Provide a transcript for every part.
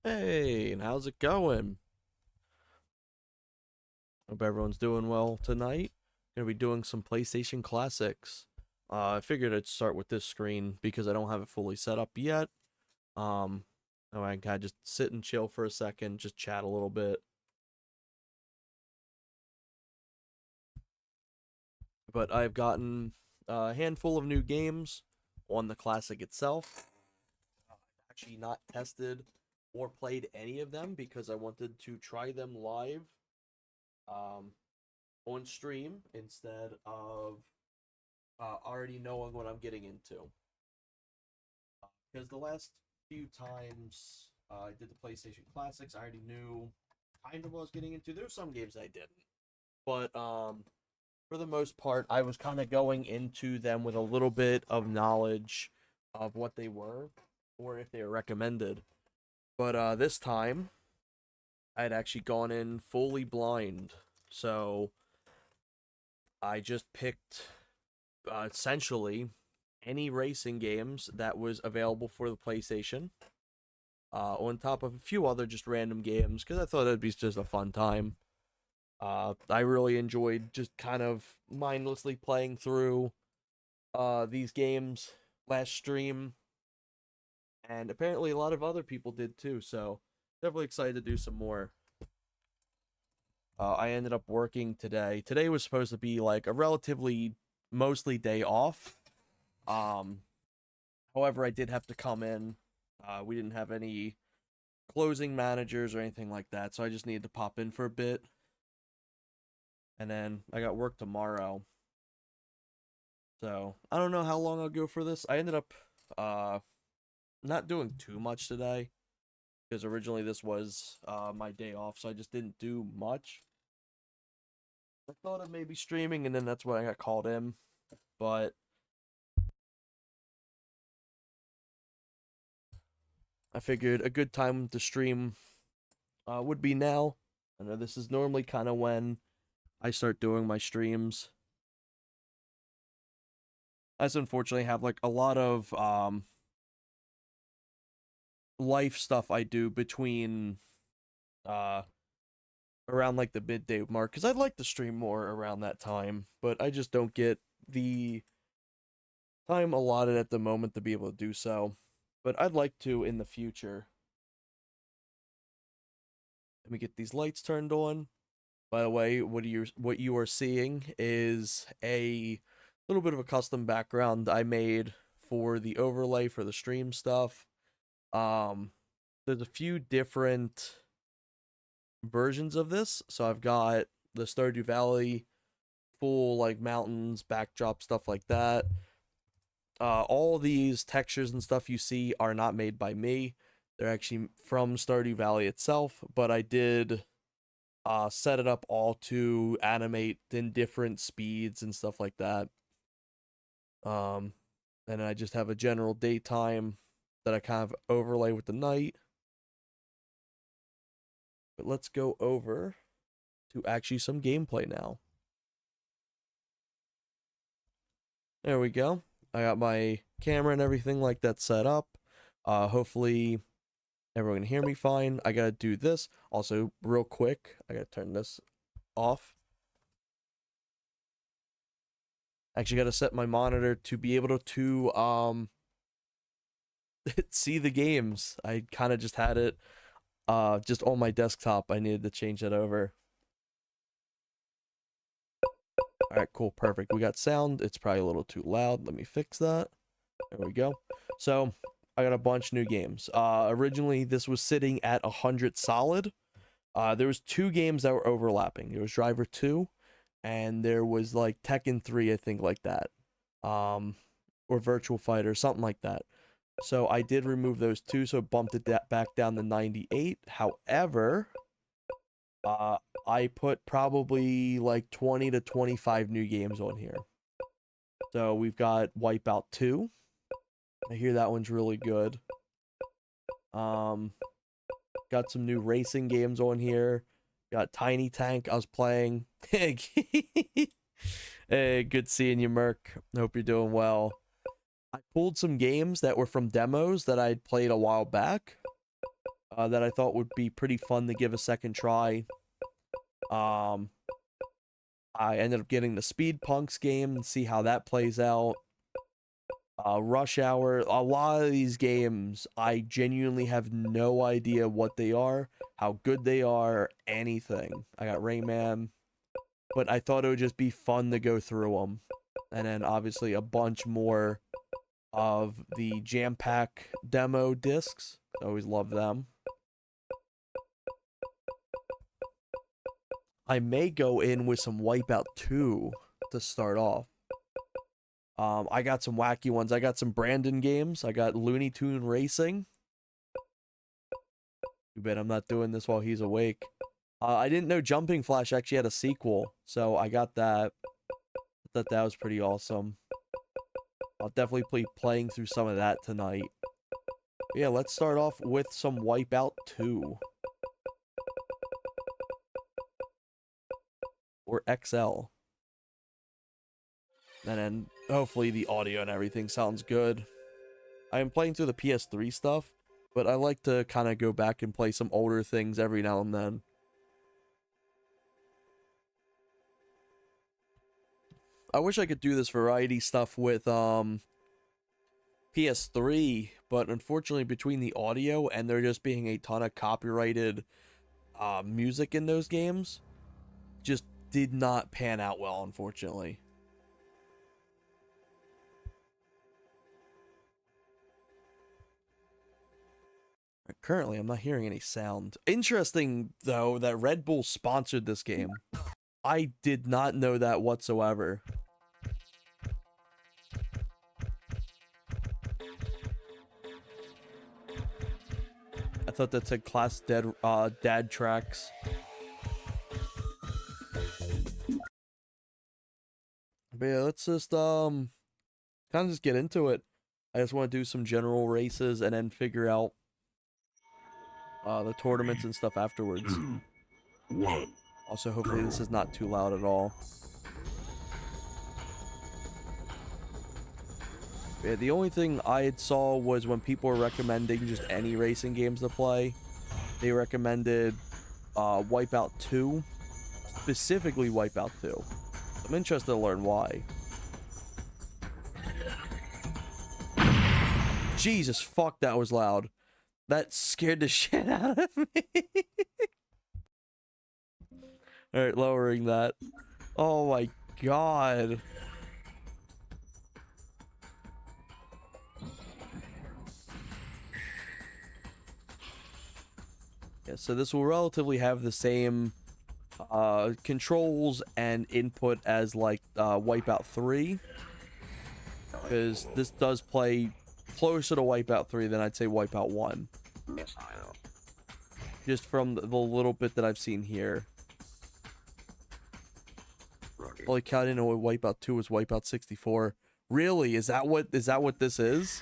Hey, and how's it going? Hope everyone's doing well tonight. Gonna be doing some PlayStation classics. I figured I'd start with this screen because I don't have it fully set up yet. Um, and I can kind of just sit and chill for a second, just chat a little bit. But I've gotten a handful of new games on the classic itself. I've actually not tested or played any of them because I wanted to try them live. Um, on stream instead of already knowing what I'm getting into. Because the last few times I did the PlayStation Classics, I already knew kind of what I was getting into. There's some games I didn't, but for the most part, I was kind of going into them with a little bit of knowledge of what they were or if they were recommended. But this time, I had actually gone in fully blind, so I just picked essentially any racing games that was available for the PlayStation, on top of a few other just random games because I thought it'd be just a fun time. I really enjoyed just kind of mindlessly playing through these games last stream, and apparently a lot of other people did too. So definitely excited to do some more. I ended up working today. Today was supposed to be like a relatively mostly day off. Um, However, I did have to come in. We didn't have any closing managers or anything like that, so I just needed to pop in for a bit. And then I got work tomorrow. So I don't know how long I'll go for this. I ended up uh not doing too much today because originally this was my day off, so I just didn't do much. I thought of maybe streaming, and then that's when I got called in. But I figured a good time to stream would be now. I know this is normally kind of when I start doing my streams. I just unfortunately have like a lot of life stuff I do between uh around like the midday mark because I'd like to stream more around that time, but I just don't get the time allotted at the moment to be able to do so. But I'd like to in the future. Let me get these lights turned on. By the way, what you are seeing is a little bit of a custom background I made for the overlay for the stream stuff. Um, there's a few different versions of this. So I've got the Stardew Valley, full like mountains, backdrop, stuff like that. All these textures and stuff you see are not made by me. They're actually from Stardew Valley itself, but I did set it up all to animate in different speeds and stuff like that. Um, and I just have a general daytime that I kind of overlay with the night. But let's go over to actually some gameplay now. There we go. I got my camera and everything like that set up. Hopefully everyone can hear me fine. I gotta do this. Also, real quick, I gotta turn this off. Actually gotta set my monitor to be able to see the games. I kind of just had it just on my desktop. I needed to change that over. All right, cool, perfect. We got sound. It's probably a little too loud. Let me fix that. There we go. So I got a bunch new games. Originally this was sitting at 100 solid. There was two games that were overlapping. There was Driver 2 and there was like Tekken 3, I think, like that. Um or Virtual Fighter, something like that. So I did remove those two, so it bumped it back down to 98. However, uh I put probably like 20 to 25 new games on here. So we've got Wipeout 2. I hear that one's really good. Um Got some new racing games on here. Got Tiny Tank I was playing. Hey, good seeing you, Merc. Hope you're doing well. I pulled some games that were from demos that I'd played a while back. that I thought would be pretty fun to give a second try. Um, I ended up getting the Speed Punks game and see how that plays out. Rush Hour, a lot of these games, I genuinely have no idea what they are, how good they are, anything. I got Rayman, but I thought it would just be fun to go through them. And then obviously a bunch more of the Jam Pack demo discs. I always love them. I may go in with some Wipeout 2 to start off. I got some wacky ones. I got some Brandon games. I got Looney Tune Racing. Too bad I'm not doing this while he's awake. I didn't know Jumping Flash actually had a sequel, so I got that. I thought that was pretty awesome. I'll definitely be playing through some of that tonight. But yeah, let's start off with some Wipeout 2. Or XL. And then hopefully the audio and everything sounds good. I am playing through the PS3 stuff, but I like to kind of go back and play some older things every now and then. I wish I could do this variety stuff with PS3, but unfortunately between the audio and there just being a ton of copyrighted music in those games, just did not pan out well, unfortunately. Currently, I'm not hearing any sound. Interesting, though, that Red Bull sponsored this game. I did not know that whatsoever. I thought that said Class Dad Tracks. But yeah, let's just kind of just get into it. I just want to do some general races and then figure out the tournaments and stuff afterwards. Also, hopefully this is not too loud at all. Yeah, the only thing I saw was when people were recommending just any racing games to play, they recommended Wipeout 2, specifically Wipeout 2. I'm interested to learn why. Jesus, fuck, that was loud. That scared the shit out of me. Alright, lowering that. Oh my god. Yeah, so this will relatively have the same controls and input as like Wipeout 3. Because this does play closer to Wipeout 3 than I'd say Wipeout 1. Just from the little bit that I've seen here. Holy cow, I didn't know what Wipeout 2 was. Wipeout 64. Really? Is that what this is?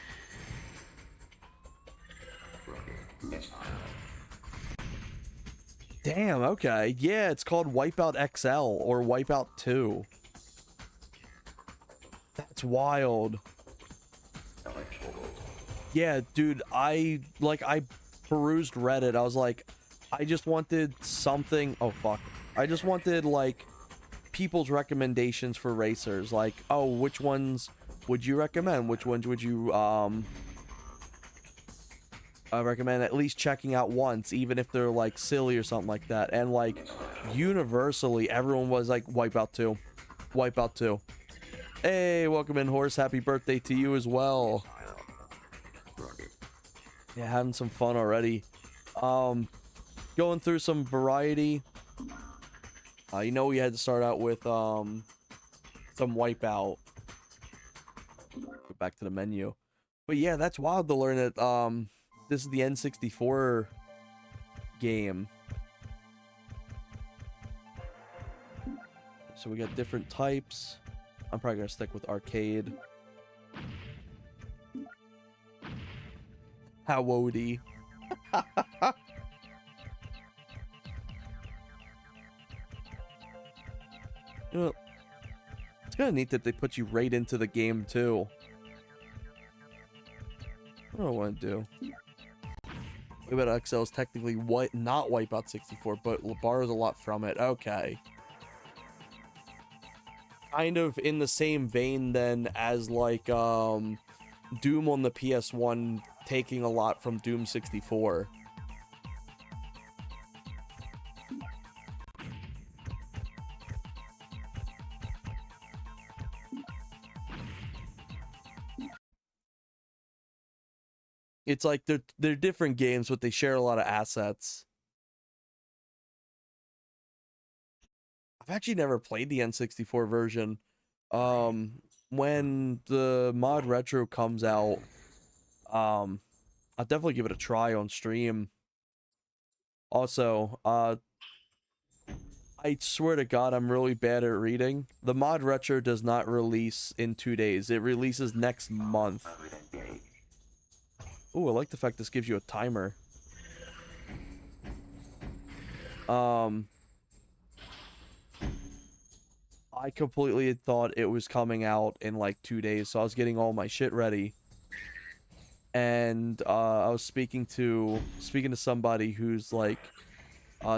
Damn, okay. Yeah, it's called Wipeout XL or Wipeout 2. That's wild. Yeah, dude, I perused Reddit. I was like, I just wanted something. Oh, fuck. I just wanted, like, people's recommendations for racers. Like, oh, which ones would you recommend? Which ones would you, recommend at least checking out once, even if they're, like, silly or something like that. And, like, universally, everyone was like, Wipeout 2. Wipeout 2. Hey, welcome in, Horse. Happy birthday to you as well. Yeah, having some fun already. Going through some variety. You know, we had to start out with some Wipeout. Go back to the menu. But yeah, that's wild to learn that this is the N64 game. So we got different types. I'm probably gonna stick with arcade. How woody. You know, it's kind of neat that they put you right into the game too. What do I want to do? Wipeout XL is technically not Wipeout 64, but borrows a lot from it. Okay. Kind of in the same vein then as like Doom on the PS1 taking a lot from Doom 64. It's like they're different games, but they share a lot of assets. I've actually never played the N64 version. When the mod retro comes out, I'll definitely give it a try on stream. Also, I swear to God, I'm really bad at reading. The mod retro does not release in 2 days. It releases next month. Ooh, I like the fact this gives you a timer. I completely thought it was coming out in like 2 days, so I was getting all my shit ready. And I was speaking to somebody who's like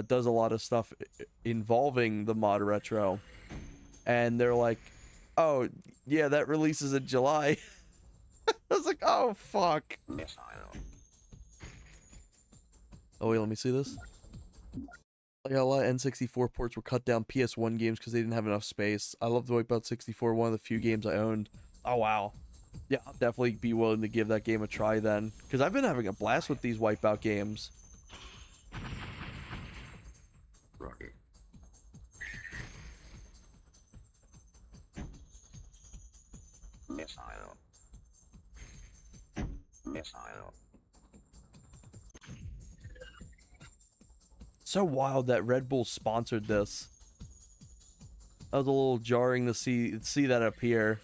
does a lot of stuff involving the mod retro, and they're like, "Oh, yeah, that releases in July." I was like, "Oh, fuck." Oh wait, let me see this. Like a lot of N64 ports were cut down PS1 games because they didn't have enough space. I love the Wipeout 64, one of the few games I owned. Oh wow. Yeah, I'll definitely be willing to give that game a try then, because I've been having a blast with these Wipeout games. Rocket. Yes, I know. Yes, I know. So wild that Red Bull sponsored this. That was a little jarring to see that appear.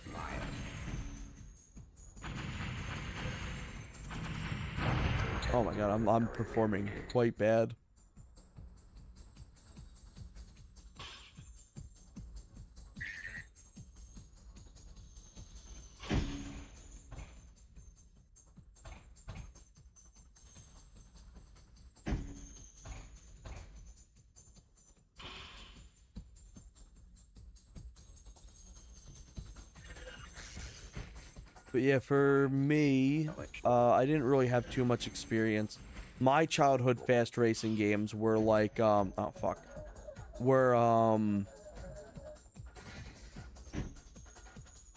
Oh my god, I'm performing quite bad. But yeah, for me, I didn't really have too much experience. My childhood fast racing games were like, oh fuck, were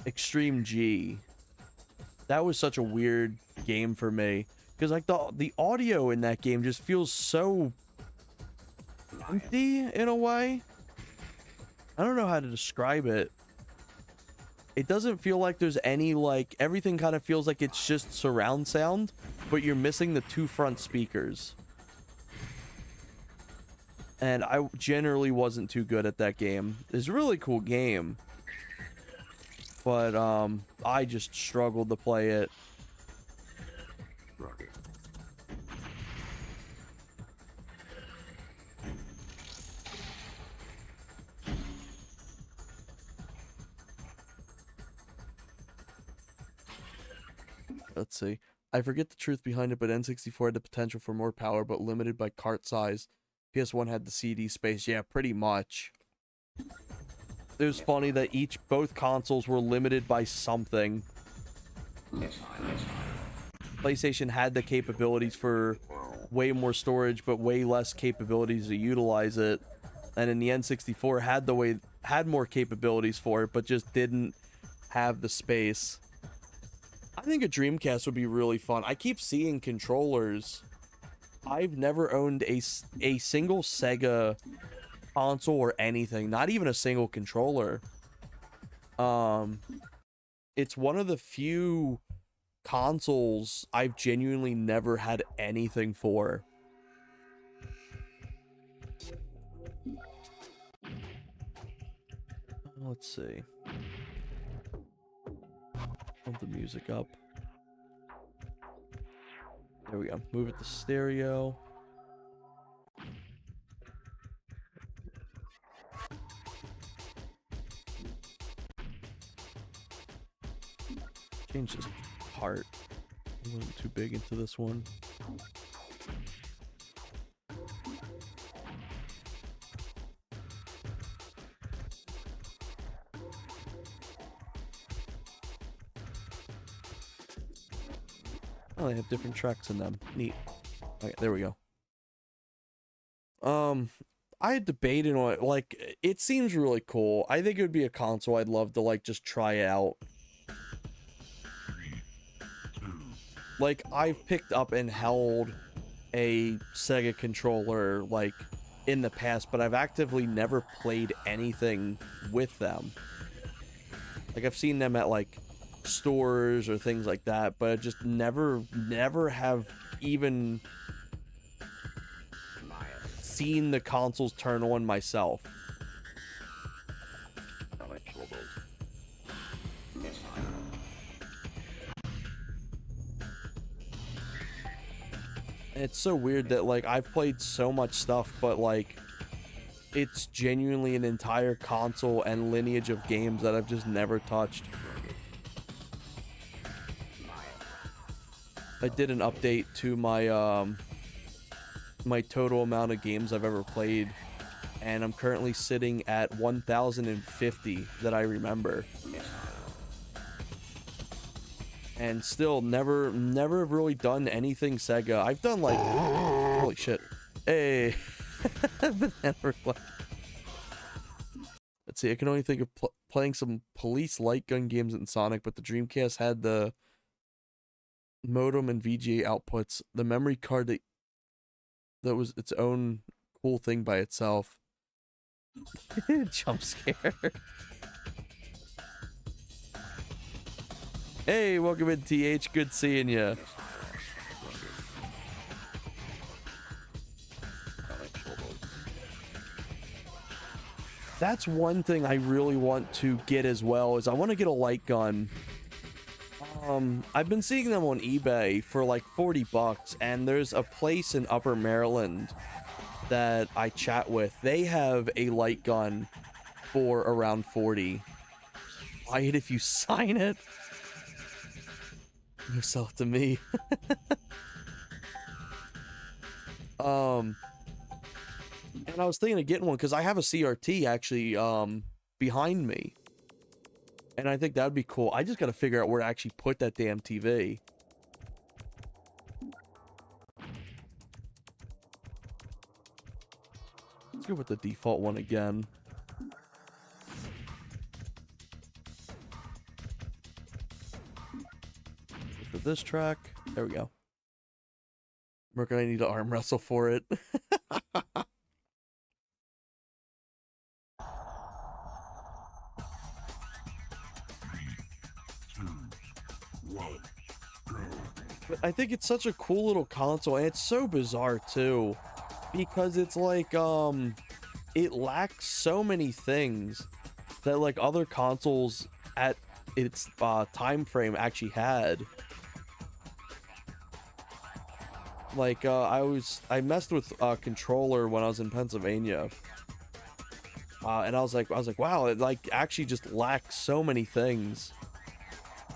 Extreme G. That was such a weird game for me, because like the audio in that game just feels so empty in a way. I don't know how to describe it. It doesn't feel like there's any, like, everything kind of feels like it's just surround sound, but you're missing the 2 front speakers. And I generally wasn't too good at that game. It's a really cool game, but I just struggled to play it. Rocket. Let's see. I forget the truth behind it, but N64 had the potential for more power, but limited by cart size. PS1 had the CD space. Yeah, pretty much. It was funny that both consoles were limited by something. PlayStation had the capabilities for way more storage, but way less capabilities to utilize it. And in the N64 had more capabilities for it, but just didn't have the space. I think a Dreamcast would be really fun. I keep seeing controllers. I've never owned a single Sega console or anything, not even a single controller. It's one of the few consoles I've genuinely never had anything for. Let's see. Pump the music up. There we go. Move it to stereo. Change this part. I went too big into this one. Oh, they have different tracks in them. Neat. Okay, there we go. I had debated on it. Like, it seems really cool. I think it would be a console I'd love to, like, just try out. Like, I've picked up and held a Sega controller, like, in the past, but I've actively never played anything with them. Like, I've seen them at, like, stores or things like that, but I just never have even seen the consoles turn on myself. And it's so weird that, like, I've played so much stuff, but, like, it's genuinely an entire console and lineage of games that I've just never touched. I did an update to my my total amount of games I've ever played, and I'm currently sitting at 1,050 that I remember. And still never have really done anything Sega. I've done, like, holy shit. Hey. Banana Republic. Let's see, I can only think of playing some police light gun games in Sonic, but the Dreamcast had the modem and VGA outputs. The memory card that was its own cool thing by itself. Jump scare. Hey, welcome in, TH. Good seeing you. That's one thing I really want to get as well, is I want to get a light gun. I've been seeing them on eBay for like $40, and there's a place in Upper Maryland that I chat with. They have a light gun for around 40. Buy it if you sign it. You sell it to me. And I was thinking of getting one because I have a CRT actually behind me. And I think that would be cool. I just got to figure out where to actually put that damn TV. Let's go with the default one again. For this track, there we go. We're gonna need to arm wrestle for it. But I think it's such a cool little console, and it's so bizarre too, because it's like it lacks so many things that like other consoles at its time frame actually had. Like I messed with a controller when I was in Pennsylvania, and I was like wow, it like actually just lacks so many things.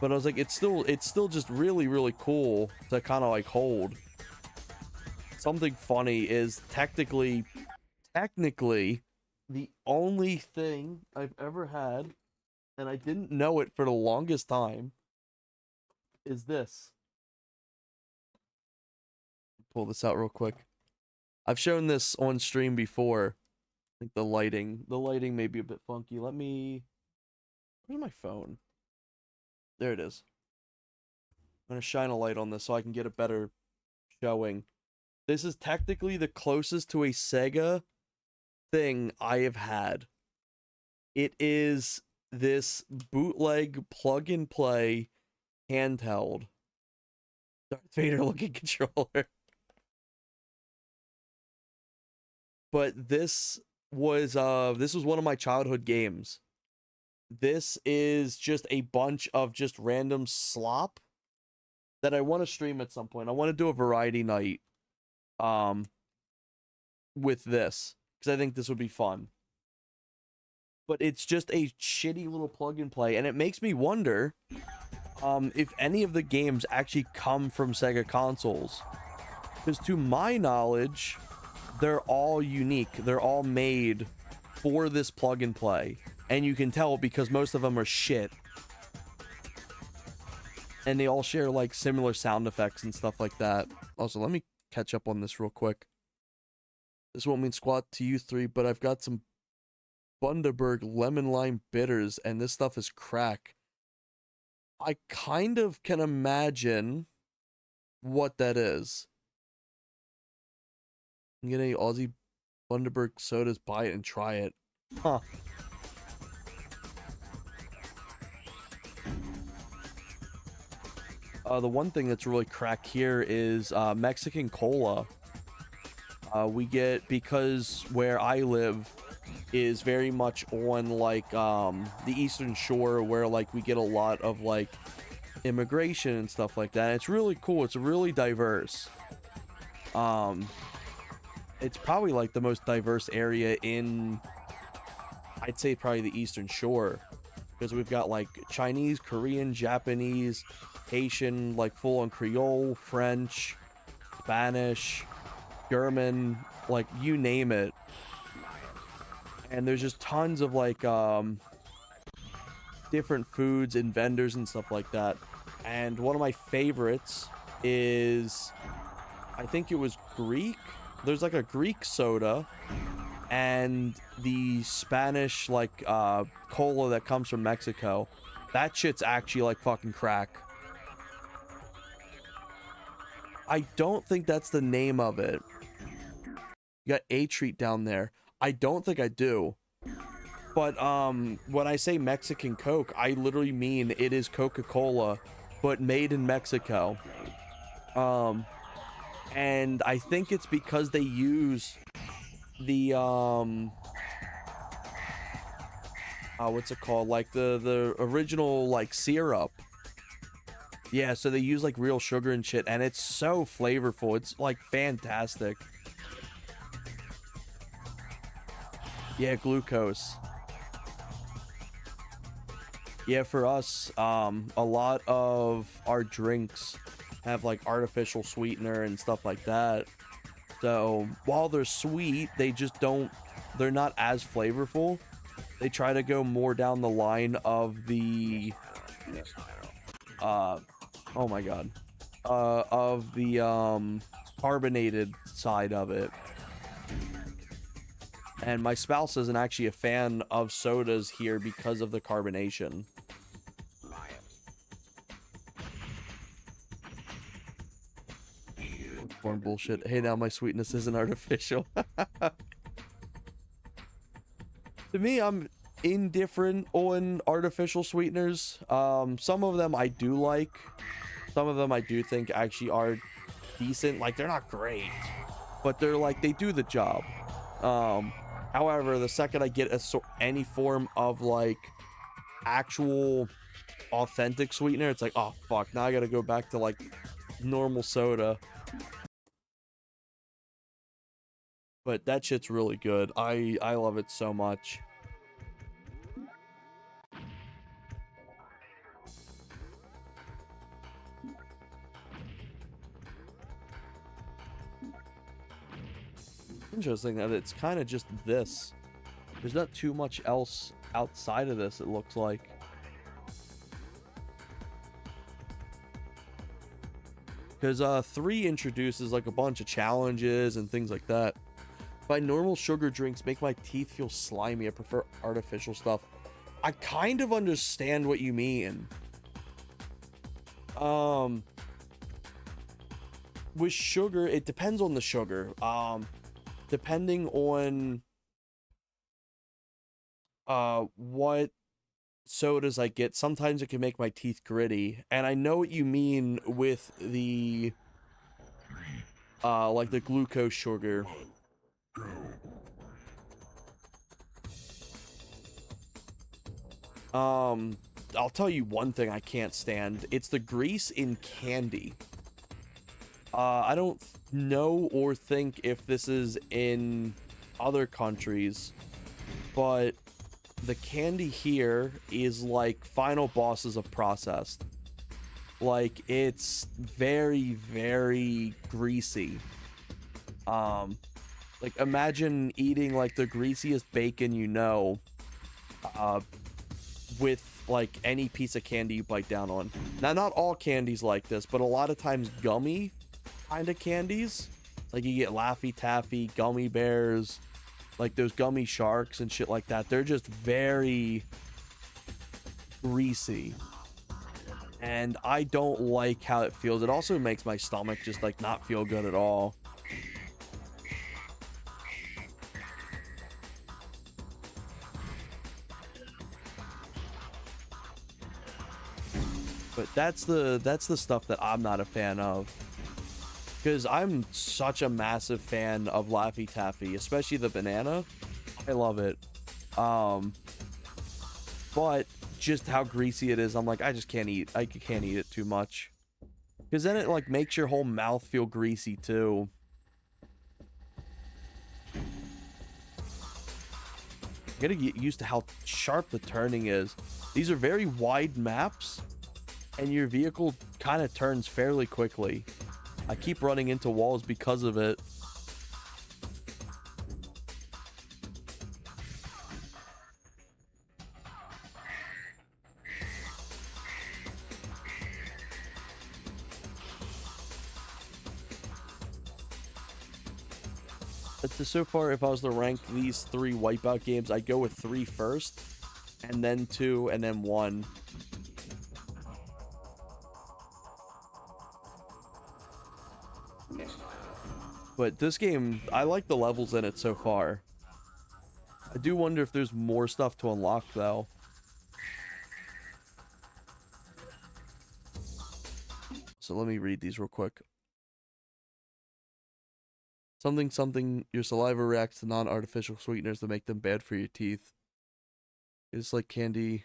But I was like, it's still just really cool to kind of like hold. Something funny is technically the only thing I've ever had, and I didn't know it for the longest time, is this. Pull this out real quick. I've shown this on stream before. I think the lighting may be a bit funky. Where's my phone? There it is. I'm gonna shine a light on this so I can get a better showing. This is technically the closest to a Sega thing I have had. It is this bootleg plug-and-play handheld Darth Vader looking controller. But this was one of my childhood games. This is just a bunch of just random slop that I want to stream at some point. I want to do a variety night with this because I think this would be fun. But it's just a shitty little plug and play, and it makes me wonder if any of the games actually come from Sega consoles. Because to my knowledge, they're all unique. They're all made for this plug and play. And you can tell because most of them are shit. and they all share like similar sound effects and stuff like that. Also, let me catch up on this real quick. This won't mean squat to you three, but I've got some Bundaberg lemon lime bitters, and this stuff is crack. I kind of can imagine what that is. I'm getting Aussie Bundaberg sodas, buy it and try it. Huh. The one thing that's really crack here is Mexican cola. We get, because where I live is very much on like the eastern shore, where like we get a lot of like immigration and stuff like that. It's really cool. It's really diverse. It's probably like the most diverse area in, I'd say, probably the eastern shore, because we've got like Chinese, Korean, Japanese, Haitian, like full on Creole, French, Spanish, German, like you name it. And there's just tons of like different foods and vendors and stuff like that. And one of my favorites is, I think it was Greek. There's like a Greek soda and the Spanish like cola that comes from Mexico. That shit's actually like fucking crack. I don't think that's the name of it. You got A Treat down there. I don't think I do. But when I say Mexican Coke, I literally mean it is Coca-Cola, but made in Mexico. And I think it's because they use the what's it called? Like the original like syrup. Yeah, so they use like real sugar and shit, and it's so flavorful. It's like fantastic. Yeah, glucose. Yeah, for us, a lot of our drinks have like artificial sweetener and stuff like that. So while they're sweet, they just don't, they're not as flavorful. They try to go more down the line of the, oh my god, of the carbonated side of it. And my spouse isn't actually a fan of sodas here because of the carbonation. Corn bullshit. Hey, now my sweetness isn't artificial. To me, I'm indifferent on artificial sweeteners. Some of them I do like. Some of them I do think actually are decent. Like, they're not great, but they're like, they do the job. However, the second I get any form of like actual authentic sweetener, it's like, oh fuck, now I gotta go back to like normal soda. But that shit's really good. I love it so much. Interesting that it's kind of just this. There's not too much else outside of this, it looks like. Because 3 introduces like a bunch of challenges and things like that. By normal sugar drinks make my teeth feel slimy. I prefer artificial stuff. I kind of understand what you mean. With sugar, it depends on the sugar. Depending on what sodas I get, sometimes it can make my teeth gritty. And I know what you mean with the like the glucose sugar. I'll tell you one thing I can't stand. It's the grease in candy. I don't know or think if this is in other countries, but the candy here is like final bosses of processed. Like, it's very, very greasy. Like, imagine eating like the greasiest bacon you know, with like any piece of candy you bite down on. Now, not all candies like this, but a lot of times gummy kind of candies, like you get Laffy Taffy, gummy bears, like those gummy sharks and shit like that. They're just very greasy, and I don't like how it feels. It also makes my stomach just like not feel good at all. But that's the stuff that I'm not a fan of, because I'm such a massive fan of Laffy Taffy, especially the banana. I love it. But just how greasy it is, I'm like, I can't eat it too much, because then it like makes your whole mouth feel greasy too. You gotta get used to how sharp the turning is. These are very wide maps, and your vehicle kind of turns fairly quickly. I keep running into walls because of it. But so far, if I was to rank these 3 Wipeout games, I'd go with 3 first, and then 2, and then 1. But this game, I like the levels in it so far. I do wonder if there's more stuff to unlock, though. So let me read these real quick. Something, your saliva reacts to non-artificial sweeteners that make them bad for your teeth. It's like candy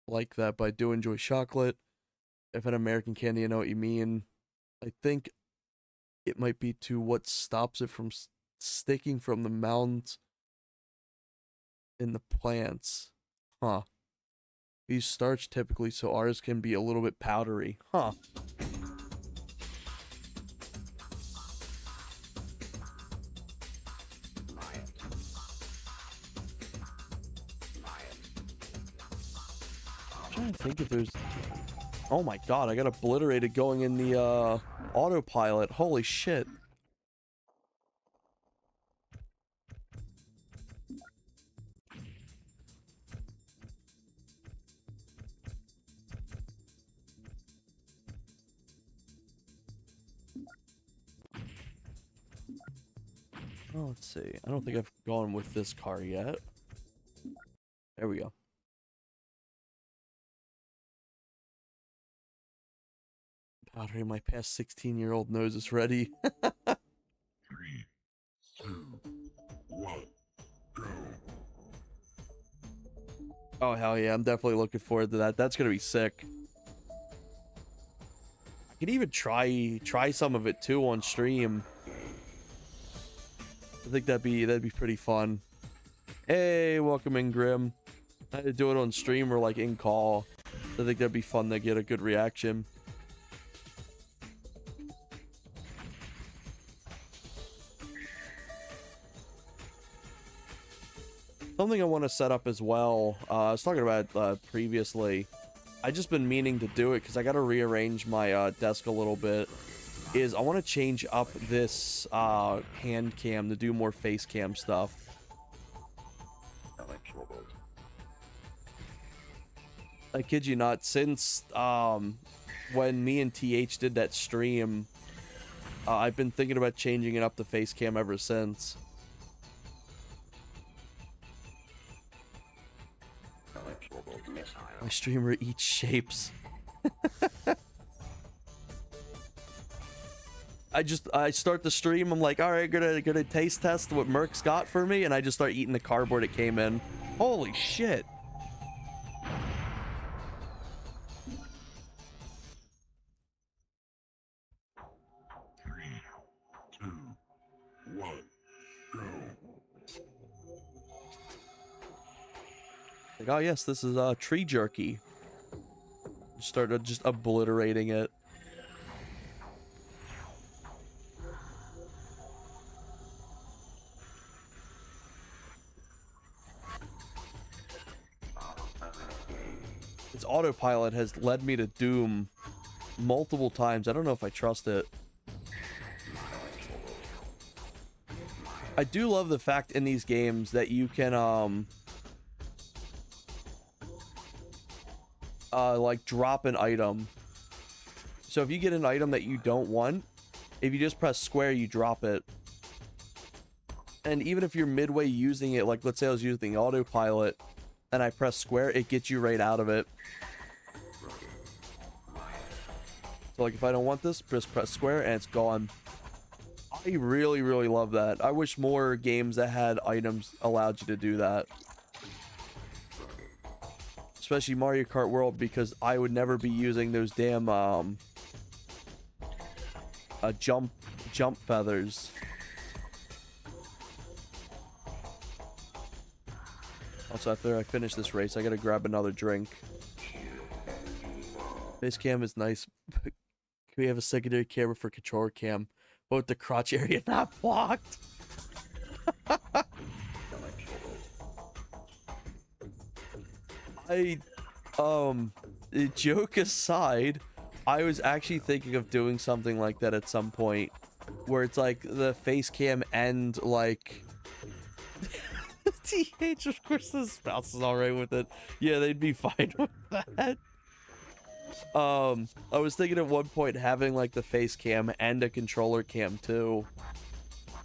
like that, but I do enjoy chocolate. If an American candy, I know what you mean. I think it might be to what stops it from sticking from the mounds in the plants. Huh. We use starch typically, so ours can be a little bit powdery. Huh. I'm trying to think if there's... Oh my god, I got obliterated going in the autopilot. Holy shit. Oh, let's see. I don't think I've gone with this car yet. There we go. Powdering my past 16-year-old nose is ready. 3, 2, 1, go. Oh, hell yeah. I'm definitely looking forward to that. That's going to be sick. I could even try some of it too on stream. I think that'd be pretty fun. Hey, welcome in, Grim. I had to do it on stream or like in call. I think that'd be fun to get a good reaction. Something I want to set up as well, I was talking about previously, I just been meaning to do it because I got to rearrange my desk a little bit, is I want to change up this hand cam to do more face cam stuff. I kid you not, since when me and TH did that stream, I've been thinking about changing it up to face cam ever since. My streamer eats shapes. I start the stream, I'm like, all right, gonna taste test what Merc's got for me, and I just start eating the cardboard it came in. Holy shit. Like, oh yes, this is tree jerky. Started just obliterating it. Its autopilot has led me to doom multiple times. I don't know if I trust it. I do love the fact in these games that you can like drop an item. So if you get an item that you don't want, if you just press square, you drop it. And even if you're midway using it, like let's say I was using the autopilot and I press square, it gets you right out of it. So like if I don't want this, just press square and it's gone. I really, really love that. I wish more games that had items allowed you to do that. Especially Mario Kart World, because I would never be using those damn jump feathers. Also, after I finish this race, I gotta grab another drink. Face cam is nice. Can we have a secondary camera for controller cam? But with the crotch area not blocked. Joke aside, I was actually thinking of doing something like that at some point, where it's like the face cam and like TH, of course the spouse is alright with it. Yeah, they'd be fine with that. I was thinking at one point having like the face cam and a controller cam too.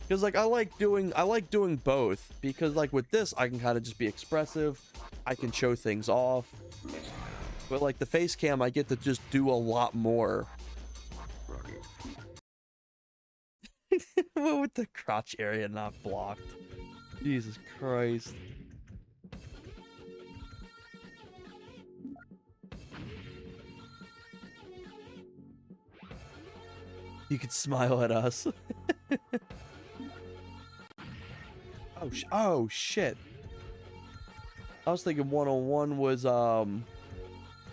Because like I like doing both, because like with this I can kind of just be expressive. I can show things off. But like the face cam, I get to just do a lot more. With the crotch area not blocked. Jesus Christ. You could smile at us. Oh shit. I was thinking 1-on-1 was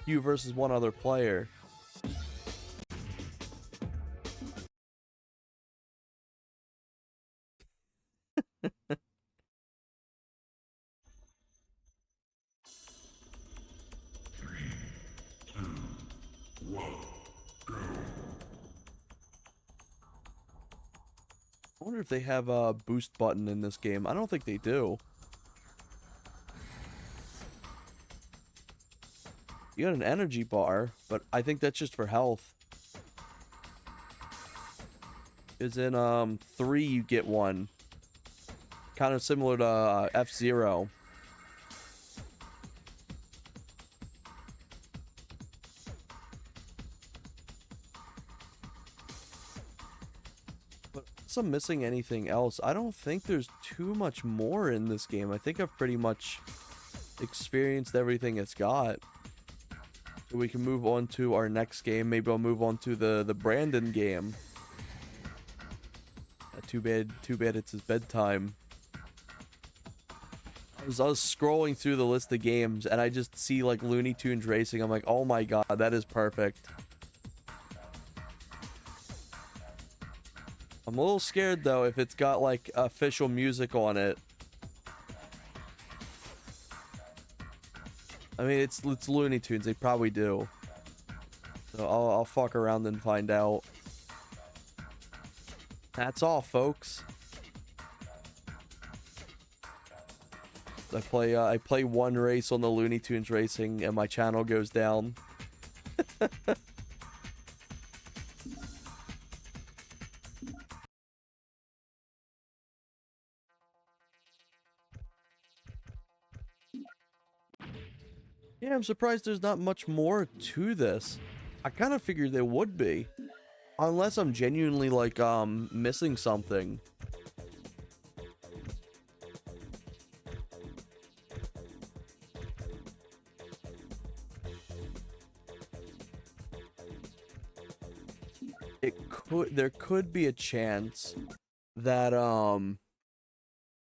you versus one other player. I wonder if they have a boost button in this game. I don't think they do. You got an energy bar, but I think that's just for health. Is in 3 you get one. Kind of similar to F-Zero. But unless I'm missing anything else, I don't think there's too much more in this game. I think I've pretty much experienced everything it's got. So we can move on to our next game. Maybe I'll move on to the Brandon game. Too bad it's his bedtime. I was scrolling through the list of games and I just see like Looney Tunes Racing. I'm like, oh my god, that is perfect. I'm a little scared though if it's got like official music on it. I mean, it's Looney Tunes. They probably do. So I'll fuck around and find out. That's all, folks. I play one race on the Looney Tunes Racing, and my channel goes down. Yeah, I'm surprised there's not much more to this. I kind of figured there would be. Unless I'm genuinely, like, missing something. There could be a chance that,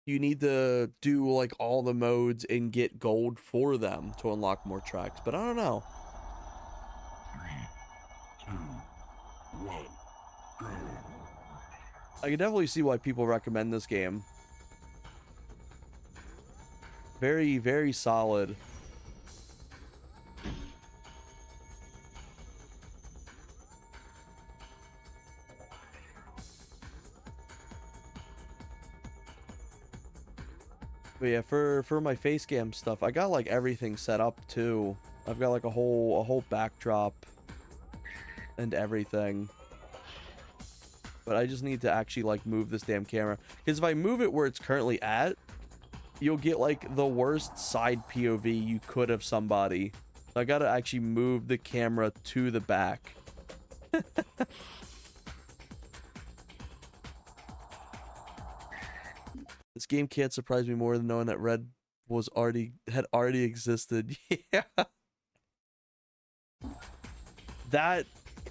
you need to do, like, all the modes and get gold for them to unlock more tracks, but I don't know. 3, 2, 1, go. I can definitely see why people recommend this game. Very, very solid. But yeah, for my face cam stuff, I got like everything set up too. I've got like a whole backdrop and everything. But I just need to actually like move this damn camera, because if I move it where it's currently at, you'll get like the worst side POV you could of somebody. So I gotta actually move the camera to the back. This game can't surprise me more than knowing that Red had already existed. Yeah. That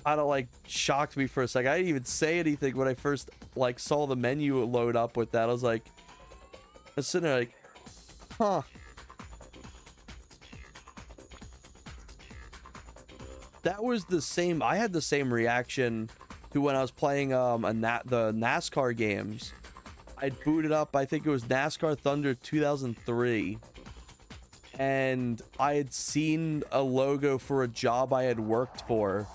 kind of like shocked me for a second. I didn't even say anything when I first like saw the menu load up with that. I was sitting there like, huh. That was the same. I had the same reaction to when I was playing the NASCAR games. I'd booted up, I think it was NASCAR Thunder 2003, and I had seen a logo for a job I had worked for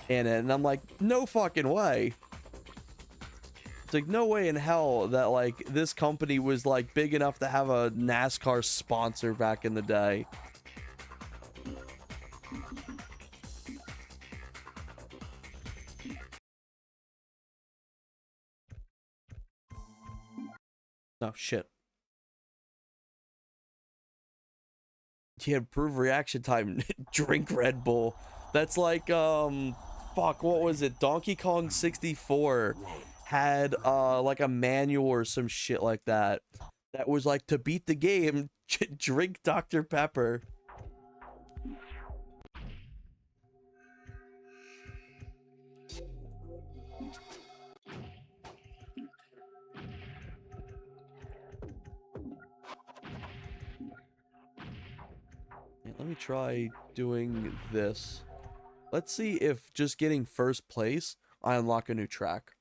in it, and I'm like, no fucking way. It's like, no way in hell that like this company was like big enough to have a NASCAR sponsor back in the day. Oh shit. Yeah, improve reaction time. Drink Red Bull. That's like fuck, what was it? Donkey Kong 64 had like a manual or some shit like that. That was like, to beat the game, drink Dr. Pepper. Yeah, let me try doing this. Let's see if just getting first place, I unlock a new track.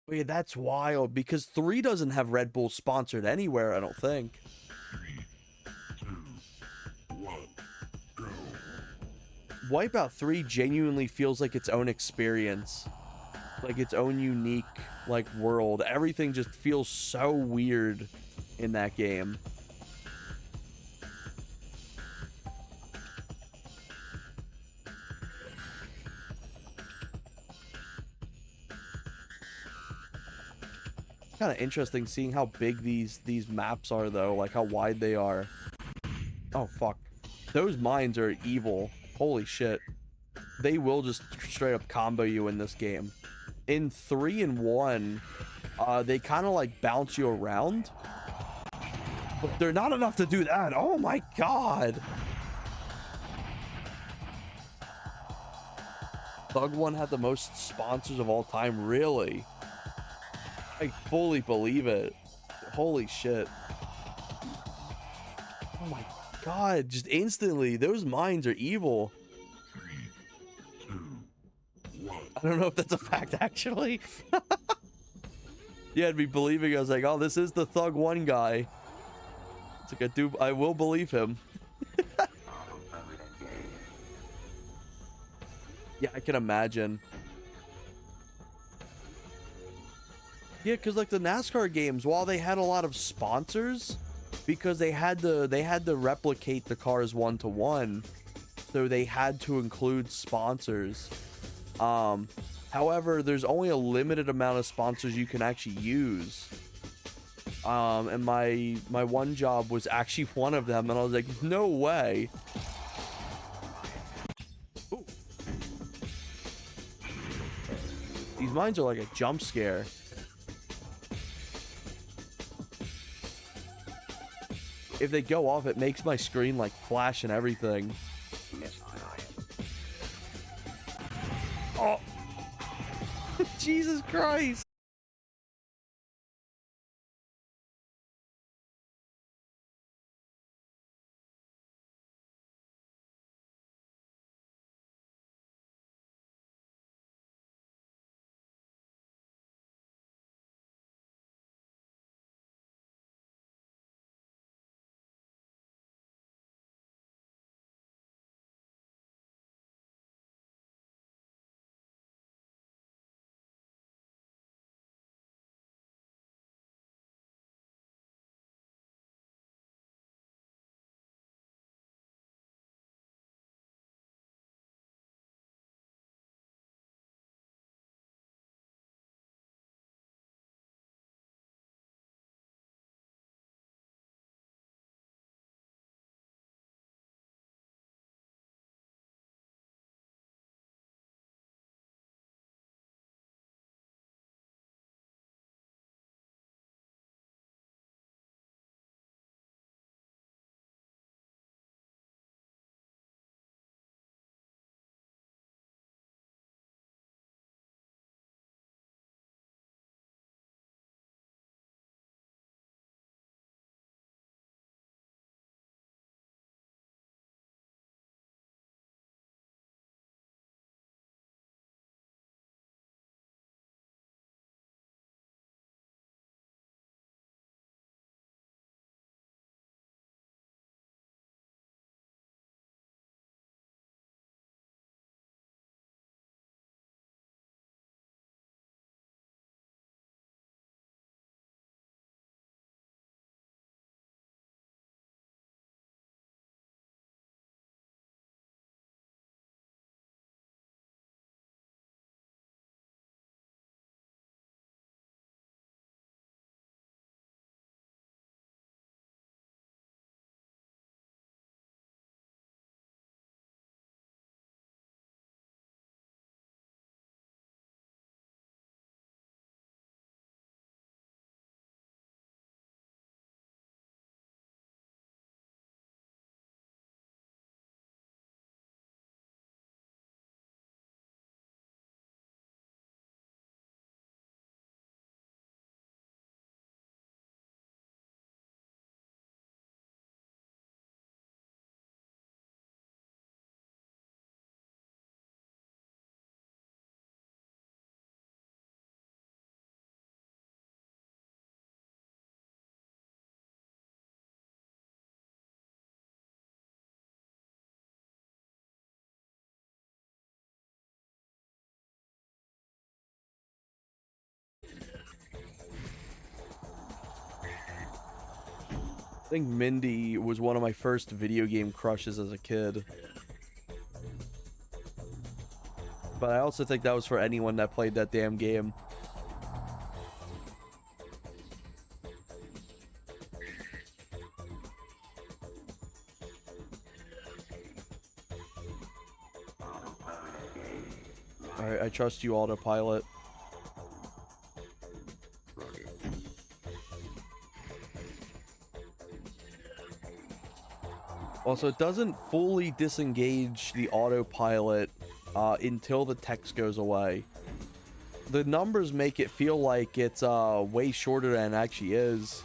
Wait, that's wild, because 3 doesn't have Red Bull sponsored anywhere, I don't think. 3, 2, 1, go. Wipeout 3 genuinely feels like its own experience. Like its own unique, like, world. Everything just feels so weird in that game. Kind of interesting seeing how big these maps are, though, like how wide they are. Oh fuck, those mines are evil. Holy shit, they will just straight up combo you in this game. In 3 and 1, they kind of like bounce you around, but they're not enough to do that. Oh my god. Thug 1 had the most sponsors of all time, really? I fully believe it. Holy shit. Oh my god, just instantly, those mines are evil. 3, 2, 1. I don't know if that's a fact, actually. Yeah, I'd be believing. I was like, oh, this is the Thug 1 guy. It's like, I will believe him. Yeah, I can imagine. Yeah, because like the NASCAR games, while they had a lot of sponsors, because they had to replicate the cars 1-to-1, so they had to include sponsors. However, there's only a limited amount of sponsors you can actually use. And my one job was actually one of them, and I was like, no way. Ooh. These mines are like a jump scare. If they go off, it makes my screen like flash and everything. Oh, Jesus Christ. I think Mindy was one of my first video game crushes as a kid. But I also think that was for anyone that played that damn game. Alright, I trust you, autopilot. Also, it doesn't fully disengage the autopilot until the text goes away. The numbers make it feel like it's way shorter than it actually is.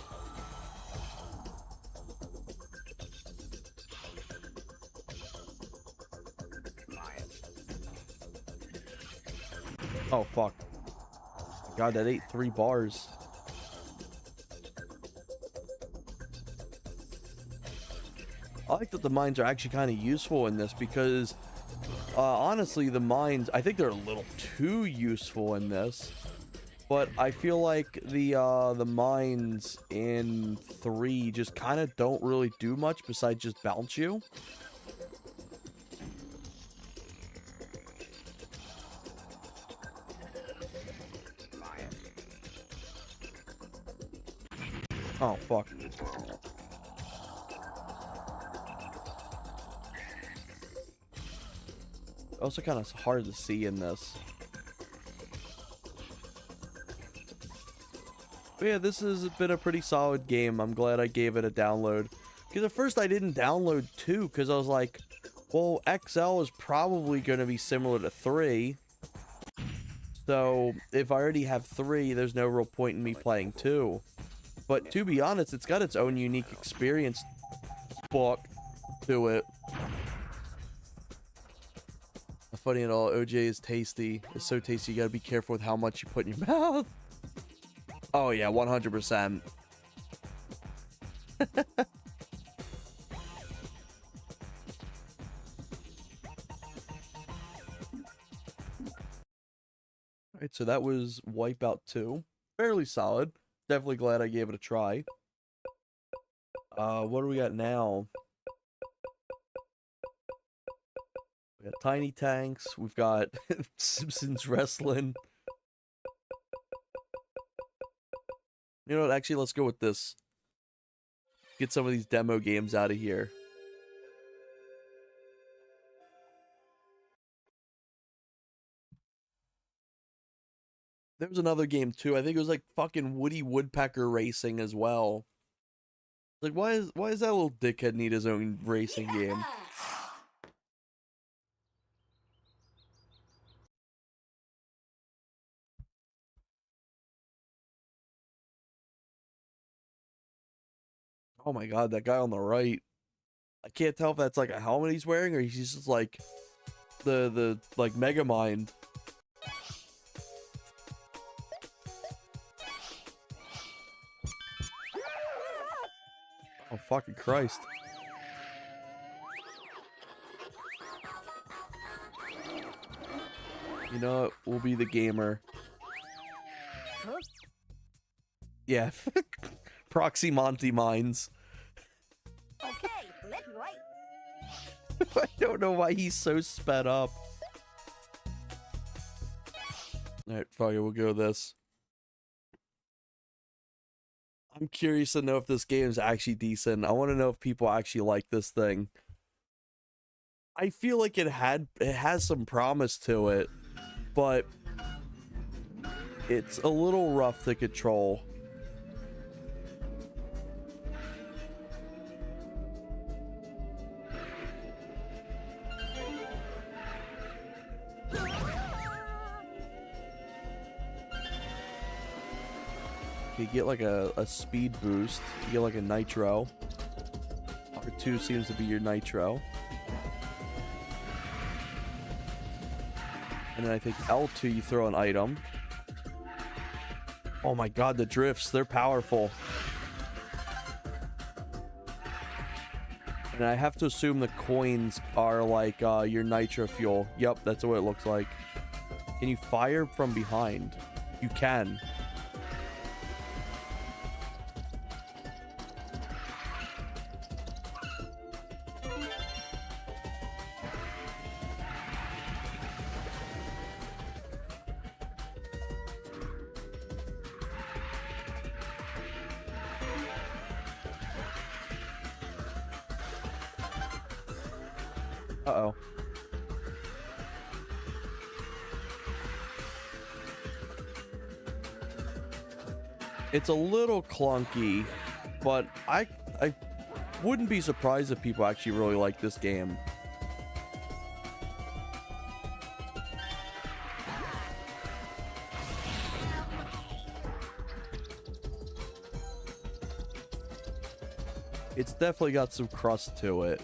Oh, fuck. God, that ate 3 bars. I like that the mines are actually kind of useful in this because, honestly, the mines, I think they're a little too useful in this. But I feel like the mines in 3 just kind of don't really do much besides just bounce you. Oh, fuck. Also kind of hard to see in this. But yeah, this has been a pretty solid game. I'm glad I gave it a download. Because at first I didn't download 2 because I was like, well, XL is probably going to be similar to 3. So if I already have 3, there's no real point in me playing 2. But to be honest, it's got its own unique experience book to it. Funny at all, OJ is tasty. It's so tasty, you gotta be careful with how much you put in your mouth. Oh yeah, 100%. Alright, so that was Wipeout 2. Fairly solid. Definitely glad I gave it a try. What do we got now? We got Tiny Tanks. We've got Simpsons Wrestling. You know what? Actually, let's go with this. Get some of these demo games out of here. There was another game too. I think it was like fucking Woody Woodpecker Racing as well. Like, why is that little dickhead need his own racing game? Oh my god, that guy on the right. I can't tell if that's like a helmet he's wearing or he's just like the like Megamind. Oh fucking Christ. You know what? We'll be the gamer. Yeah. Proxy Monty Mines. Okay, let's write. I don't know why he's so sped up. Alright, fuck it, we'll go with this. I'm curious to know if this game is actually decent. I want to know if people actually like this thing. I feel like it has some promise to it, but it's a little rough to control. You get like a speed boost. You get like a nitro. R2 seems to be your nitro. And then I think L2 you throw an item. Oh my god, the drifts, they're powerful. And I have to assume the coins are like your nitro fuel. Yep, that's what it looks like. Can you fire from behind? You can. Uh-oh. It's a little clunky, but I wouldn't be surprised if people actually really like this game. It's definitely got some crust to it.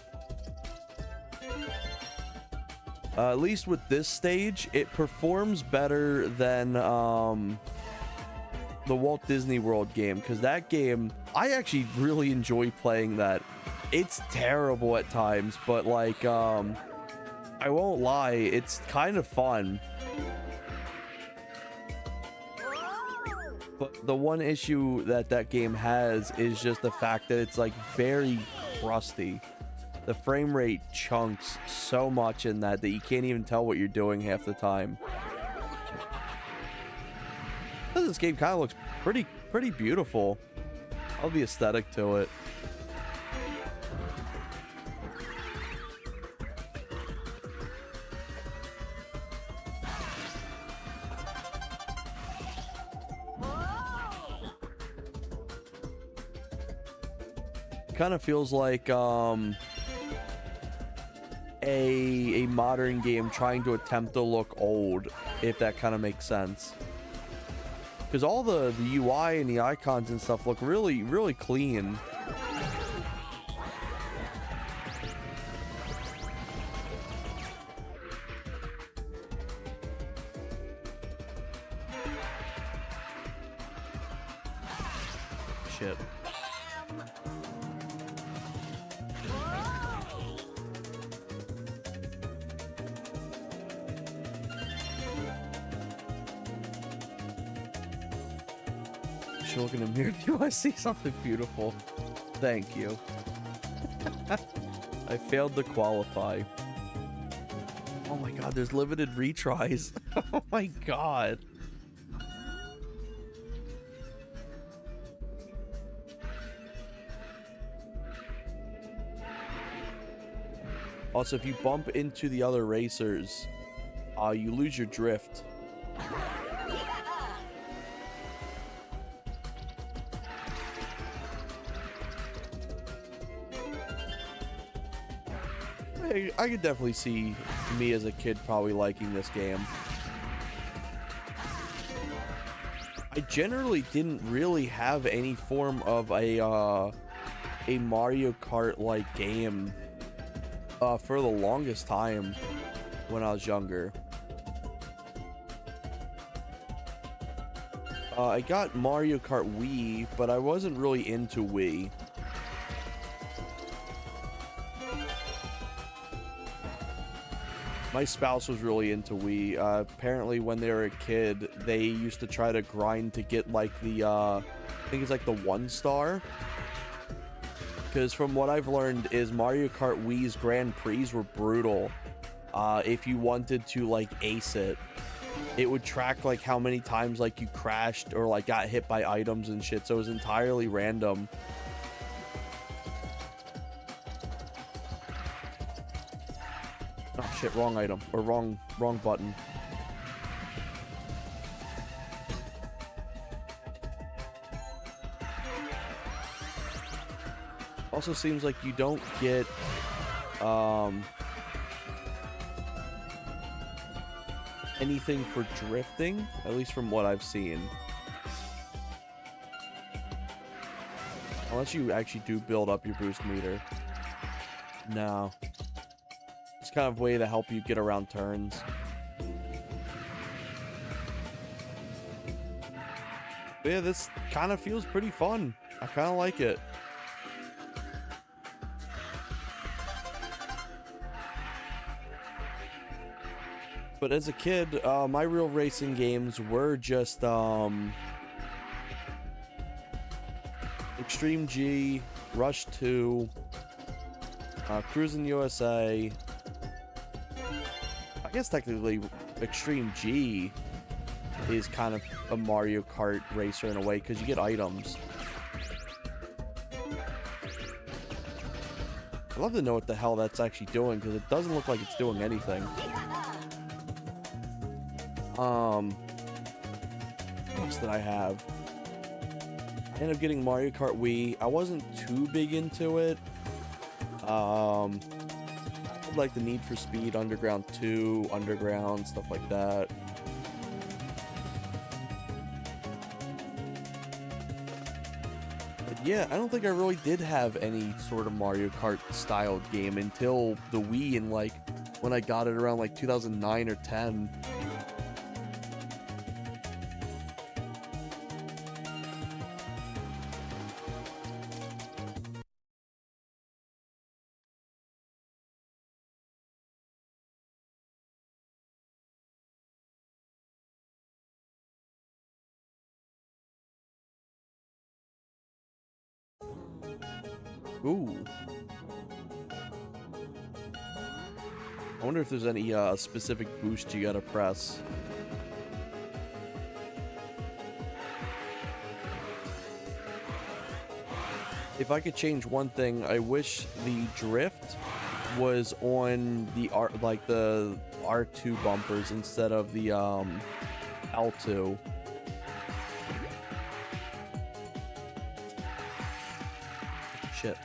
At least with this stage, it performs better than the Walt Disney World game, because that game, I actually really enjoy playing that. It's terrible at times, but like, I won't lie, it's kind of fun. But the one issue that game has is just the fact that it's like very crusty. The frame rate chunks so much in that you can't even tell what you're doing half the time. This game kind of looks pretty beautiful. I love the aesthetic to it. Kind of feels like a modern game trying to attempt to look old, if that kind of makes sense. Because all the UI and the icons and stuff look really clean. Shit. Should look in the mirror. Do I see something beautiful? Thank you. I failed to qualify. Oh my god, there's limited retries. Oh my god. Also, if you bump into the other racers, you lose your drift. I could definitely see me as a kid probably liking this game. I generally didn't really have any form of a Mario Kart-like game for the longest time when I was younger. I got Mario Kart Wii, but I wasn't really into Wii. My spouse was really into Wii. Apparently when they were a kid, they used to try to grind to get like the, I think it's like the 1-star. Because from what I've learned is Mario Kart Wii's Grand Prix were brutal. If you wanted to like ace it, it would track like how many times like you crashed or like got hit by items and shit. So it was entirely random. Oh shit, wrong item, or wrong button. Also seems like you don't get anything for drifting, at least from what I've seen. Unless you actually do build up your boost meter. No. It's kind of a way to help you get around turns. But yeah, this kind of feels pretty fun. I kind of like it. But as a kid, my real racing games were just Extreme G, Rush 2, Cruis'n USA. I guess technically Extreme G is kind of a Mario Kart racer in a way because you get items. I'd love to know what the hell that's actually doing, because it doesn't look like it's doing anything. What else did I have? I ended up getting Mario Kart Wii. I wasn't too big into it. I would like the Need for Speed Underground 2, Underground, stuff like that. But yeah, I don't think I really did have any sort of Mario Kart styled game until the Wii, and like when I got it around like 2009 or 10. Ooh. I wonder if there's any specific boost you gotta press. If I could change one thing, I wish the drift was on the the R2 bumpers instead of the L2. Shit.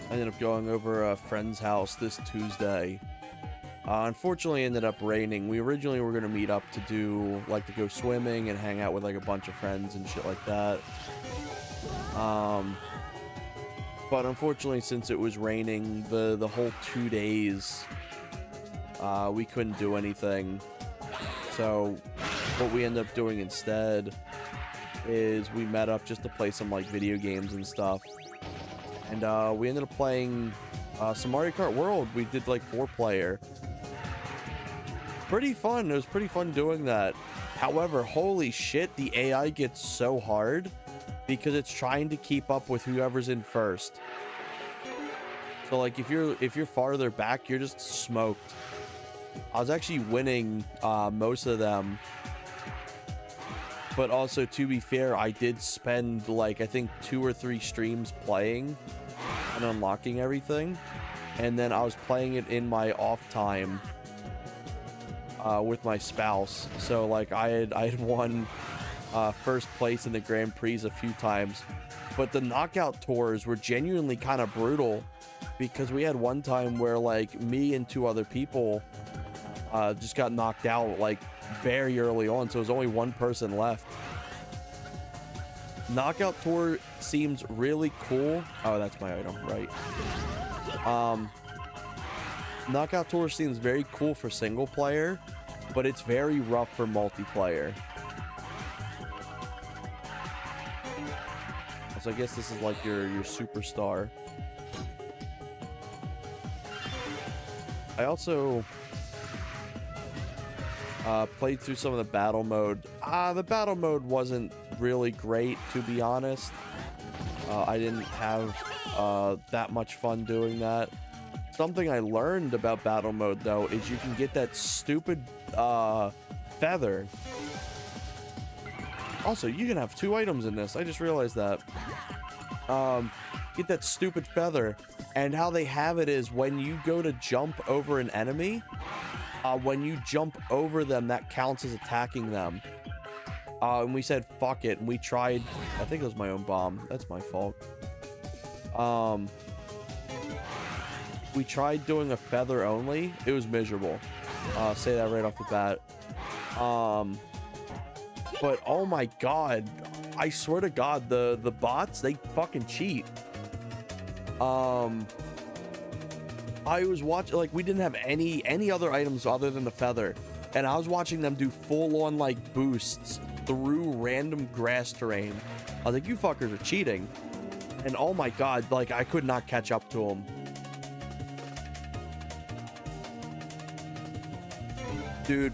I ended up going over a friend's house this Tuesday. Unfortunately, it ended up raining. We originally were going to meet up to do, like, to go swimming and hang out with, like, a bunch of friends and shit like that. But unfortunately, since it was raining the whole 2 days, we couldn't do anything. So what we ended up doing instead is we met up just to play some, like, video games and stuff. And we ended up playing some Mario Kart World. We did like 4-player. Pretty fun. It was pretty fun doing that. However, holy shit, the AI gets so hard because it's trying to keep up with whoever's in first. So like if you're farther back, you're just smoked. I was actually winning most of them. But also, to be fair, I did spend like I think 2 or 3 streams playing and unlocking everything, and then I was playing it in my off time with my spouse. So like I had won first place in the Grand Prix a few times, but the knockout tours were genuinely kind of brutal, because we had one time where like me and 2 other people just got knocked out like very early on, so there's only 1 person left. Knockout tour seems really cool. Oh, that's my item, right? Knockout tour seems very cool for single player, but it's very rough for multiplayer. So I guess this is like your superstar. I also played through some of the battle mode. The battle mode wasn't really great, to be honest. I didn't have that much fun doing that. Something I learned about battle mode, though, is you can get that stupid feather. Also, you can have 2 items in this. I just realized that. Get that stupid feather. And how they have it is when you go to jump over an enemy, when you jump over them, that counts as attacking them. And we said, fuck it. And we tried, I think it was my own bomb. That's my fault. We tried doing a feather only. It was miserable. Say that right off the bat. But oh my god, I swear to god, the bots, they fucking cheat. I was watching, like, we didn't have any other items other than the feather, and I was watching them do full-on like boosts through random grass terrain. I was like, you fuckers are cheating. And oh my god, like, I could not catch up to them. Dude,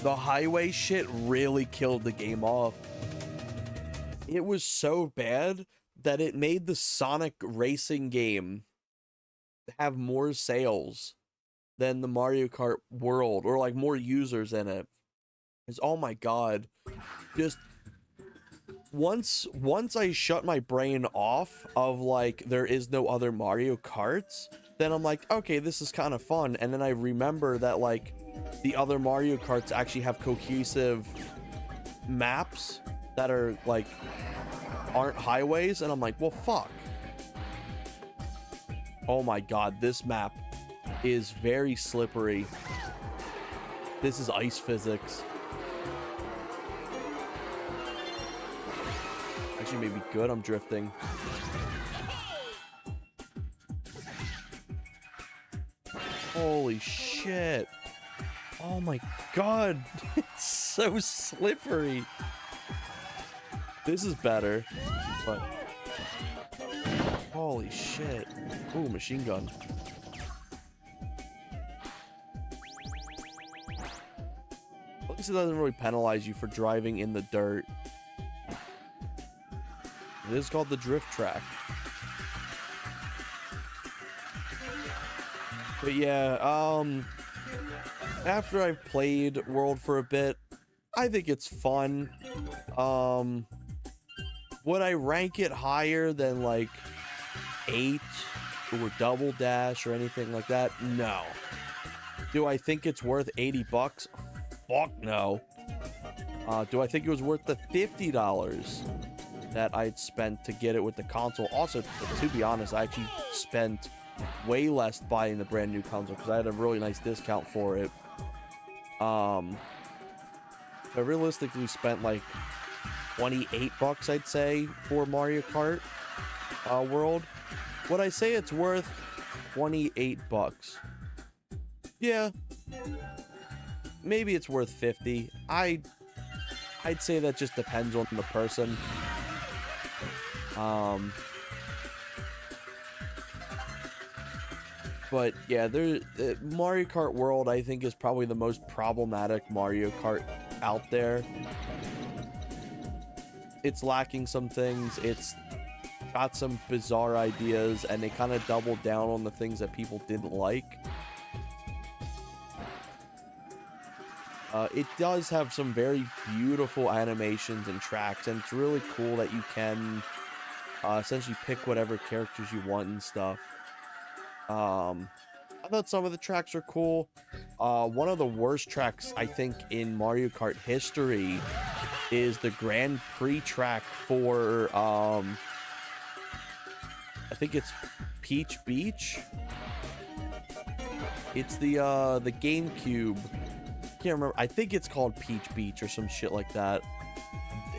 the highway shit really killed the game off. It was so bad that it made the Sonic racing game have more sales than the Mario Kart world, or like more users in it, is, oh my god, just once I shut my brain off of like there is no other Mario Karts, then I'm like, okay, this is kind of fun. And then I remember that like the other Mario Karts actually have cohesive maps that are like aren't highways, and I'm like, well, fuck. Oh my god, this map is very slippery. This is ice physics. Actually, maybe good. I'm drifting. Holy shit. Oh my god. It's so slippery. This is better. But holy shit. Ooh, machine gun. At least it doesn't really penalize you for driving in the dirt. It is called the drift track. But yeah, after I've played World for a bit, I think it's fun. Would I rank it higher than like 8 or Double Dash or anything like that? No. Do I think it's worth $80? Fuck no. Do I think it was worth the $50 that I'd spent to get it with the console? Also, to be honest, I actually spent way less buying the brand new console because I had a really nice discount for it. I realistically spent like $28, I'd say, for Mario Kart World. Would I say it's worth $28? Yeah. Maybe it's worth 50. I'd say that just depends on the person. But yeah, Mario Kart World, I think, is probably the most problematic Mario Kart out there. It's lacking some things. It's got some bizarre ideas, and they kind of doubled down on the things that people didn't like. It does have some very beautiful animations and tracks, and it's really cool that you can essentially pick whatever characters you want and stuff. I thought some of the tracks are cool. One of the worst tracks, I think, in Mario Kart history is the Grand Prix track for, I think it's Peach Beach. It's the GameCube. Can't remember. I think it's called Peach Beach or some shit like that.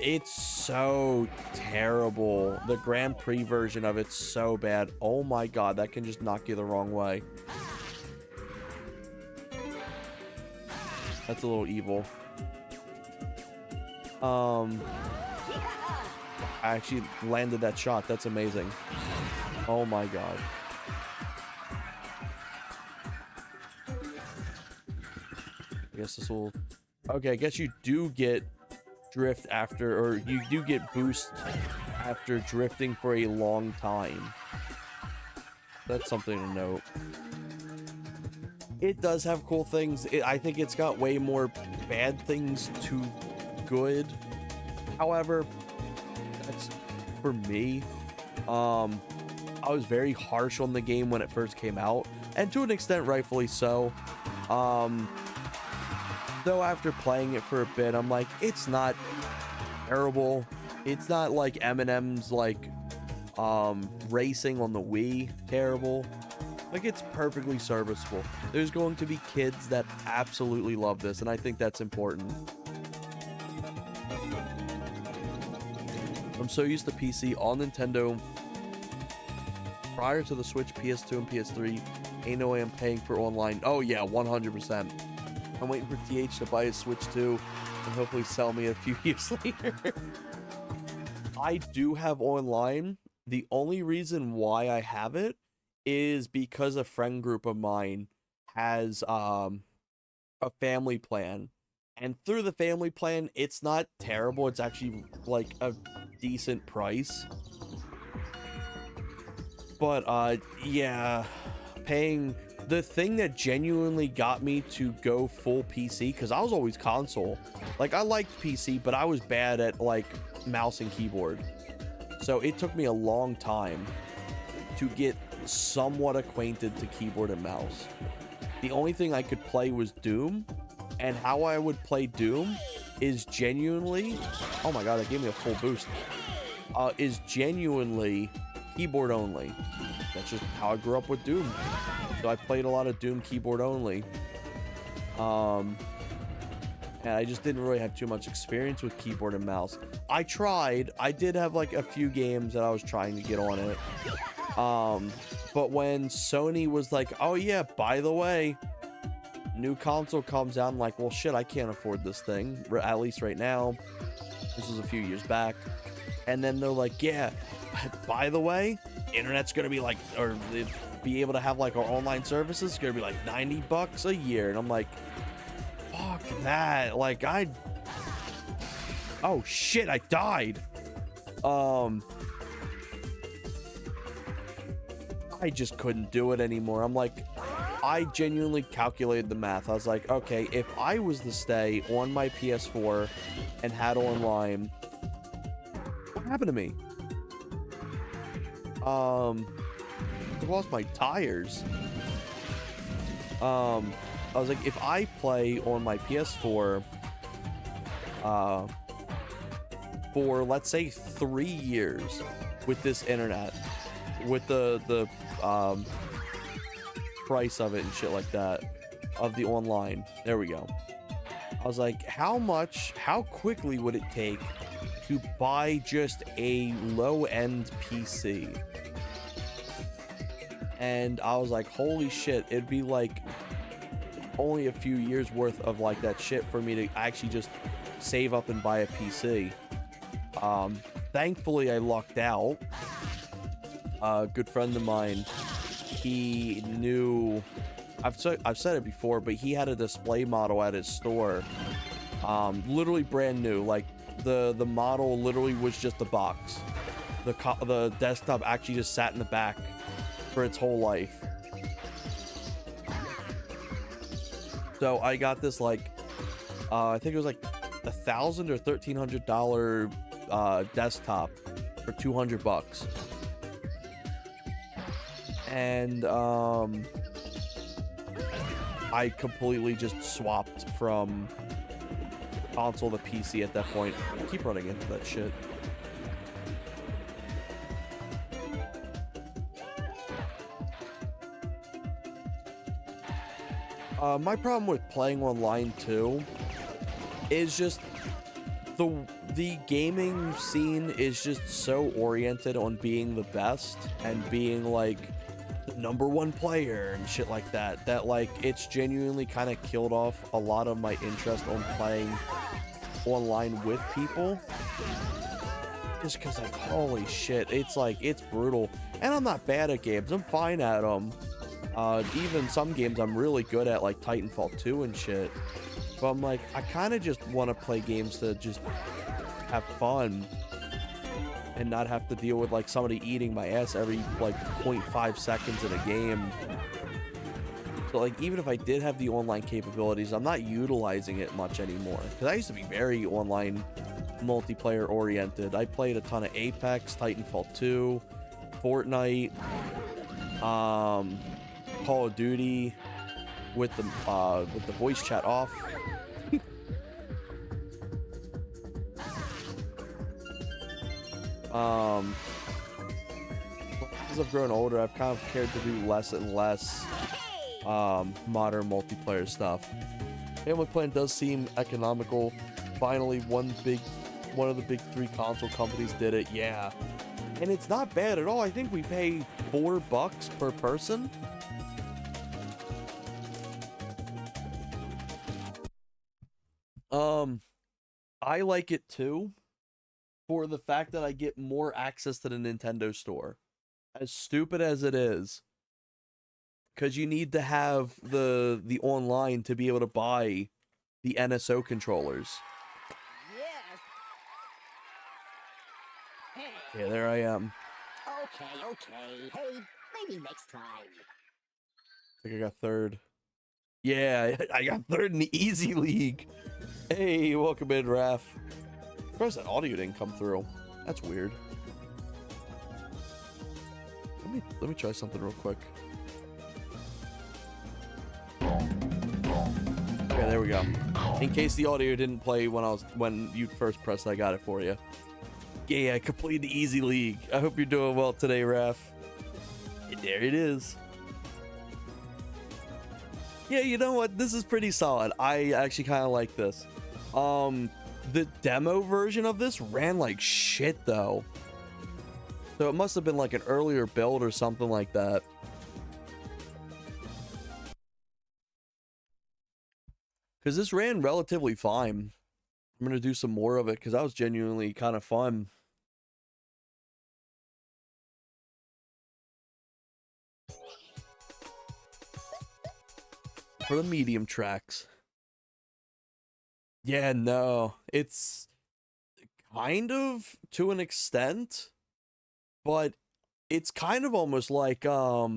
It's so terrible. The Grand Prix version of it's so bad. Oh my god, that can just knock you the wrong way. That's a little evil. I actually landed that shot. That's amazing. Oh my god. I guess this will... Okay, I guess you do get drift after, or you do get boost after drifting for a long time. That's something to note. It does have cool things. I think it's got way more bad things to good. However, that's for me. I was very harsh on the game when it first came out, and to an extent rightfully so. Though after playing it for a bit, I'm like, it's not terrible. It's not like Eminem's like racing on the Wii terrible. Like, it's perfectly serviceable. There's going to be kids that absolutely love this, and I think that's important. I'm so used to PC. All Nintendo prior to the Switch, PS2 and PS3, ain't no way I'm paying for online. Oh yeah, 100%. I'm waiting for TH to buy his Switch 2 and hopefully sell me a few years later. I do have online. The only reason why I have it is because a friend group of mine has a family plan. And through the family plan, it's not terrible. It's actually like a decent price. But yeah, paying the thing that genuinely got me to go full PC, because I was always console. Like, I liked PC, but I was bad at, like, mouse and keyboard. So it took me a long time to get somewhat acquainted to keyboard and mouse. The only thing I could play was Doom, and how I would play Doom is genuinely... Oh my god, that gave me a full boost. Is genuinely keyboard only. That's just how I grew up with Doom. So I played a lot of Doom keyboard only. And I just didn't really have too much experience with keyboard and mouse. I tried. I did have like a few games that I was trying to get on it. But when Sony was like, oh yeah, by the way, new console comes out, I'm like, well shit, I can't afford this thing, at least right now. This was a few years back. And then they're like, yeah, by the way, internet's gonna be like, or be able to have like our online services, it's gonna be like $90 a year. And I'm like, fuck that. Like, oh shit, I died. I just couldn't do it anymore. I'm like, I genuinely calculated the math. I was like, okay, if I was to stay on my PS4 and had online, what happened to me? I lost my tires. I was like, if I play on my PS4 for let's say 3 years with this internet, with the price of it and shit like that, of the online, there we go. I was like, how quickly would it take to buy just a low-end PC? And I was like, holy shit, it'd be like only a few years worth of like that shit for me to actually just save up and buy a PC. Thankfully I lucked out. A good friend of mine, he knew, I've said it before, but he had a display model at his store, literally brand new. Like the model literally was just a box. The desktop actually just sat in the back for its whole life. So I got this like, I think it was like $1,000 or $1,300 desktop for $200. And I completely just swapped from console to PC at that point. I keep running into that shit. My problem with playing online too is just the gaming scene is just so oriented on being the best and being like the #1 player and shit like that, that like it's genuinely kind of killed off a lot of my interest on playing online with people, just because like, holy shit, it's like, it's brutal. And I'm not bad at games, I'm fine at them. Even some games I'm really good at, like Titanfall 2 and shit, but I'm like, I kind of just want to play games to just have fun and not have to deal with like somebody eating my ass every like 0.5 seconds in a game. So like, even if I did have the online capabilities, I'm not utilizing it much anymore, because I used to be very online multiplayer oriented. I played a ton of Apex, Titanfall 2, Fortnite, Call of Duty with the voice chat off. As I've grown older, I've kind of cared to do less and less modern multiplayer stuff. Family Plan does seem economical. Finally, one of the big 3 console companies did it. Yeah, and it's not bad at all. I think we pay $4 per person. I like it too, for the fact that I get more access to the Nintendo store. As stupid as it is, because you need to have the online to be able to buy the NSO controllers. Yes. Hey. Yeah, there I am. Okay. Hey, maybe next time. I think I got third. Yeah, I got third in the easy league. Hey, welcome in, Raph. Surprised that audio didn't come through. That's weird. Let me try something real quick. Okay, there we go. In case the audio didn't play when you first pressed, I got it for you. Yeah, I completed the easy league. I hope you're doing well today, Raph. And there it is. Yeah, you know what? This is pretty solid. I actually kind of like this. The demo version of this ran like shit though. So it must have been like an earlier build or something like that. Because this ran relatively fine. I'm going to do some more of it because that was genuinely kind of fun. For the medium tracks. Yeah, no. It's kind of to an extent, but it's kind of almost like how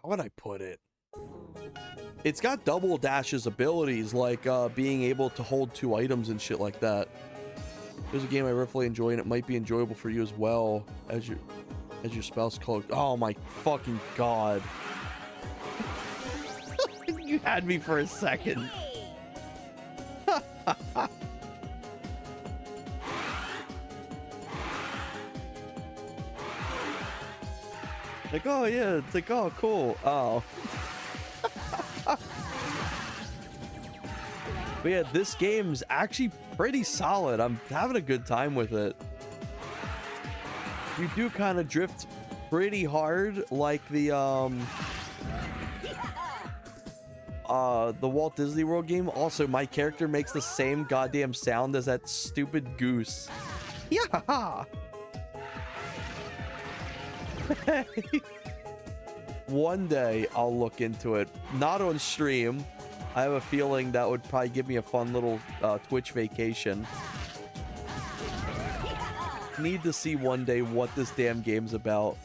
would I put it? It's got double dash's abilities, like being able to hold 2 items and shit like that. There's a game I roughly enjoy, and it might be enjoyable for you as well as your spouse called. Oh my fucking god! You had me for a second. Like, oh yeah, it's like, oh cool. Oh. But yeah, this game's actually pretty solid. I'm having a good time with it. You do kind of drift pretty hard, like the Walt Disney World game. Also, my character makes the same goddamn sound as that stupid goose. Yeah. One day I'll look into it. Not on stream. I have a feeling that would probably give me a fun little Twitch vacation. Need to see one day what this damn game's about.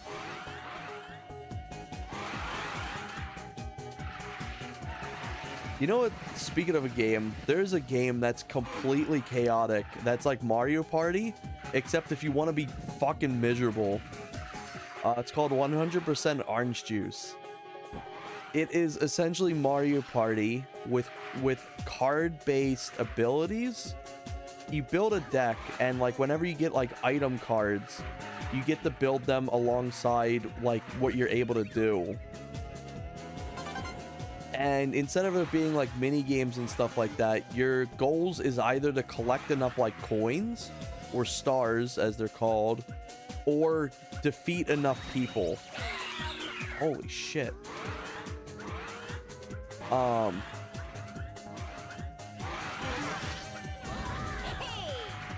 You know what? Speaking of a game, there's a game that's completely chaotic. That's like Mario Party, except if you want to be fucking miserable. It's called 100% Orange Juice. It is essentially Mario Party with card-based abilities. You build a deck, and like whenever you get like item cards, you get to build them alongside like what you're able to do. And instead of it being like mini games and stuff like that, your goals is either to collect enough like coins or stars as they're called, or defeat enough people. Holy shit.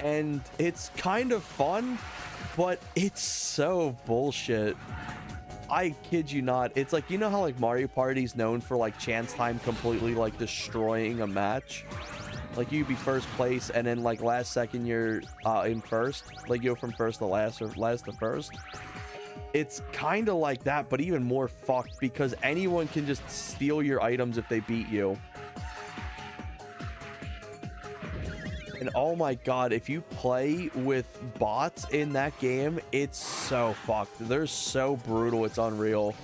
And it's kind of fun, but it's so bullshit. I kid you not. It's like, you know how like Mario Party's known for like chance time completely like destroying a match? Like you'd be first place and then like last second you're in first. Like you go from first to last or last to first. It's kind of like that, but even more fucked because anyone can just steal your items if they beat you. And oh my god, if you play with bots in that game, it's so fucked. They're so brutal, it's unreal.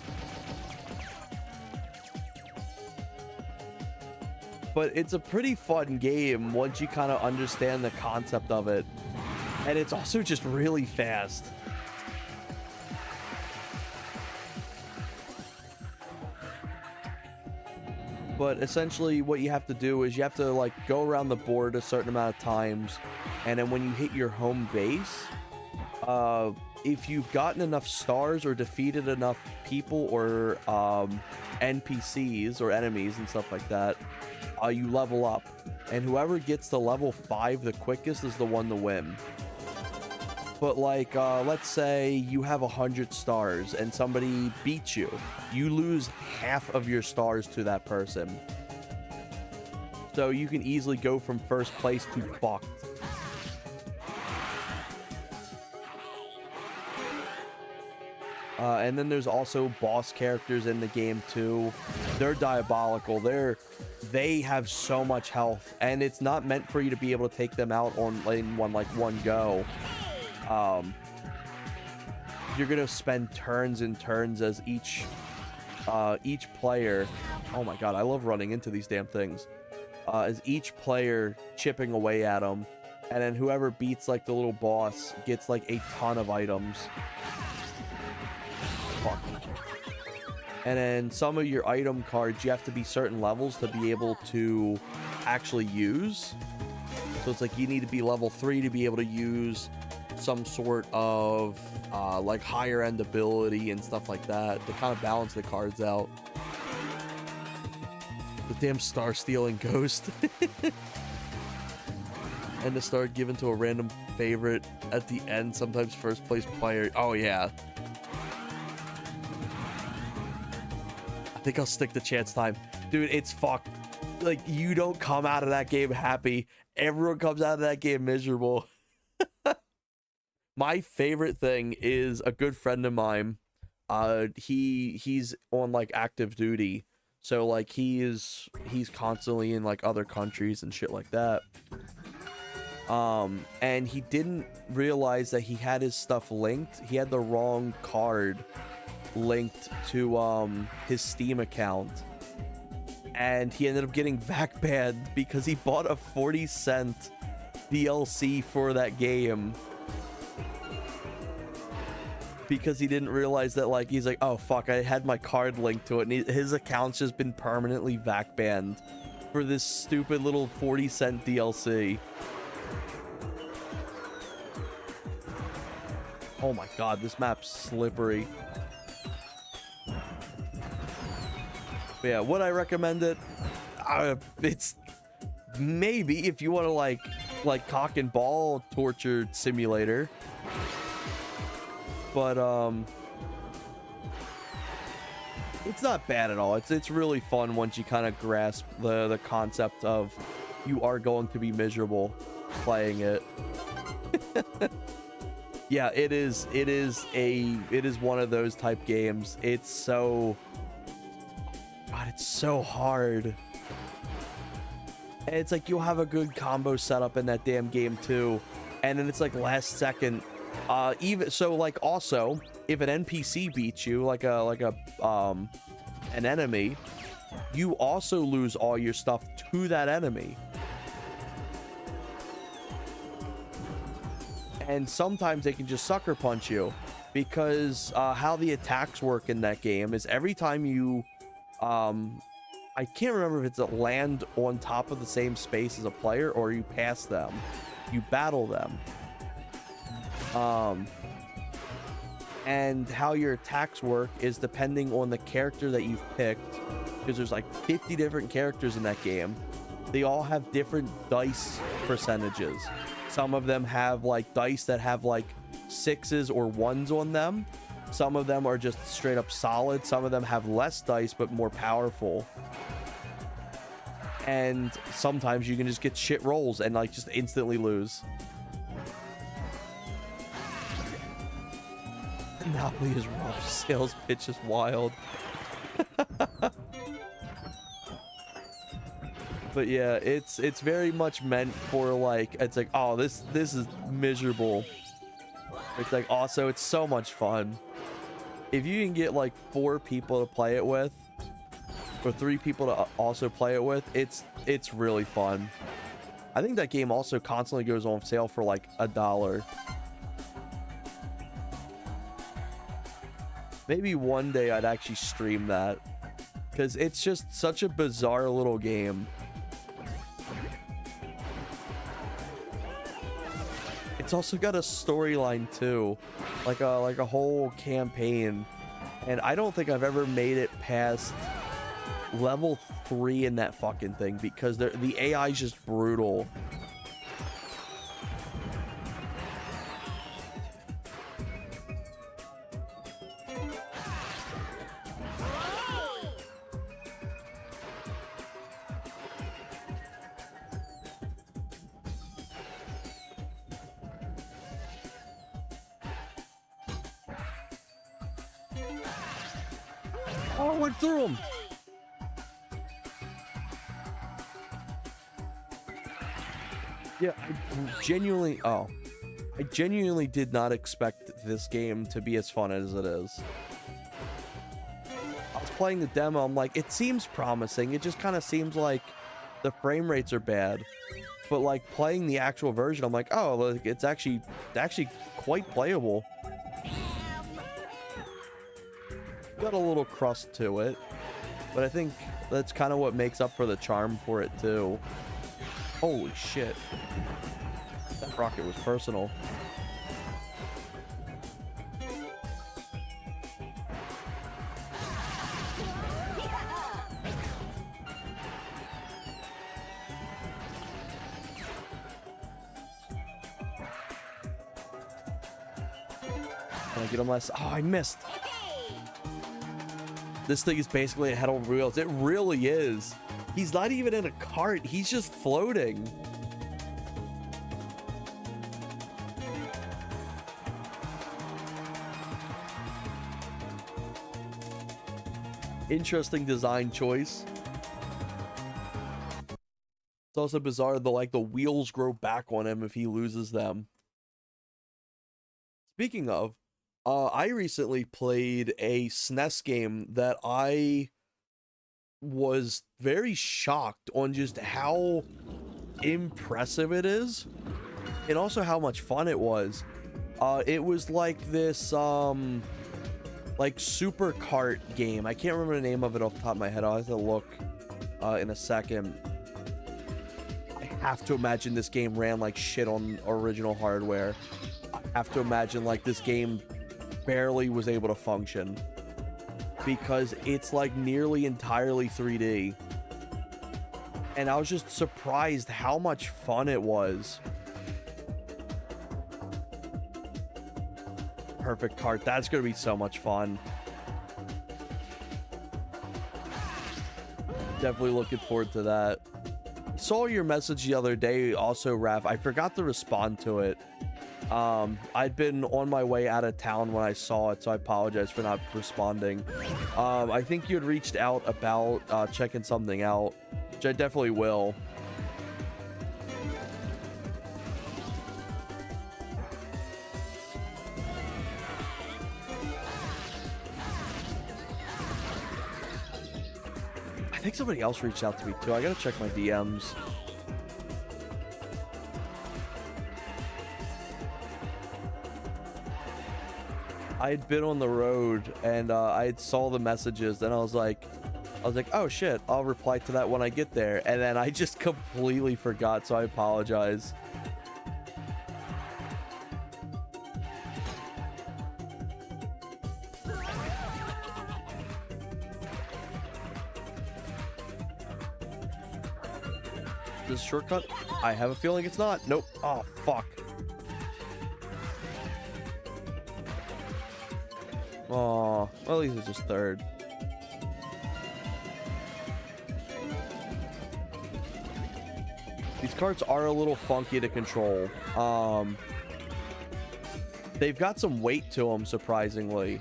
But it's a pretty fun game once you kind of understand the concept of it. And it's also just really fast. But essentially what you have to do is you have to like go around the board a certain amount of times, and then when you hit your home base, if you've gotten enough stars or defeated enough people or NPCs or enemies and stuff like that, you level up, and whoever gets to level 5 the quickest is the one to win. But like let's say you have 100 stars and somebody beats you, you lose half of your stars to that person, so you can easily go from first place to fucked. And then there's also boss characters in the game too. They're diabolical. They have so much health, and it's not meant for you to be able to take them out in one go. You're gonna spend turns and turns as each player. Oh my god, I love running into these damn things. As each player chipping away at them, and then whoever beats like the little boss gets like a ton of items. Fuck. And then some of your item cards, you have to be certain levels to be able to actually use. So it's like you need to be level 3 to be able to use some sort of like higher end ability and stuff like that to kind of balance the cards out. The damn star stealing ghost. And the star given to a random favorite at the end, sometimes first place player. Oh yeah. I think I'll stick to chance time. Dude, it's fucked. Like, you don't come out of that game happy. Everyone comes out of that game miserable. My favorite thing is a good friend of mine. He's on like active duty. So like he's constantly in like other countries and shit like that. And he didn't realize that he had his stuff linked. He had the wrong card linked to his Steam account, and he ended up getting VAC banned because he bought a 40-cent DLC for that game because he didn't realize that, like, he's like, oh fuck, I had my card linked to it, and his account's just been permanently VAC banned for this stupid little 40-cent DLC. Oh my god, this map's slippery. But yeah, would I recommend it? It's maybe if you want to like cock and ball torture simulator. But it's not bad at all. It's really fun once you kind of grasp the concept of you are going to be miserable playing it. Yeah, it is one of those type games. It's so, God, it's so hard. And it's like you'll have a good combo setup in that damn game too, and then it's like last second. Even so, like, also if an NPC beats you, like an enemy, you also lose all your stuff to that enemy. And sometimes they can just sucker punch you because how the attacks work in that game is every time you I can't remember if it's a land on top of the same space as a player or you pass them, you battle them. And how your attacks work is depending on the character that you've picked, because there's like 50 different characters in that game. They all have different dice percentages. Some of them have like dice that have like 6s or 1s on them. Some of them are just straight up solid. Some of them have less dice but more powerful. And sometimes you can just get shit rolls and like just instantly lose. Monopoly is rough. Sales pitch is wild. But yeah, it's very much meant for like, it's like, oh, this is miserable. It's like, also it's so much fun. If you can get like 4 people to play it with, or 3 people to also play it with, it's really fun. I think that game also constantly goes on sale for like $1. Maybe one day I'd actually stream that, because it's just such a bizarre little game. It's also got a storyline too, like a whole campaign, and I don't think I've ever made it past level 3 in that fucking thing because the AI is just brutal. Oh, I went through him. Yeah, I genuinely did not expect this game to be as fun as it is. I was playing the demo, I'm like, it seems promising. It just kind of seems like the frame rates are bad. But like playing the actual version, I'm like, oh, like, it's actually quite playable. Got a little crust to it, but I think that's kind of what makes up for the charm for it too. Holy shit. That rocket was personal. Can I get him last? Oh, I missed. This thing is basically a head over wheels. It really is. He's not even in a cart. He's just floating. Interesting design choice. It's also bizarre that the wheels grow back on him if he loses them. Speaking of, I recently played a SNES game that I was very shocked on just how impressive it is and also how much fun it was. It was like this like super kart game. I can't remember the name of it off the top of my head. I'll have to look in a second. I have to imagine this game ran like shit on original hardware. I have to imagine like this game barely was able to function because it's like nearly entirely 3D. And I was just surprised how much fun it was. Perfect cart. That's going to be so much fun. Definitely looking forward to that. Saw your message the other day also, Raph. I forgot to respond to it. I'd been on my way out of town when I saw it, so I apologize for not responding. I think you had reached out about checking something out, which I definitely will. I think somebody else reached out to me too. I gotta check my DMs. I had been on the road and I had saw the messages and I was like, oh shit, I'll reply to that when I get there. And then I just completely forgot, so I apologize. This shortcut? I have a feeling it's not. Nope. Oh, fuck. Oh, well, at least it's just third. These carts are a little funky to control. They've got some weight to them, surprisingly.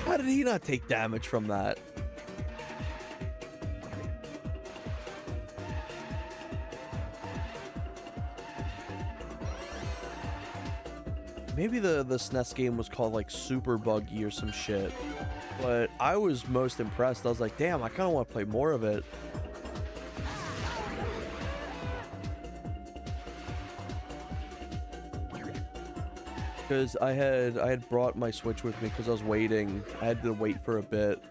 How did he not take damage from that? Maybe the SNES game was called like Super Buggy or some shit. But I was most impressed. I was like, damn, I kind of want to play more of it. Because I had brought my Switch with me because I was waiting. I had to wait for a bit.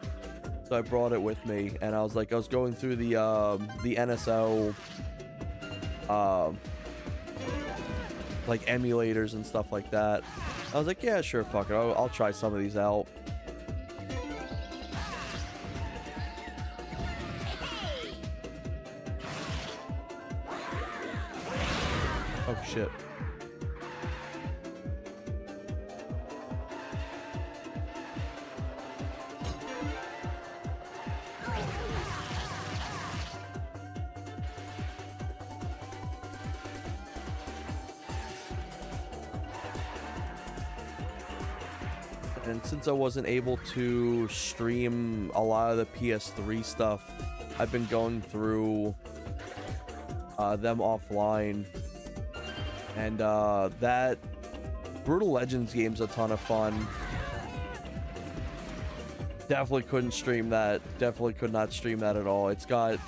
So I brought it with me and I was like, I was going through the NSO like emulators and stuff like that. I was like, yeah, sure, fuck it. I'll try some of these out. Oh shit. And since I wasn't able to stream a lot of the PS3 stuff, I've been going through them offline. And that Brutal Legends game's a ton of fun. Definitely couldn't stream that. Definitely could not stream that at all. It's got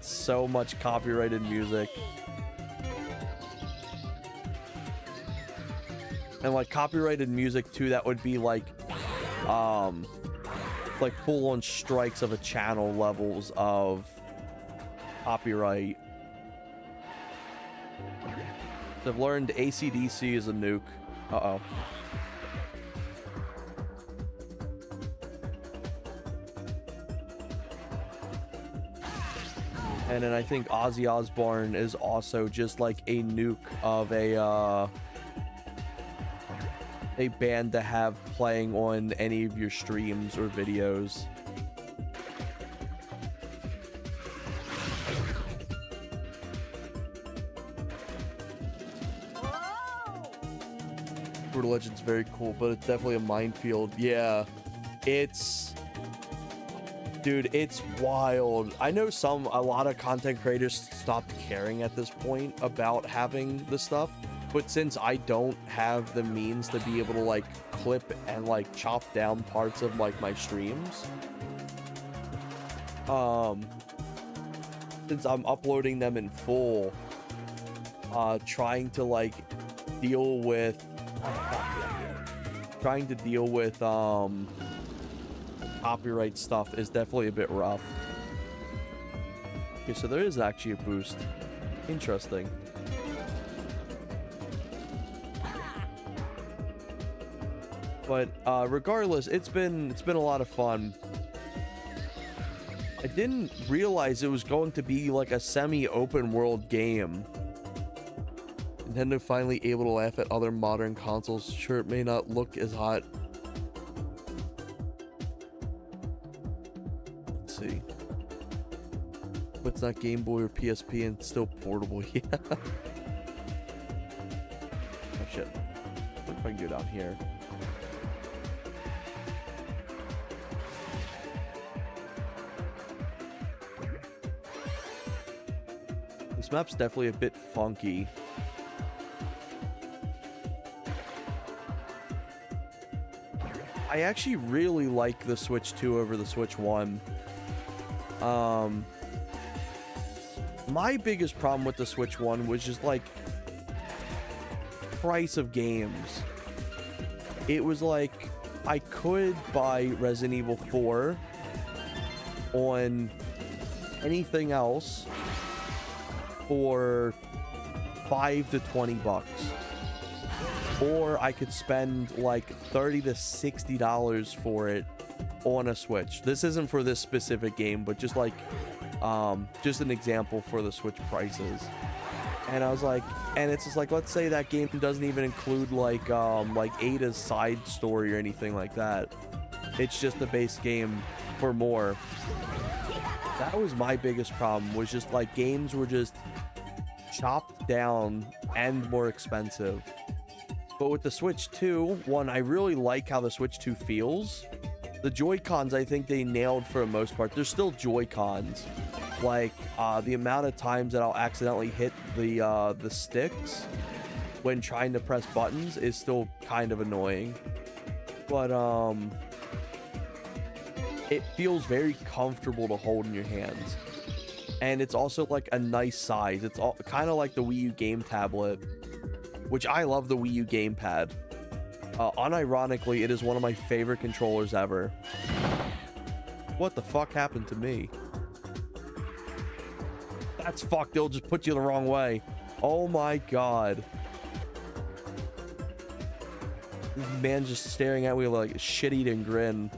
so much copyrighted music. And like copyrighted music too, that would be like full-on strikes of a channel levels of copyright. So I've learned AC/DC is a nuke. Uh-oh. And then I think Ozzy Osbourne is also just like a nuke of a band to have playing on any of your streams or videos. Brutal Legends very cool, but it's definitely a minefield. Yeah, dude, it's wild. I know a lot of content creators stopped caring at this point about having the stuff, but since I don't have the means to be able to like clip and like chop down parts of like my streams, since I'm uploading them in full, trying to deal with copyright stuff is definitely a bit rough. Okay, so there is actually a boost. Interesting. But regardless, it's been a lot of fun. I didn't realize it was going to be like a semi-open world game. Nintendo finally able to laugh at other modern consoles. Sure, it may not look as hot. Let's see. But it's not Game Boy or PSP and it's still portable. Yeah. Oh shit. What if I can go down here? This map's definitely a bit funky. I actually really like the Switch 2 over the Switch 1. My biggest problem with the Switch 1 was just like price of games. It was like I could buy Resident Evil 4 on anything else for $5 to $20, or I could spend like $30 to $60 for it on a Switch. This isn't for this specific game, but just like just an example for the Switch prices. And I was like, and it's just like, let's say that game doesn't even include like Ada's side story or anything like that. It's just the base game for more. That was my biggest problem, was just like games were just chopped down and more expensive. But with the Switch 2, one, I really like how the Switch 2 feels. The Joy-Cons, I think they nailed for the most part. They're still Joy-Cons. Like, the amount of times that I'll accidentally hit the sticks when trying to press buttons is still kind of annoying. But, it feels very comfortable to hold in your hands. And it's also like a nice size. It's all kind of like the Wii U game tablet, which I love the Wii U gamepad. Unironically, it is one of my favorite controllers ever. What the fuck happened to me? That's fucked. They'll just put you the wrong way. Oh my god. This man just staring at me like a shit-eating grin.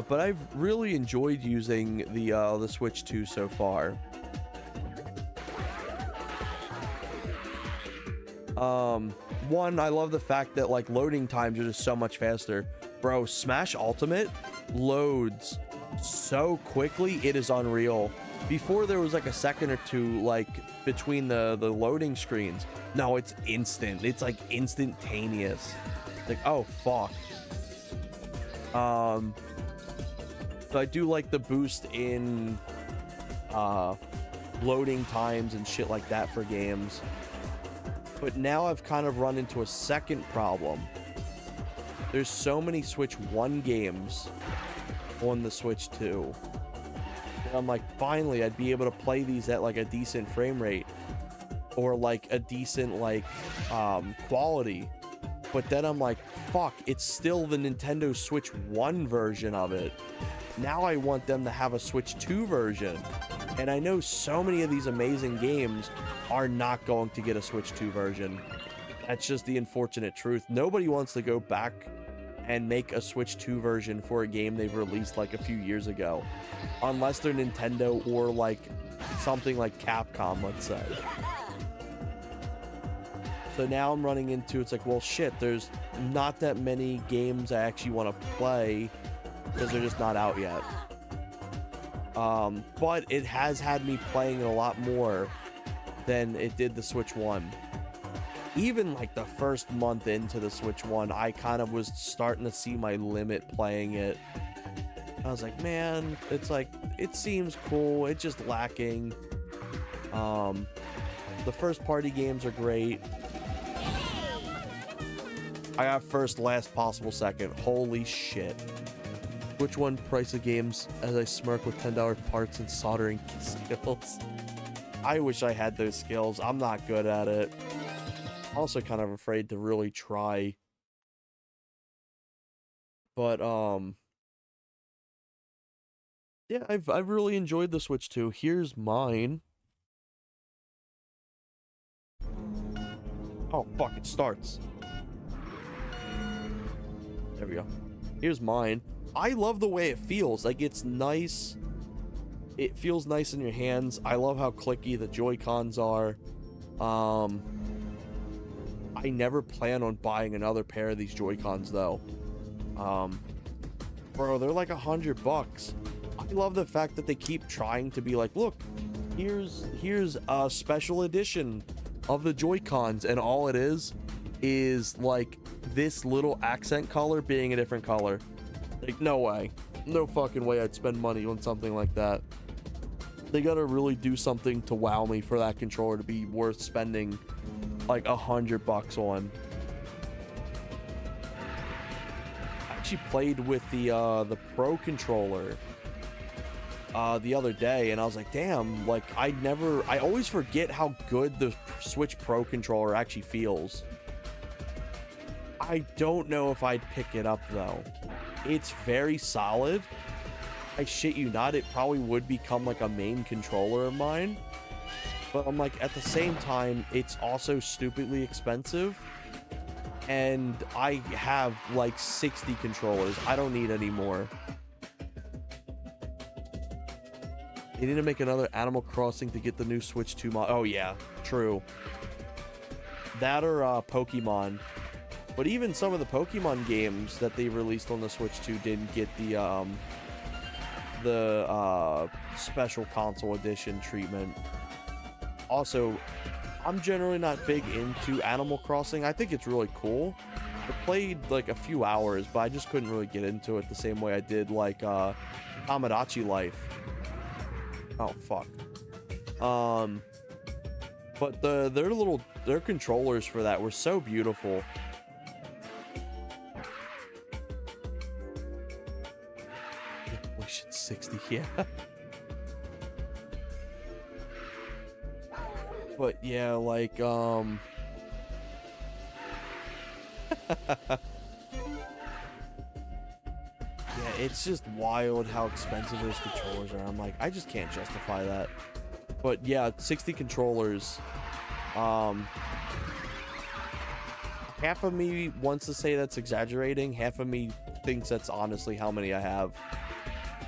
But I've really enjoyed using the Switch 2 so far. One, I love the fact that like loading times are just so much faster. Bro, Smash Ultimate loads so quickly, it is unreal. Before there was like a second or two like between the loading screens. No, it's instant. It's like instantaneous. Like, oh fuck. So I do like the boost in loading times and shit like that for games. But now I've kind of run into a second problem. There's so many Switch 1 games on the Switch 2. And I'm like, finally, I'd be able to play these at like a decent frame rate or like a decent like quality. But then I'm like, fuck, it's still the Nintendo Switch 1 version of it. Now I want them to have a Switch 2 version. And I know so many of these amazing games are not going to get a Switch 2 version. That's just the unfortunate truth. Nobody wants to go back and make a Switch 2 version for a game they've released like a few years ago. Unless they're Nintendo or like something like Capcom, let's say. So now I'm running into, it's like, well, shit, there's not that many games I actually want to play because they're just not out yet. But it has had me playing it a lot more than it did the Switch 1. Even like the first month into the Switch 1, I kind of was starting to see my limit playing it. I was like, man, it's like, it seems cool, it's just lacking. The first party games are great. I got first, last, possible second. Holy shit. Which one? Price of games as I smirk with $10 parts and soldering skills. I wish I had those skills. I'm not good at it. Also kind of afraid to really try. But yeah, I've really enjoyed the Switch 2. Here's mine. Oh fuck, it starts. There we go. Here's mine. I love the way it feels. Like, it's nice. It feels nice in your hands. I love how clicky the Joy-Cons are. I never plan on buying another pair of these Joy-Cons though. Bro, they're like $100. I love the fact that they keep trying to be like, look, here's a special edition of the Joy-Cons, and all it is like this little accent color being a different color. Like, no way. No fucking way I'd spend money on something like that. They gotta really do something to wow me for that controller to be worth spending like $100 on. I actually played with the Pro controller the other day, and I was like, damn, like I always forget how good the Switch Pro controller actually feels. I don't know if I'd pick it up though. It's very solid. I shit you not, it probably would become like a main controller of mine. But I'm like, at the same time, it's also stupidly expensive. And I have like 60 controllers. I don't need any more. They need to make another Animal Crossing to get the new Switch 2 mod. Oh yeah, true. That or Pokemon. But even some of the Pokemon games that they released on the Switch 2 didn't get the special console edition treatment. Also, I'm generally not big into Animal Crossing. I think it's really cool. I played like a few hours, but I just couldn't really get into it the same way I did like Tomodachi Life. Oh fuck. But their controllers for that were so beautiful. We should 60, yeah. But yeah, like yeah, it's just wild how expensive those controllers are. I'm like, I just can't justify that. But yeah, 60 controllers. Half of me wants to say that's exaggerating. Half of me thinks that's honestly how many I have.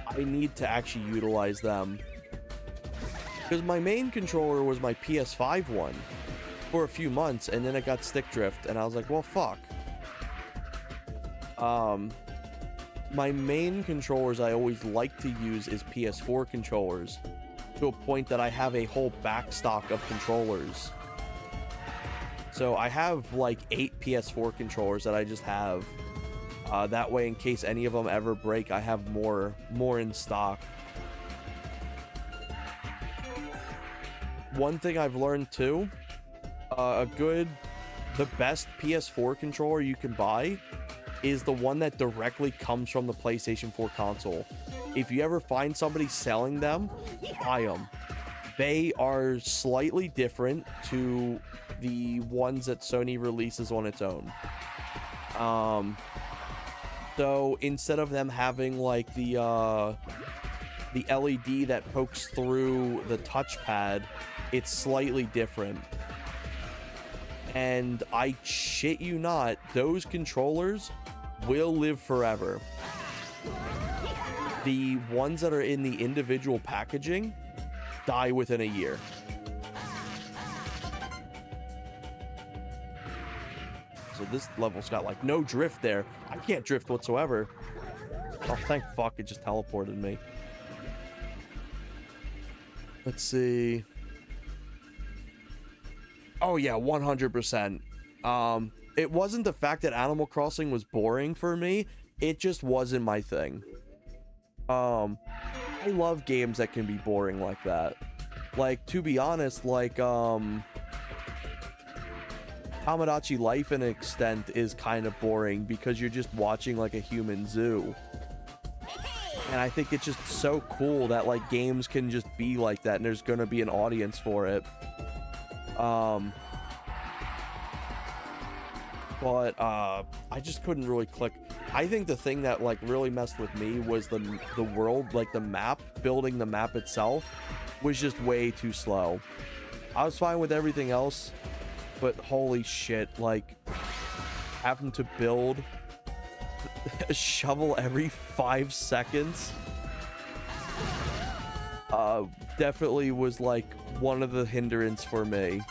I need to actually utilize them. Because my main controller was my PS5 one for a few months, and then it got stick drift, and I was like, well, fuck. my main controllers I always like to use is PS4 controllers, to a point that I have a whole backstock of controllers. So I have like 8 PS4 controllers that I just have. That way, in case any of them ever break, I have more in stock. One thing I've learned too, the best PS4 controller you can buy is the one that directly comes from the PlayStation 4 console. If you ever find somebody selling them, buy them. They are slightly different to the ones that Sony releases on its own. So instead of them having like the LED that pokes through the touchpad, it's slightly different. And I shit you not, those controllers will live forever. The ones that are in the individual packaging die within a year. So this level's got like no drift there. I can't drift whatsoever. Oh, thank fuck, it just teleported me. Let's see. Oh yeah, 100%. It wasn't the fact that Animal Crossing was boring for me. It just wasn't my thing. I love games that can be boring like that. Like, to be honest, like, Tomodachi Life in an extent is kind of boring because you're just watching like a human zoo. And I think it's just so cool that like games can just be like that and there's gonna be an audience for it. But I just couldn't really click. I think the thing that like really messed with me was the world, like the map, building the map itself was just way too slow. I was fine with everything else, but holy shit, like having to build a shovel every 5 seconds definitely was like one of the hindrance for me.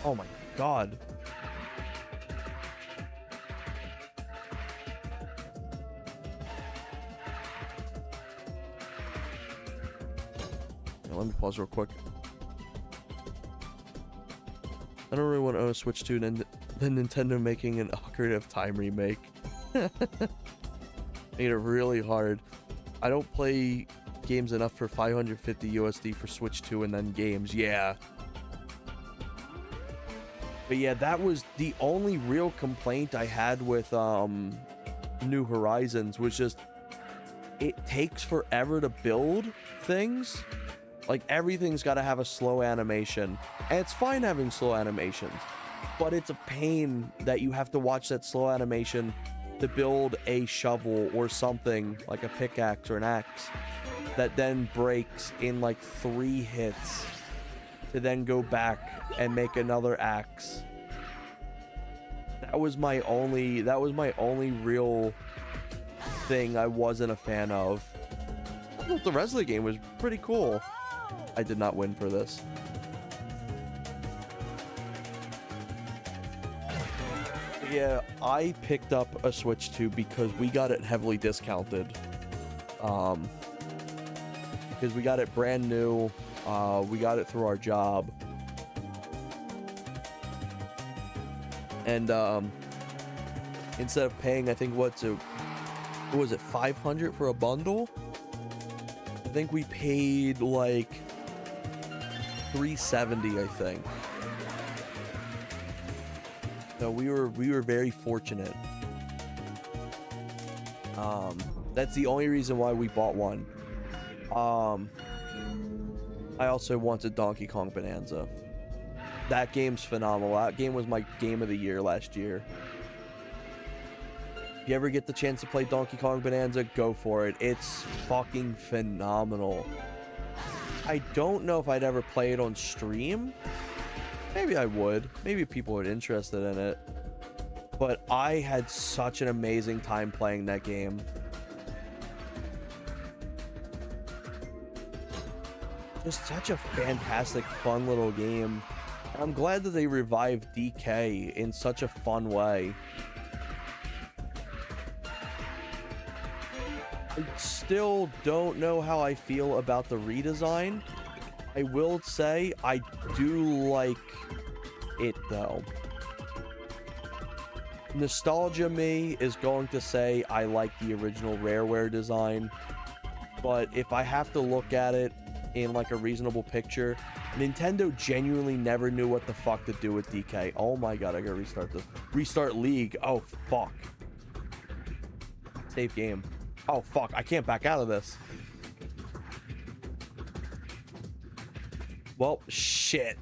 Oh my god. Let me pause real quick. I don't really want to own a Switch 2 and then Nintendo making an Ocarina of Time remake. Made it really hard. I don't play games enough for 550 USD for Switch 2 and then games. Yeah. But yeah, that was the only real complaint I had with New Horizons, was just it takes forever to build things. Like everything's got to have a slow animation, and it's fine having slow animations, but it's a pain that you have to watch that slow animation to build a shovel or something like a pickaxe or an axe that then breaks in like 3 hits to then go back and make another axe. That was my only real thing I wasn't a fan of. I thought the rest of the game was pretty cool. I did not win for this. Yeah, I picked up a Switch 2 because we got it heavily discounted. Because we got it brand new. We got it through our job. And instead of paying, I think what was it, 500 for a bundle? I think we paid like 370, I think. So we were very fortunate. That's the only reason why we bought one. I also wanted Donkey Kong Bonanza. That game's phenomenal. That game was my game of the year last year. If you ever get the chance to play Donkey Kong Bonanza, go for it. It's fucking phenomenal. I don't know if I'd ever play it on stream. Maybe I would. Maybe people are interested in it. But I had such an amazing time playing that game. Just such a fantastic, fun little game. I'm glad that they revived DK in such a fun way. I still don't know how I feel about the redesign. I will say I do like it though. Nostalgia me is going to say I like the original Rareware design, but if I have to look at it in like a reasonable picture, Nintendo genuinely never knew what the fuck to do with DK. Oh my god, I gotta restart this. Restart League. Oh fuck. Save game. Oh fuck, I can't back out of this. Well, shit.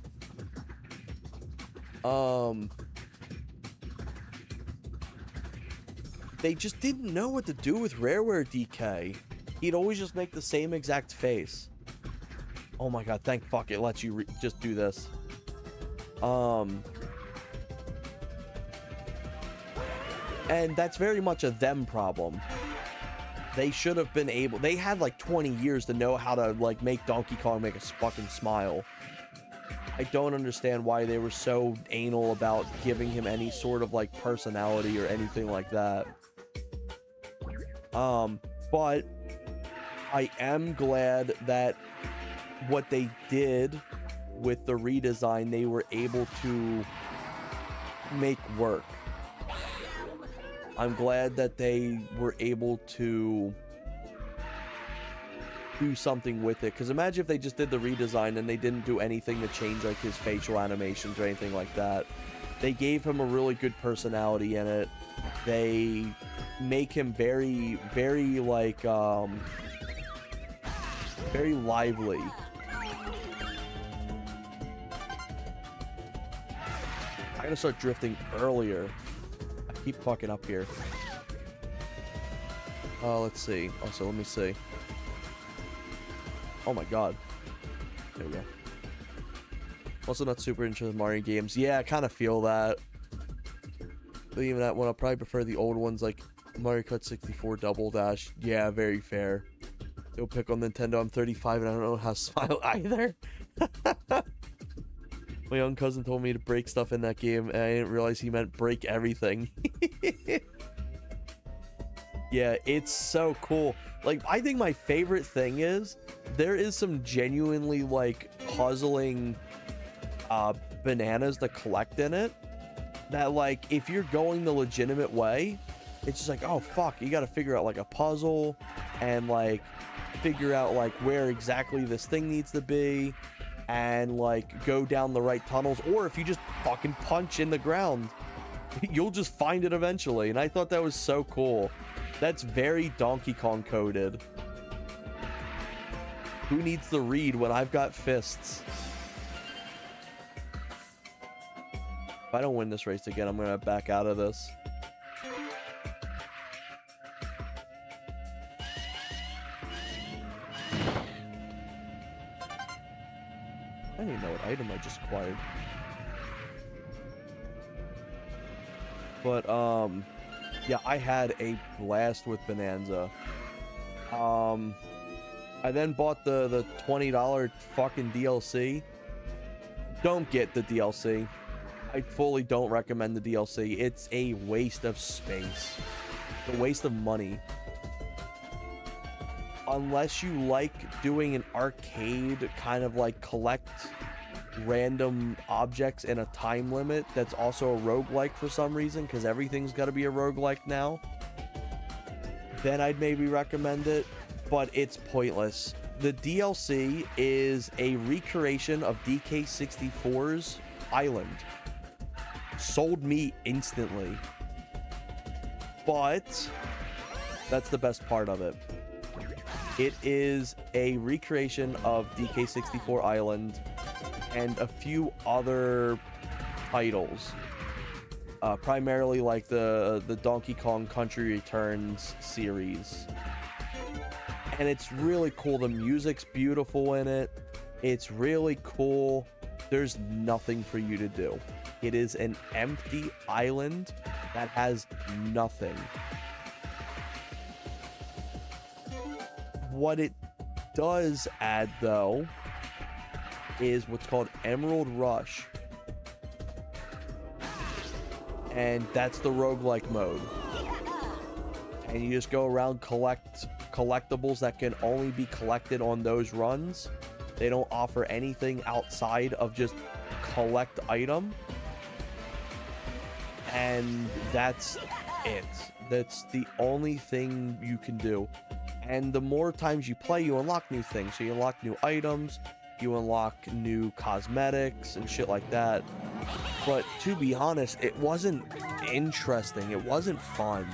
They just didn't know what to do with Rareware DK. He'd always just make the same exact face. Oh my god, thank fuck it lets you just do this. And that's very much a them problem. They should have been able, they had like 20 years to know how to like make Donkey Kong make a fucking smile. I don't understand why they were so anal about giving him any sort of like personality or anything like that. But I am glad that what they did with the redesign, they were able to make work. I'm glad that they were able to do something with it, because imagine if they just did the redesign and they didn't do anything to change like his facial animations or anything like that. They gave him a really good personality in it. They make him very, very like very lively. I gotta start drifting earlier. I keep fucking up here. Let's see. Also, let me see. Oh my god. There we go. Also not super into the Mario games. Yeah, I kind of feel that. But even that one, I'll probably prefer the old ones like Mario Kart 64 Double Dash. Yeah, very fair. Don't pick on Nintendo. I'm 35 and I don't know how to smile either. My young cousin told me to break stuff in that game and I didn't realize he meant break everything. Yeah, it's so cool. Like, I think my favorite thing is there is some genuinely like puzzling bananas to collect in it that, like, if you're going the legitimate way, it's just like, oh fuck, you got to figure out like a puzzle and like figure out like where exactly this thing needs to be and like go down the right tunnels, or if you just fucking punch in the ground, you'll just find it eventually. And I thought that was so cool. That's very Donkey Kong coded. Who needs the read when I've got fists? If I don't win this race again, I'm gonna back out of this. I don't even know what item I just acquired. But, yeah, I had a blast with Bonanza. I then bought the $20 fucking DLC. Don't get the DLC. I fully don't recommend the DLC. It's a waste of space. It's a waste of money. Unless you like doing an arcade kind of like collect random objects in a time limit that's also a roguelike for some reason, because everything's got to be a roguelike now, then I'd maybe recommend it, but it's pointless. The DLC is a recreation of DK64's Island. Sold me instantly. But that's the best part of it. It is a recreation of DK64 Island and a few other titles. Primarily like the Donkey Kong Country Returns series. And it's really cool. The music's beautiful in it. It's really cool. There's nothing for you to do. It is an empty island that has nothing. What it does add, though, is what's called Emerald Rush, and that's the roguelike mode. And you just go around collect collectibles that can only be collected on those runs. They don't offer anything outside of just collect item. And that's it. That's the only thing you can do. And the more times you play, you unlock new things. So you unlock new items, you unlock new cosmetics and shit like that. But to be honest, it wasn't interesting. It wasn't fun.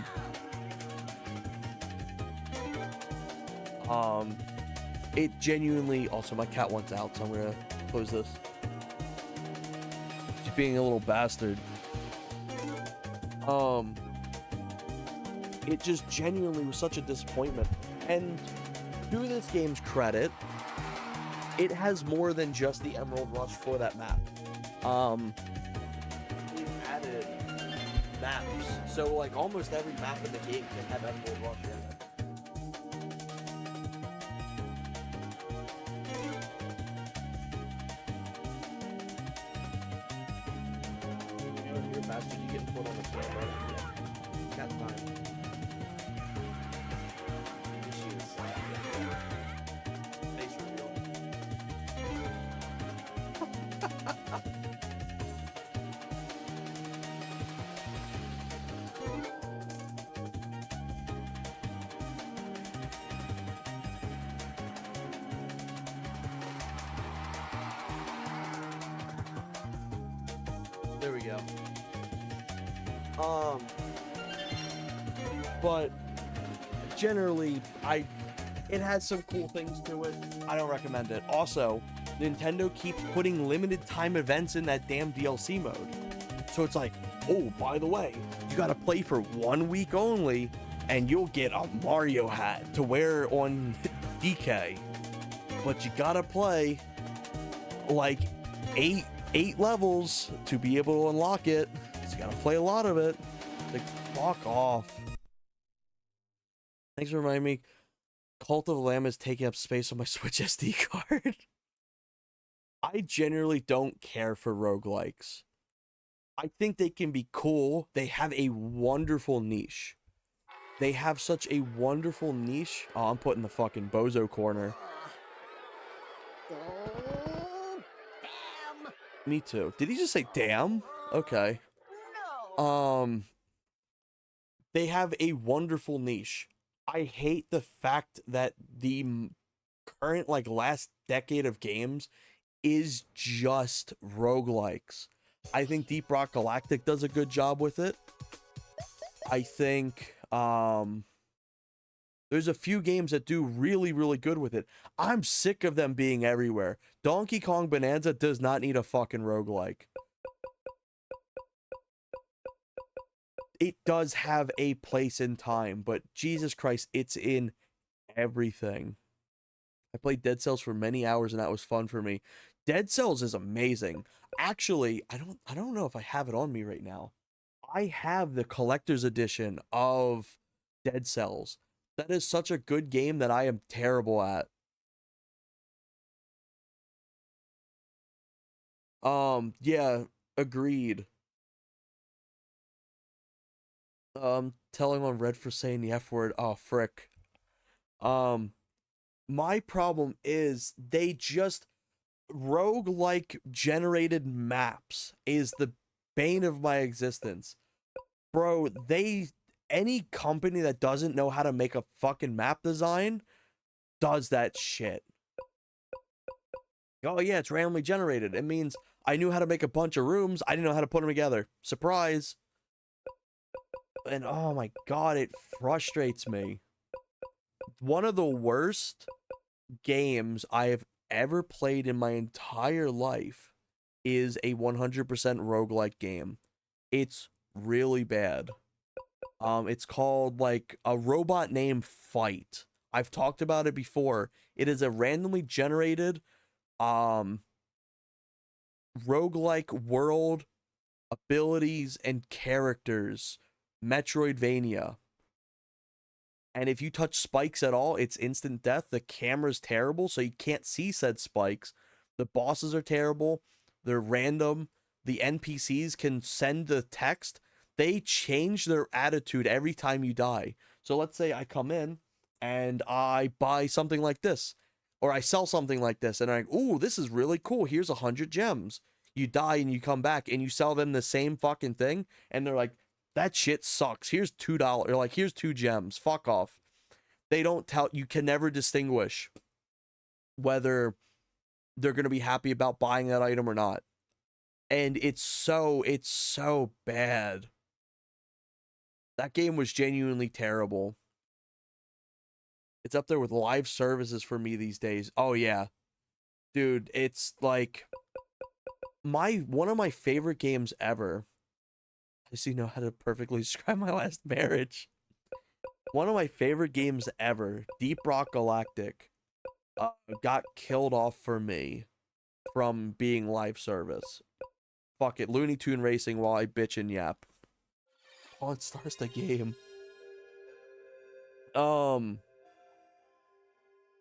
It genuinely, also my cat wants out, so I'm gonna close this. She's being a little bastard. It just genuinely was such a disappointment. And to this game's credit, it has more than just the Emerald Rush for that map. It added maps, so like almost every map in the game can have Emerald Rush in it. You're a bastard, you getting put on the floor, right? Cat time. Here she is. Face reveal. There we go. But generally, it has some cool things to it. I don't recommend it. Also, Nintendo keeps putting limited time events in that damn DLC mode. So it's like, oh, by the way, you gotta play for 1 week only, and you'll get a Mario hat to wear on DK. But you gotta play like eight levels to be able to unlock it. So you gotta play a lot of it. Like, fuck off. Thanks for reminding me. Cult of the Lamb is taking up space on my Switch SD card. I generally don't care for roguelikes. I think they can be cool. They have a wonderful niche. They have such a wonderful niche. Oh, I'm putting the fucking bozo corner. Oh, damn. Me too. Did he just say damn? Okay. No. They have a wonderful niche. I hate the fact that the current, like, last decade of games is just roguelikes. I think Deep Rock Galactic does a good job with it. I think there's a few games that do really, really good with it. I'm sick of them being everywhere. Donkey Kong Bonanza does not need a fucking roguelike. It does have a place in time, but Jesus Christ, it's in everything. I played Dead Cells for many hours and that was fun for me. Dead Cells is amazing. Actually, I don't know if I have it on me right now. I have the collector's edition of Dead Cells. That is such a good game that I am terrible at. Yeah, agreed. Telling on Red for saying the F word. Oh, frick. My problem is they just roguelike generated maps is the bane of my existence. Bro, any company that doesn't know how to make a fucking map design does that shit. Oh yeah, it's randomly generated. It means I knew how to make a bunch of rooms. I didn't know how to put them together. Surprise. And oh my god, it frustrates me. One of the worst games I have ever played in my entire life is a 100% roguelike game. It's really bad. It's called like a robot named Fight. I've talked about it before. It is a randomly generated roguelike world, abilities and characters, Metroidvania. And if you touch spikes at all, it's instant death. The camera's terrible, so you can't see said spikes. The bosses are terrible. They're random. The NPCs can send the text. they change their attitude every time you die. So let's say I come in and I buy something like this, or I sell something like this, and I'm like, ooh, this is really cool. Here's 100 gems. You die and you come back and you sell them the same fucking thing, and they're like, that shit sucks. Here's $2. Or like, here's 2 gems. Fuck off. They don't tell you, can never distinguish whether they're gonna be happy about buying that item or not. And it's so bad. That game was genuinely terrible. It's up there with live services for me these days. Oh yeah. Dude, it's like one of my favorite games ever. I see know how to perfectly describe my last marriage. One of my favorite games ever, Deep Rock Galactic, got killed off for me from being live service. Fuck it, Looney Tune Racing while I bitch and yap. Pawn Stars the game.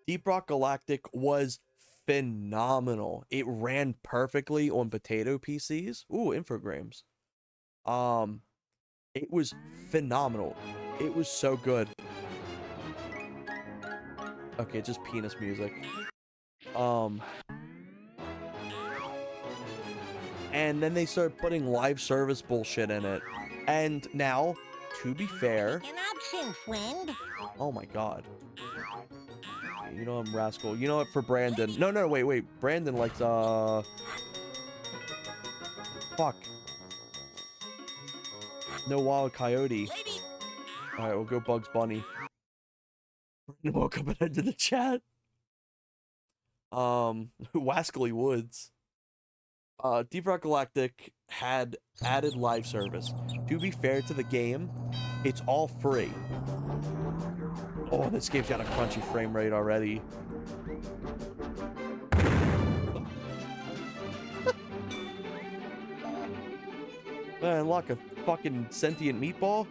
Deep Rock Galactic was phenomenal. It ran perfectly on potato PCs. Ooh, Infogrames. It was phenomenal. It was so good. Okay, just penis music. And then they started putting live service bullshit in it. And now, to be fair... An option, friend. Oh my god. You know I'm rascal. You know what, for Brandon... No, wait. Brandon likes, fuck. No Wild Coyote. Alright, we'll go Bugs Bunny. Woke up and into the chat. Wascally Woods. Deep Rock Galactic had added live service. To be fair to the game, it's all free. Oh, this game's got a crunchy frame rate already. Unlock a fucking sentient meatball?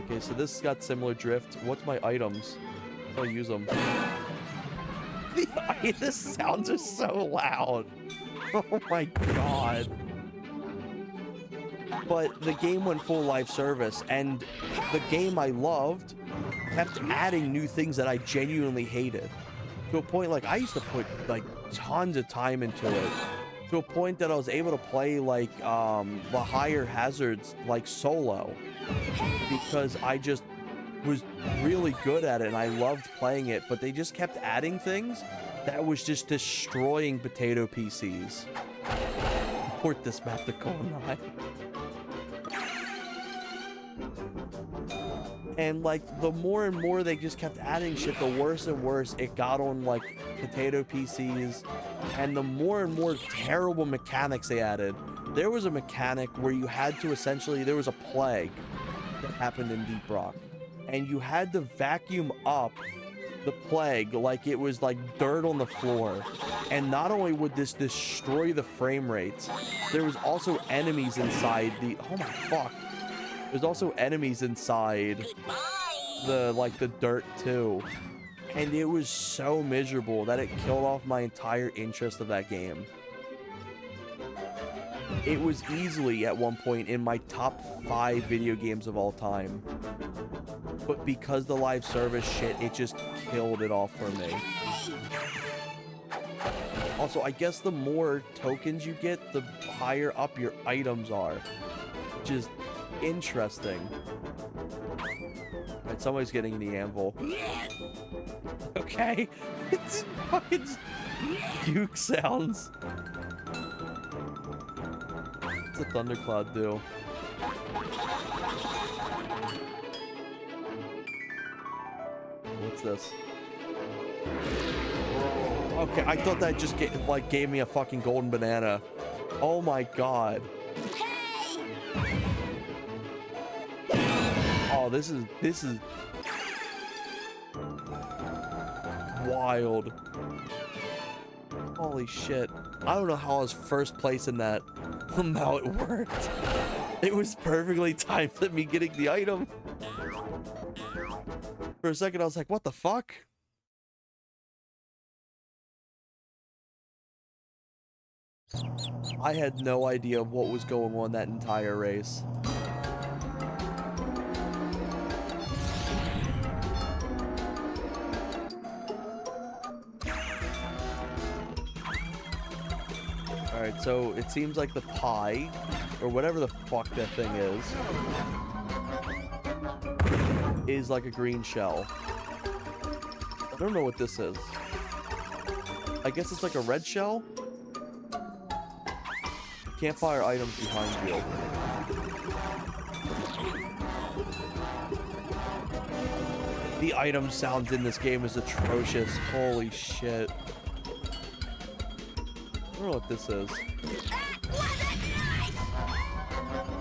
Okay, so this got similar drift. What's my items? I'll use them. This sounds are so loud. Oh my god. But the game went full live service, and the game I loved kept adding new things that I genuinely hated. To a point, like, I used to put, like, tons of time into it. To a point that I was able to play, like, the higher hazards, like, solo. Because I just was really good at it, and I loved playing it, but they just kept adding things that was just destroying potato PCs. Port this map to Call 9. And like, the more and more they just kept adding shit, the worse and worse it got on like potato PCs. And the more and more terrible mechanics they added. There was a mechanic where you had to essentially, there was a plague that happened in Deep Rock, and you had to vacuum up the plague like it was like dirt on the floor. And not only would this destroy the frame rates, there was also enemies inside the, oh my fuck, there's also enemies inside the dirt too. And it was so miserable that it killed off my entire interest of that game. It was easily at one point in my top 5 video games of all time. But because the live service shit, it just killed it off for me. Also, I guess the more tokens you get, the higher up your items are. Which is interesting. Alright, somebody's getting the anvil. Okay. It's fucking puke sounds. What's a thundercloud do? What's this? Okay, I thought that just gave me a fucking golden banana. Oh my god. Oh, this is wild. Holy shit. I don't know how I was first place in that. How it worked. It was perfectly timed at me getting the item. For a second, I was like, what the fuck? I had no idea of what was going on that entire race. Alright, so it seems like the pie, or whatever the fuck that thing is like a green shell. I don't know what this is. I guess it's like a red shell? Campfire items behind you. The item sounds in this game is atrocious. Holy shit. I don't know what this is.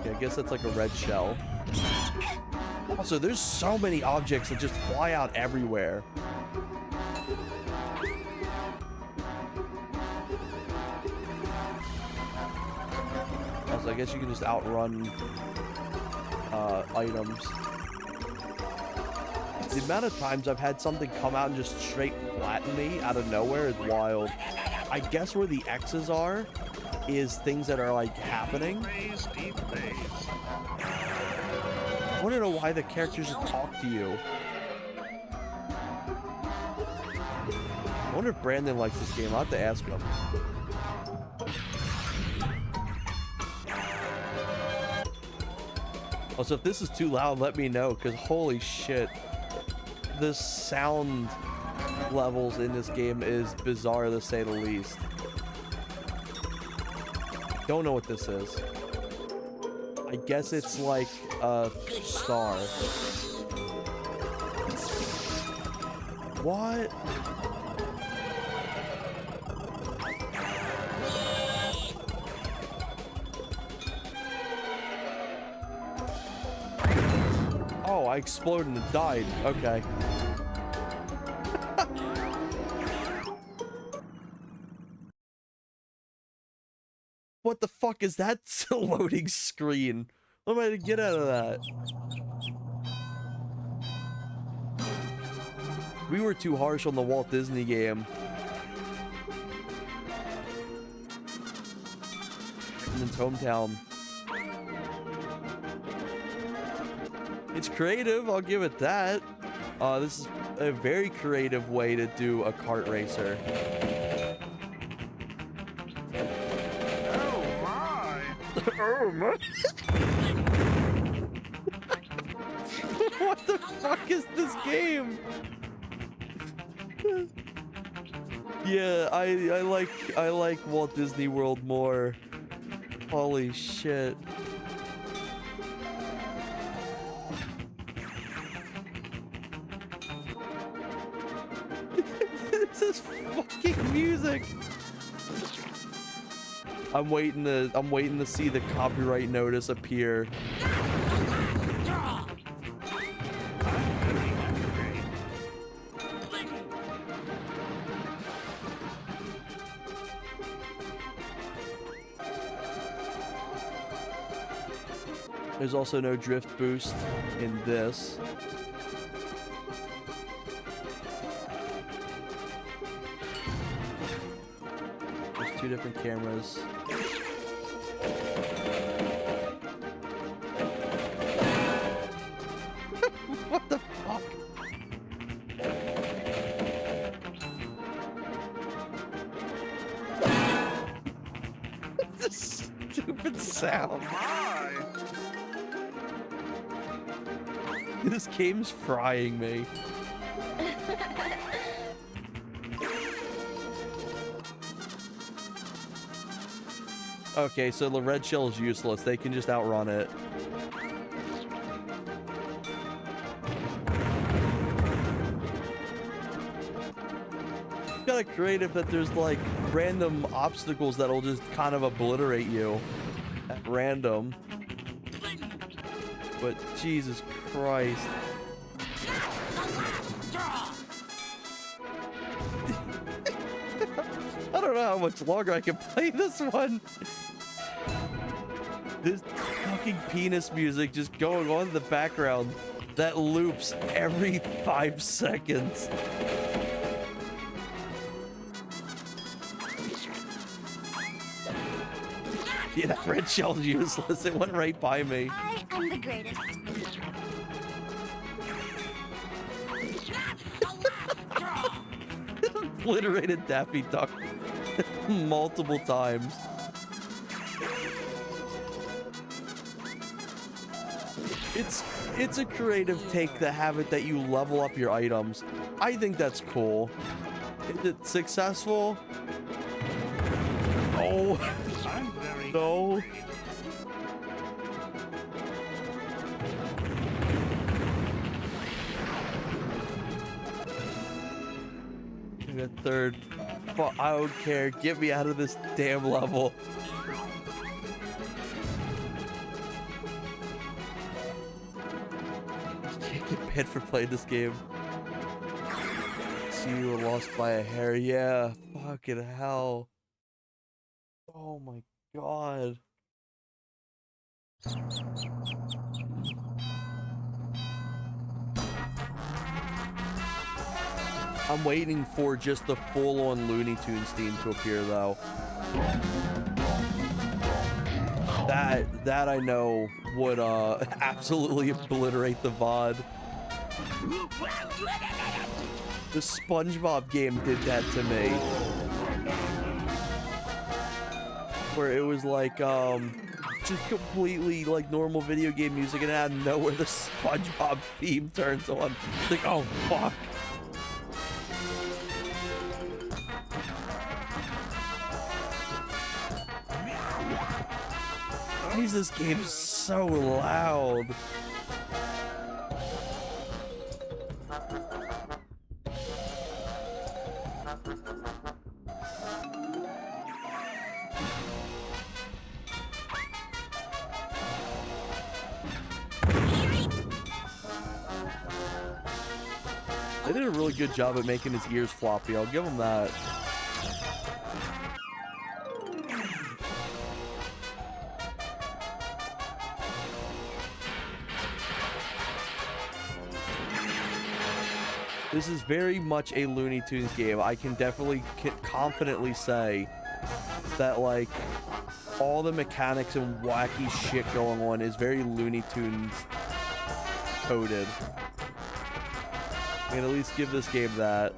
Okay, I guess that's like a red shell. Also, there's so many objects that just fly out everywhere. Also, I guess you can just outrun items. The amount of times I've had something come out and just straight flatten me out of nowhere is wild. I guess where the X's are is things that are like happening. I want to know why the characters just talk to you. I wonder if Brandon likes this game. I'll have to ask him. Also, if this is too loud, let me know, because holy shit. The sound levels in this game is bizarre to say the least. Don't know what this is. I guess it's like a star. What? Oh, I exploded and died. Okay. What the fuck is that loading screen? What am I to get out of that? We were too harsh on the Walt Disney game. In its hometown. It's creative, I'll give it that. This is a very creative way to do a kart racer. Oh my! Oh my! What the fuck is this game? Yeah, I like Walt Disney World more. Holy shit. This is fucking music. I'm waiting to see the copyright notice appear. There's also no drift boost in this. There's two different cameras. What the fuck? This stupid sound. This game's frying me. Okay, so the red shell is useless. They can just outrun it. It's kind of creative that there's like random obstacles that'll just kind of obliterate you at random. But Jesus Christ. I don't know how much longer I can play this one. This fucking penis music just going on in the background that loops every 5 seconds. Yeah, that red shell's useless. It went right by me. I am the greatest. Obliterated Daffy Duck multiple times. It's a creative take to have it that you level up your items. I think that's cool. Is it successful? Oh no. The third. But I don't care. Get me out of this damn level. Can't get banned for playing this game. See, you were lost by a hair. Yeah. Fucking hell. Oh my god. I'm waiting for just the full-on Looney Tunes theme to appear, though. That I know would absolutely obliterate the VOD. The SpongeBob game did that to me, where it was like just completely like normal video game music, and out of nowhere the SpongeBob theme turns on. It's like, oh fuck. Why is this game so loud? They did a really good job at making his ears floppy. I'll give him that. This is very much a Looney Tunes game. I can definitely confidently say that, like, all the mechanics and wacky shit going on is very Looney Tunes coded. I can at least give this game that.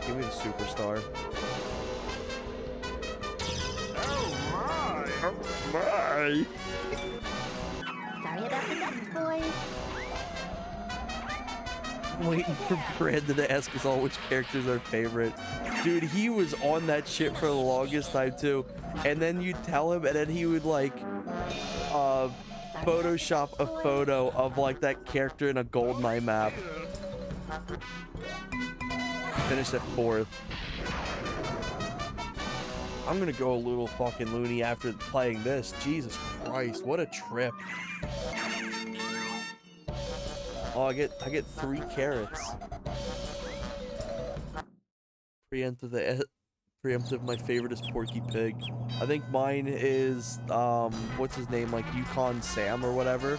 Give me the superstar. Oh my! Oh my! Sorry about the duck, boys. I'm waiting for Brandon to ask us all which characters are favorite. Dude, he was on that shit for the longest time too. And then you'd tell him, and then he would like Photoshop a photo of like that character in a GoldenEye map. Finished at 4th. I'm gonna go a little fucking loony after playing this. Jesus Christ, what a trip. Oh, I get 3 carrots. Preemptive, my favorite is Porky Pig. I think mine is what's his name, like Yukon Sam or whatever.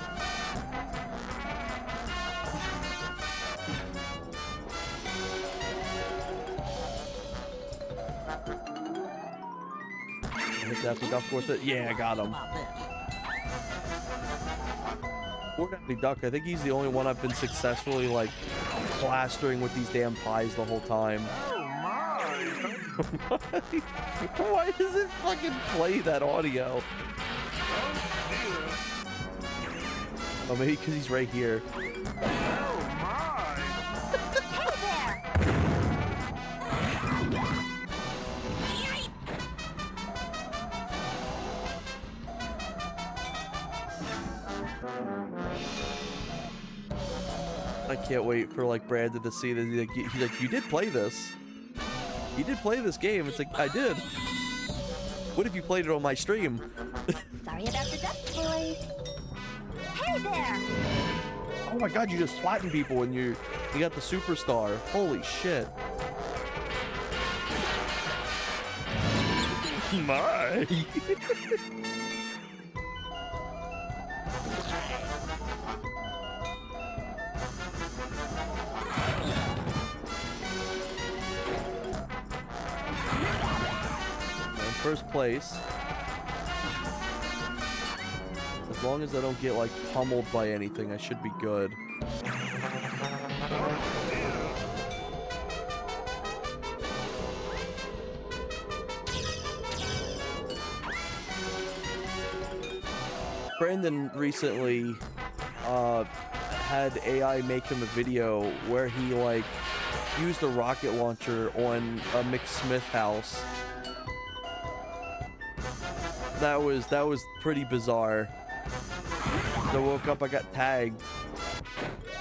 Hit that duck with it. Yeah, I got him. Poor Daffy Duck, I think he's the only one I've been successfully like plastering with these damn pies the whole time. Why does it fucking play that audio? Oh, maybe because he's right here. I can't wait for like Brandon to see this. He's like, you did play this. You did play this game. It's like, I did. What if you played it on my stream? Sorry about the duck, boys. Hey there! Oh my god, you just flattened people and you got the superstar. Holy shit. My. First place. As long as I don't get, like, pummeled by anything, I should be good. Brandon recently had AI make him a video where he, like, used a rocket launcher on a McSmith house. That was pretty bizarre. I woke up, I got tagged.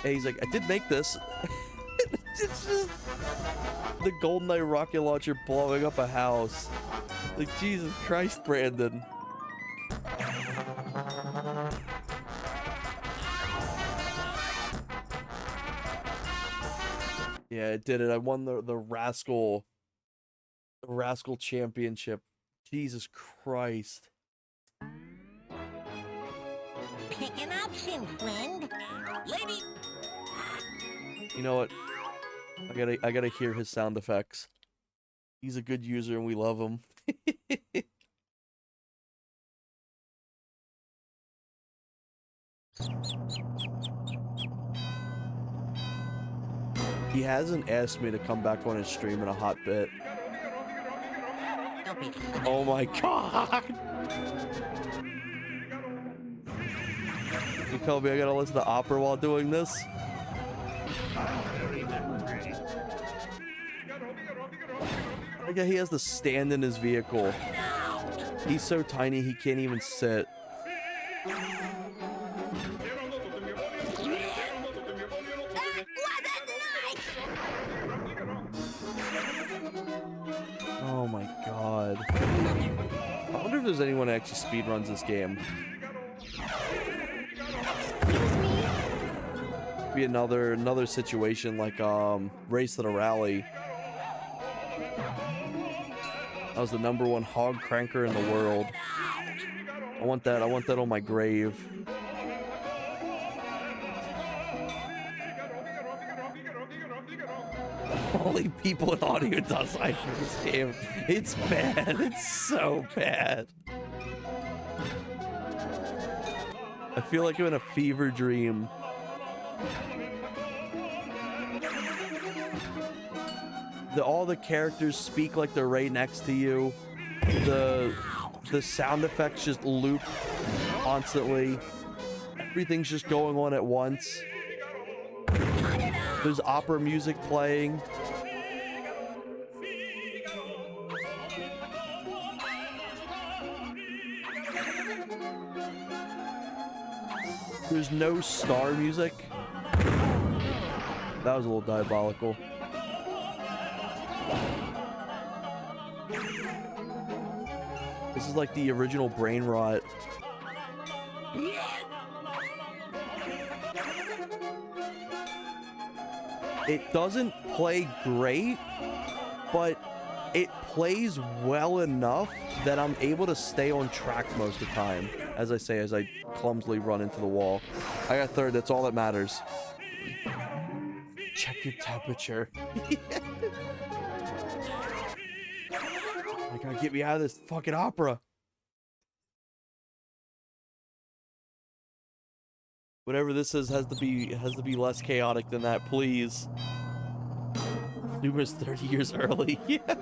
And he's like, I did make this. It's just the GoldenEye rocket launcher blowing up a house. Like, Jesus Christ, Brandon. Yeah, it did it. I won the Rascal Championship. Jesus Christ. Pick an option, friend. Lady. You know what? I gotta hear his sound effects. He's a good user and we love him. He hasn't asked me to come back on his stream in a hot bit. Oh my god! You told me I gotta listen to opera while doing this? Okay, he has to stand in his vehicle. He's so tiny he can't even sit. Oh my god. I wonder if there's anyone that actually speedruns this game. Be another situation like Race to the Rally. I was the #1 hog cranker in the world. I want that on my grave. Only people in audio design for this game. It's bad. It's so bad. I feel like I'm in a fever dream. All the characters speak like they're right next to you. The sound effects just loop constantly. Everything's just going on at once. There's opera music playing. There's no star music. That was a little diabolical. This is like the original brain rot. It doesn't play great, but it plays well enough that I'm able to stay on track most of the time. As I say, as I clumsily run into the wall. I got third, that's all that matters. Check your temperature. I gotta get me out of this fucking opera. Whatever this is has to be less chaotic than that, please. Numerous 30 years early. Yeah.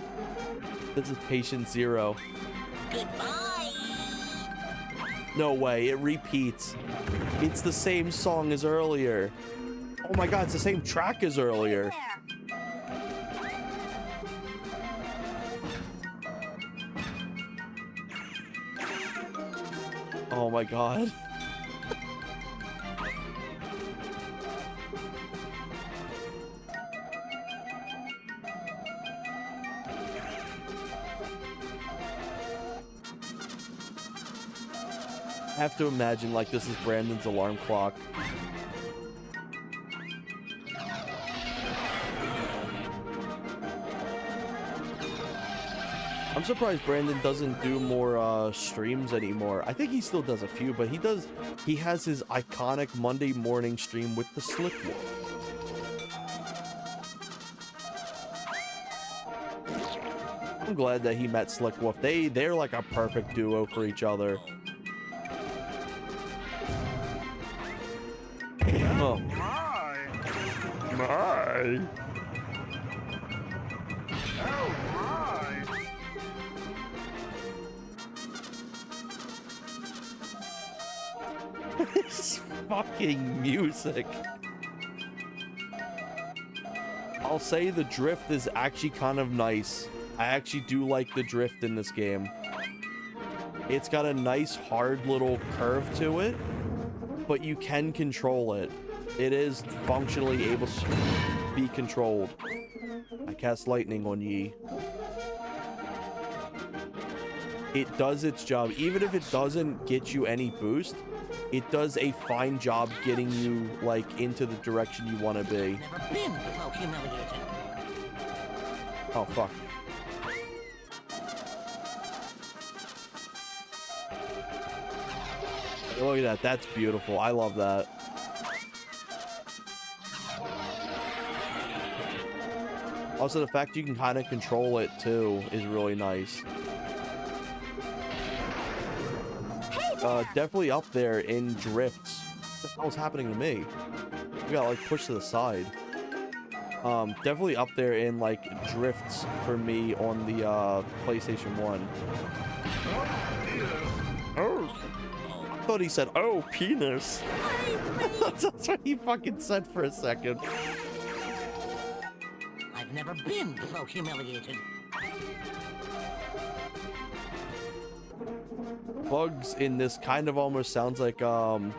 This is patient 0. Goodbye. No way, it repeats. It's the same song as earlier. Oh my god, it's the same track as earlier. Oh my god. I have to imagine like this is Brandon's alarm clock. I'm surprised Brandon doesn't do more streams anymore. I think he still does a few, but he has his iconic Monday morning stream with the Slick Wolf. I'm glad that he met Slick Wolf. They're like a perfect duo for each other. Oh my. Oh my! This fucking music. I'll say the drift is actually kind of nice. I actually do like the drift in this game. It's got a nice hard little curve to it, but you can control it. It is functionally able to be controlled. I cast lightning on ye. It does its job. Even if it doesn't get you any boost, it does a fine job getting you like into the direction you want to be. Never been so humiliated. Oh fuck. Look at that. That's beautiful. I love that. Also, the fact you can kind of control it too is really nice. Definitely up there in drifts. What the hell is happening to me? We got like pushed to the side. Definitely up there in like drifts for me on the PlayStation 1. Oh, I thought he said, "Oh, penis." That's what he fucking said for a second. I've never been so humiliated. Bugs in this kind of almost sounds like Frieza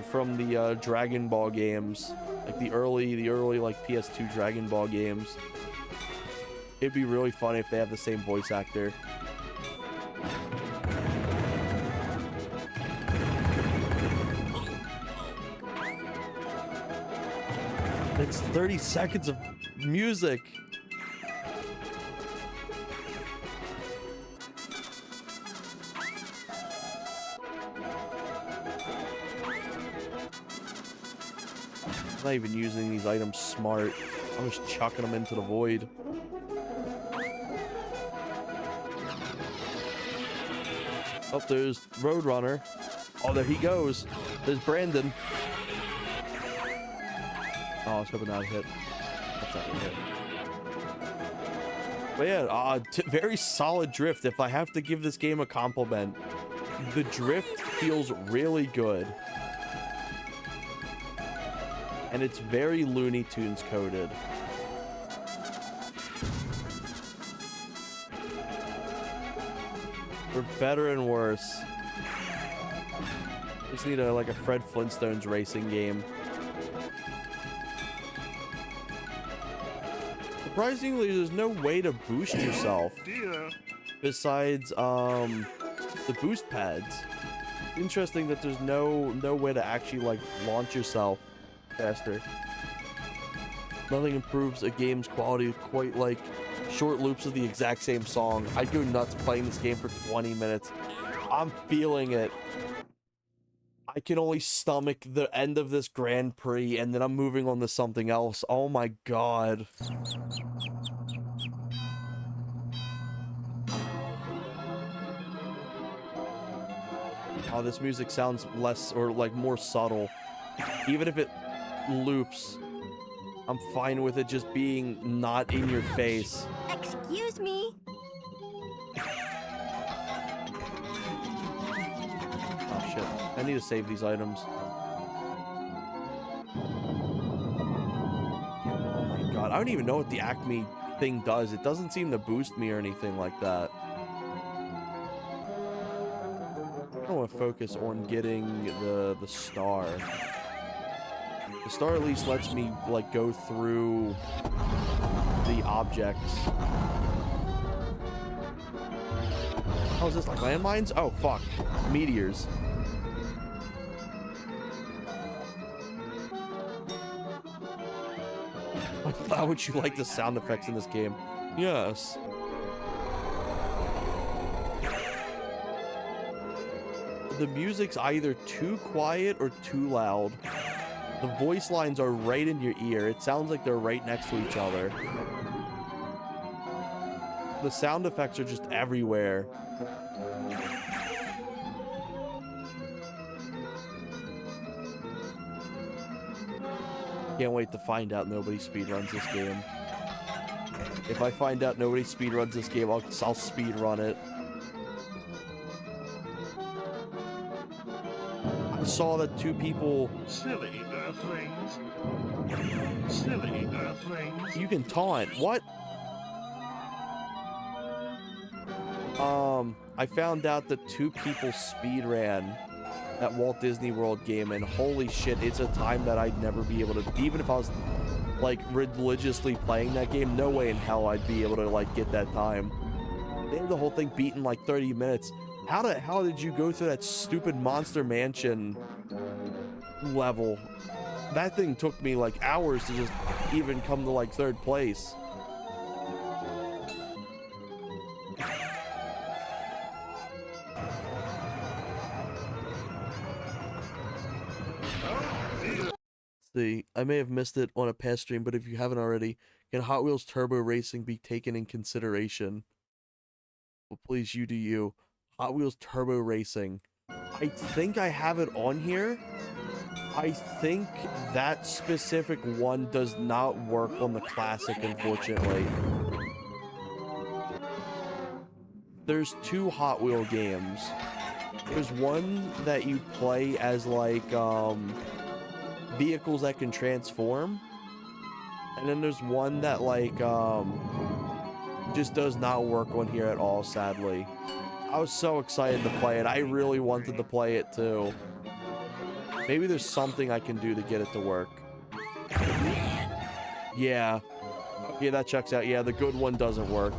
from the Dragon Ball games, like the early like PS2 Dragon Ball games. It'd be really funny if they have the same voice actor. It's 30 seconds of music. I'm not even using these items smart. I'm just chucking them into the void. Oh, there's Roadrunner. Oh, there he goes. There's Brandon. Oh, I was hoping that would hit. That's not gonna hit. But yeah, very solid drift. If I have to give this game a compliment, the drift feels really good. And it's very Looney Tunes coded. For better and worse. Just need like a Fred Flintstones racing game. Surprisingly, there's no way to boost yourself besides the boost pads. Interesting that there's no way to actually like launch yourself faster. Nothing improves a game's quality quite like short loops of the exact same song. I'd go nuts playing this game for 20 minutes. I'm feeling it. I can only stomach the end of this Grand Prix and then I'm moving on to something else. Oh my god. Oh, this music sounds less or like more subtle. Even if it loops, I'm fine with it just being not in your face. Excuse me. Oh shit, I need to save these items. Oh my god, I don't even know what the Acme thing does. It doesn't seem to boost me or anything like that. I want to focus on getting the star. The star at least lets me like go through the objects. Oh, is this like landmines? Oh fuck, meteors. How would you like the sound effects in this game? Yes. The music's either too quiet or too loud. The voice lines are right in your ear. It sounds like they're right next to each other. The sound effects are just everywhere. Can't wait to find out nobody speedruns this game. If I find out nobody speedruns this game, I'll speedrun it. I saw that 2 people... Silly earthlings. Silly earthlings. You can taunt. What? I found out that 2 people speedran that Walt Disney World game, and holy shit, it's a time that I'd never be able to... Even if I was, like, religiously playing that game, no way in hell I'd be able to, like, get that time. They had the whole thing beat in, like, 30 minutes. How did you go through that stupid Monster Mansion level? That thing took me, like, hours to just even come to, like, 3rd place. See, I may have missed it on a past stream, but if you haven't already, can Hot Wheels Turbo Racing be taken in consideration? Well, please, you do you. Hot Wheels Turbo Racing. I think I have it on here. I think that specific one does not work on the Classic, unfortunately. There's 2 Hot Wheel games. There's one that you play as, like, vehicles that can transform, and then there's one that, like, just does not work on here at all, sadly. I was so excited to play it. I really wanted to play it too. Maybe there's something I can do to get it to work. Yeah, that checks out. Yeah, the good one doesn't work.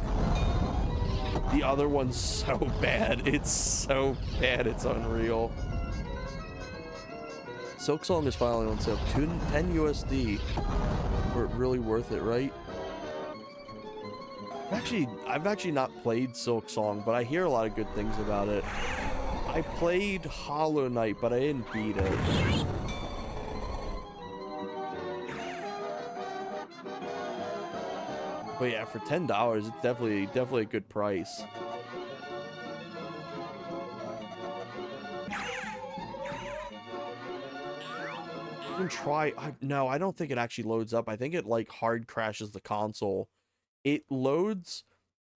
The other one's so bad. It's so bad, it's unreal. Silk Song is finally on sale. 10 USD. Or really worth it, right? I've actually not played Silk Song, but I hear a lot of good things about it. I played Hollow Knight, but I didn't beat it. But yeah, for $10, it's definitely a good price. Can try. No, I don't think it actually loads up. I think it, like, hard crashes the console. It loads.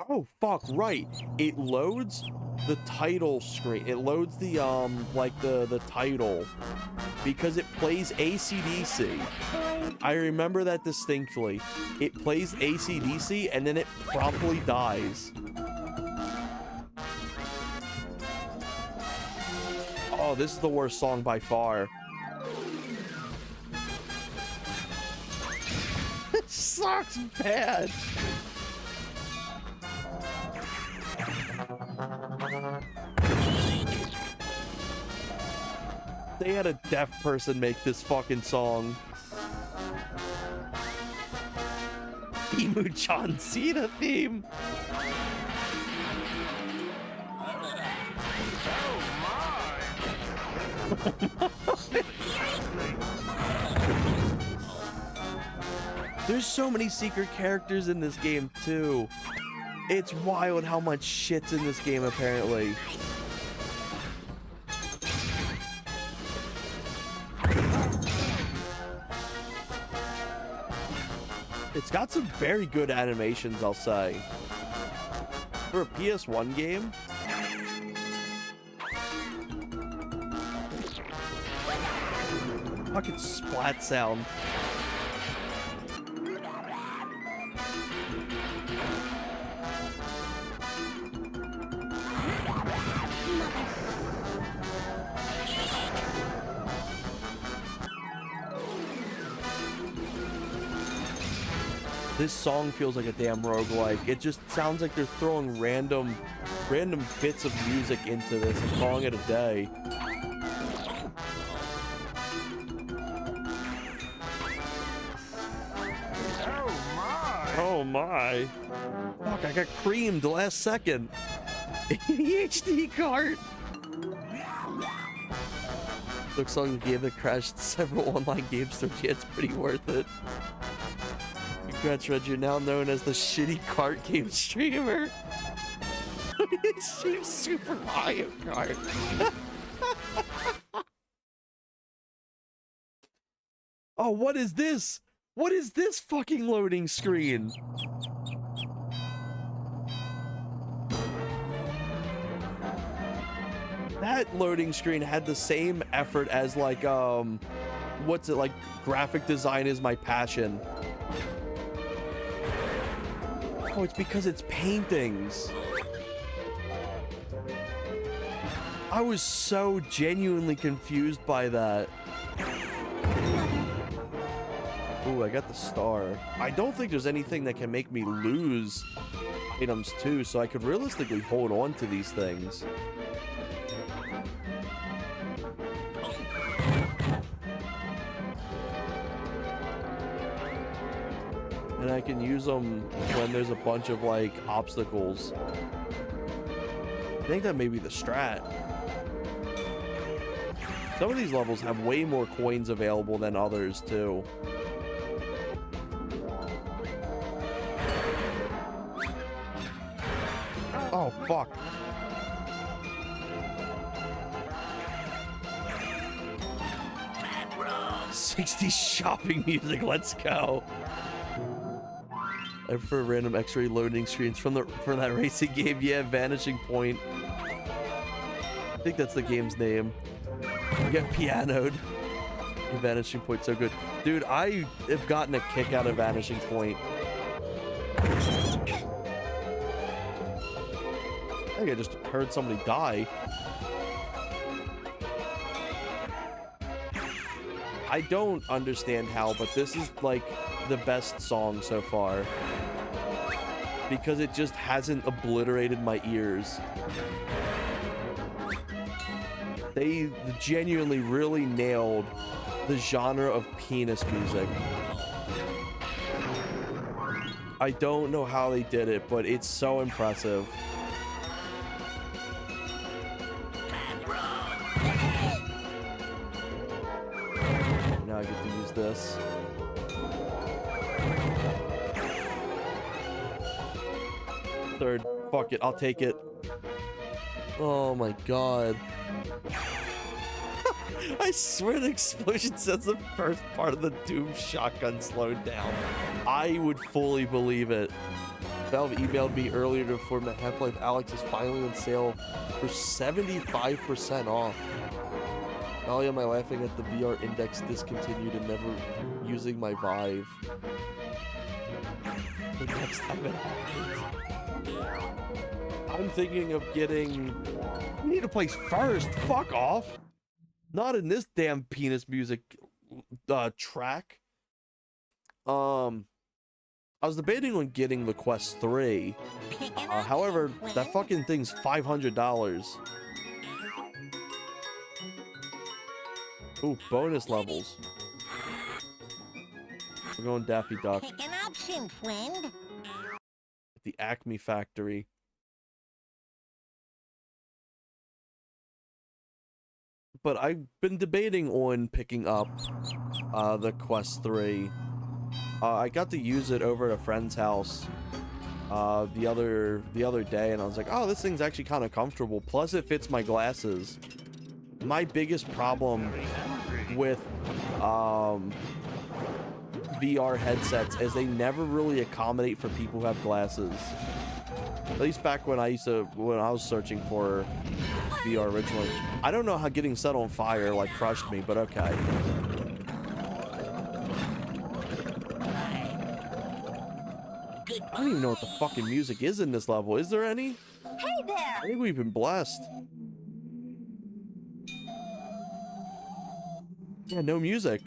Oh fuck, right, it loads the title screen. It loads the like the title because it plays AC/DC. I remember that distinctly. It plays AC/DC and then it promptly dies. Oh, this is the worst song by far. It sucks bad. They had a deaf person make this fucking song. Emu John Cena theme. There's so many secret characters in this game too. It's wild how much shit's in this game apparently. It's got some very good animations, I'll say. For a PS1 game. Fucking splat sound. This song feels like a damn roguelike. It just sounds like they're throwing random bits of music into this and calling it a day. Oh my. Fuck, I got creamed last second. HD cart. Looks like a game that crashed several online games, so yeah, it's pretty worth it. Congrats, Red. You're now known as the shitty cart game streamer. He streams Super Mario Kart. Oh, what is this? What is this fucking loading screen? That loading screen had the same effort as like what's it like? Graphic design is my passion. Oh, it's because it's paintings. I was so genuinely confused by that. Ooh, I got the star. I don't think there's anything that can make me lose items too, so I could realistically hold on to these things. And I can use them when there's a bunch of like obstacles. I think that may be the strat. Some of these levels have way more coins available than others too. Oh, fuck. '60s shopping music, let's go. I prefer random X-ray loading screens from that racing game. Yeah, Vanishing Point. I think that's the game's name. You get pianoed. Vanishing Point, so good. Dude, I have gotten a kick out of Vanishing Point. I think I just heard somebody die. I don't understand how, but this is like the best song so far. Because it just hasn't obliterated my ears. They genuinely really nailed the genre of penis music. I don't know how they did it, but it's so impressive. Now I get to use this. Third. Fuck it, I'll take it. Oh my god. I swear the explosion says the first part of the Doom shotgun slowed down. I would fully believe it. Valve emailed me earlier to inform that Half-Life Alyx is finally on sale for 75% off. Not only am I laughing at the VR index discontinued and never using my Vive. The next time it happens. I'm thinking of getting... We need to place first. Fuck off. Not in this damn penis music track. I was debating on getting the Quest 3. However, that fucking thing's $500. Ooh, bonus levels. We're going Daffy Duck. Pick an option, friend. The Acme Factory. But I've been debating on picking up the Quest 3. I got to use it over at a friend's house the other day, and I was like, oh, this thing's actually kind of comfortable. Plus, it fits my glasses. My biggest problem with VR headsets is they never really accommodate for people who have glasses. At least back when I was searching for VR originally. I don't know how getting set on fire like crushed me, but okay. I don't even know what the fucking music is in this level. Is there any? Hey there! I think we've been blessed. Yeah, no music.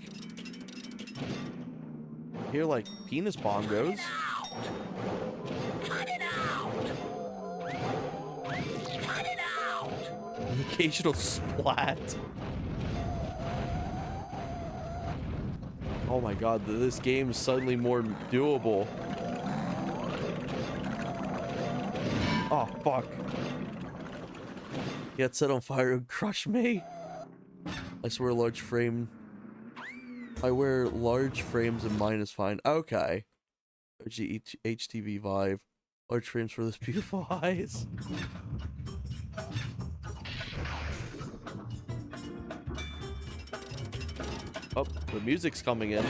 I hear like penis bongos. Cut it out! Cut it out! An occasional splat. Oh my god, this game is suddenly more doable. Oh fuck. Get set on fire and crush me. I swear large frame. I wear large frames and mine is fine. Okay. OG HTV Vive. Large frames for this beautiful eyes. Oh, the music's coming in.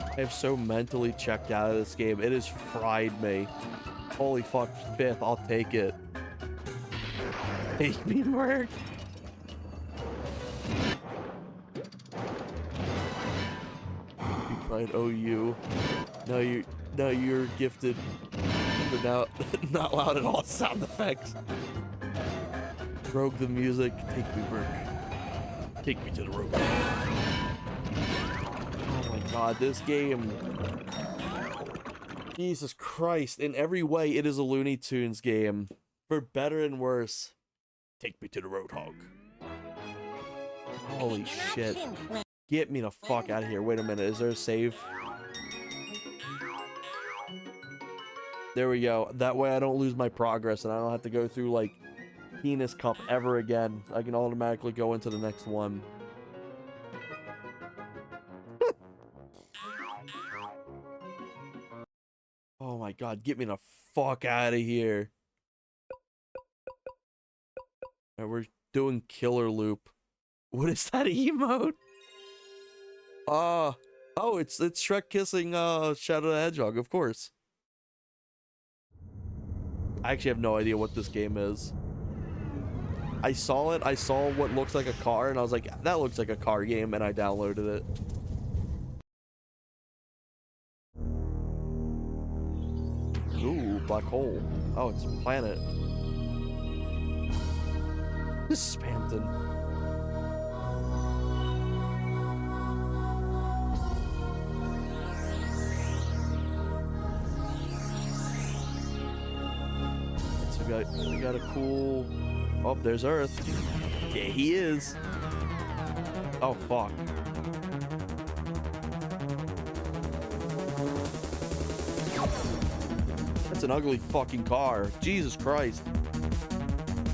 I have so mentally checked out of this game. It has fried me. Holy fuck, 5th, I'll take it. Take me, Merc. You tried OU. Now you're gifted. But now not loud at all sound effects. Rogue the music. Take me, Merc. Take me to the rogue. Oh my god, this game. Jesus Christ. In every way, it is a Looney Tunes game. For better and worse. Take me to the Roadhog. Holy shit. Get me the fuck out of here. Wait a minute. Is there a save? There we go. That way I don't lose my progress and I don't have to go through, like, Penis Cup ever again. I can automatically go into the next one. Oh my god, get me the fuck out of here. Alright, we're doing Killer Loop. What is that emote? Oh, it's Shrek kissing Shadow the Hedgehog, of course. I actually have no idea what this game is. I saw it, I saw what looks like a car, and I was like, that looks like a car game, and I downloaded it. Ooh, black hole. Oh, it's a planet. This is Spampton. So we got a cool... Oh, there's Earth. Yeah, he is. Oh, fuck. That's an ugly fucking car. Jesus Christ.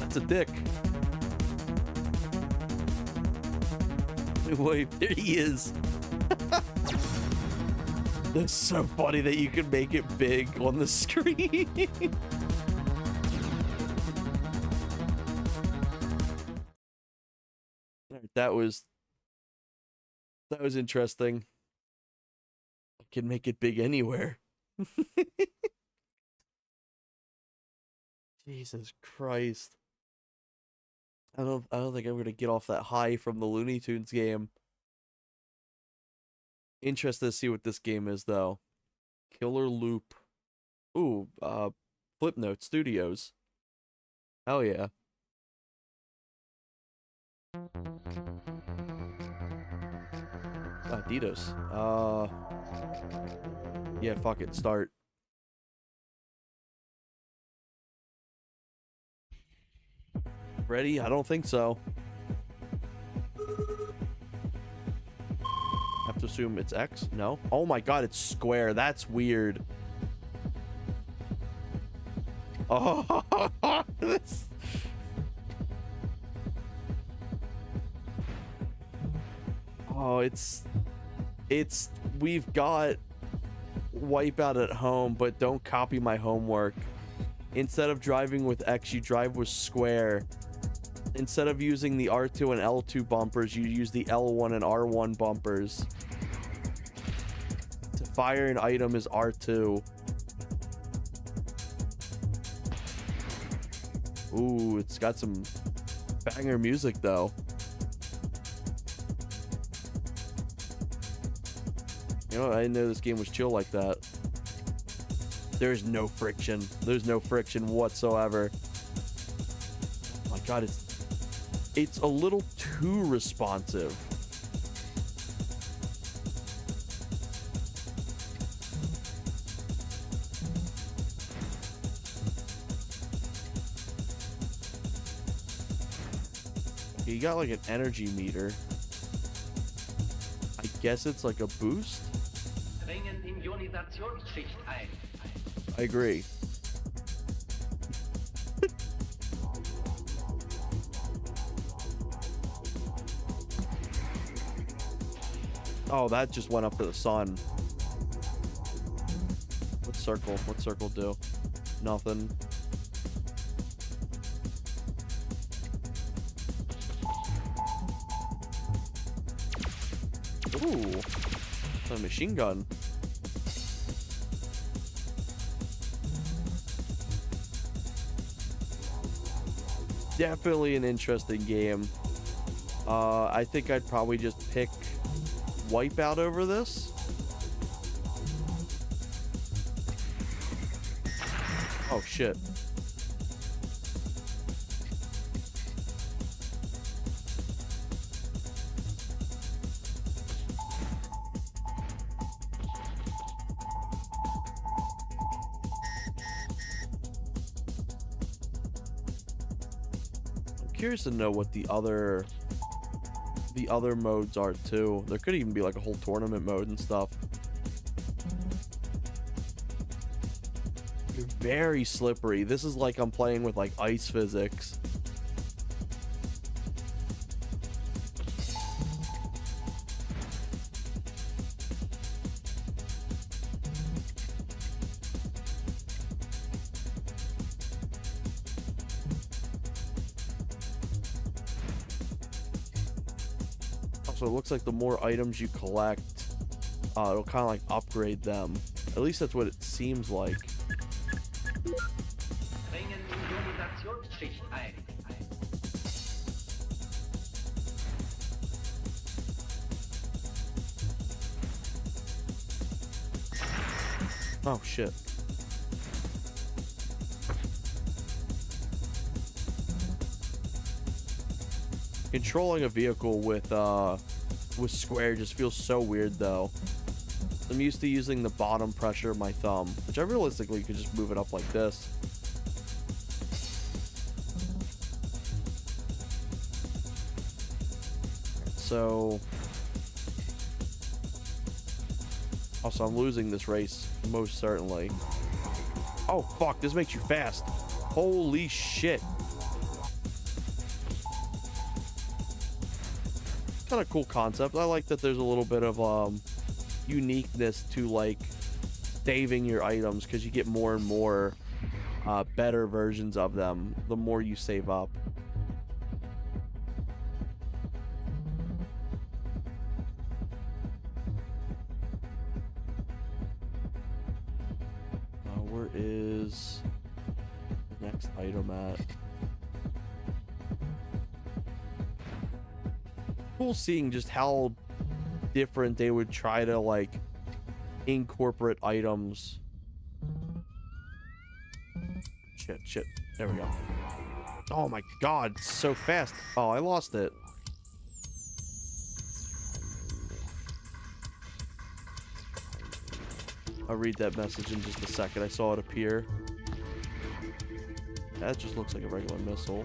That's a dick. Wait, there he is. That's so funny that you can make it big on the screen. That was interesting. I can make it big anywhere. Jesus Christ. I don't think I'm gonna get off that high from the Looney Tunes game. Interested to see what this game is though. Killer Loop. Ooh, Flipnote Studios. Hell yeah. Adidas. Yeah, fuck it, start. Ready? I don't think so. Have to assume it's X? No? Oh my god, it's square. That's weird. Oh, this... Oh, it's we've got Wipeout at home, but don't copy my homework. Instead of driving with X, you drive with square. Instead of using the R2 and L2 bumpers, you use the L1 and R1 bumpers. To fire an item is R2. Ooh, it's got some banger music though. You know, I didn't know this game was chill like that. There's no friction. There's no friction whatsoever. Oh my god, it's a little too responsive. You got like an energy meter. I guess it's like a boost. Dringen in Ionisationschicht ein. I agree. Oh, that just went up to the sun. What circle? What circle do? Nothing. Ooh, a machine gun. Definitely an interesting game. I think I'd probably just pick Wipeout over this. Oh shit. Curious to know what the other modes are too. There could even be like a whole tournament mode and stuff. They're very slippery. This is like I'm playing with like ice physics. So it looks like the more items you collect, it'll kind of like upgrade them. At least that's what it seems like. Dringen in Ionisationschicht ein. Oh shit. Controlling a vehicle with square just feels so weird though. I'm used to using the bottom pressure of my thumb, which I realistically could just move it up like this. So also I'm losing this race most certainly. Oh fuck, this makes you fast. Holy shit. Kind of cool concept. I like that there's a little bit of uniqueness to like saving your items, because you get more and more better versions of them the more you save up. Where is the next item at? Cool seeing just how different they would try to like incorporate items. Shit. There we go. Oh my god, so fast. Oh, I lost it. I'll read that message in just a second. I saw it appear. That just looks like a regular missile.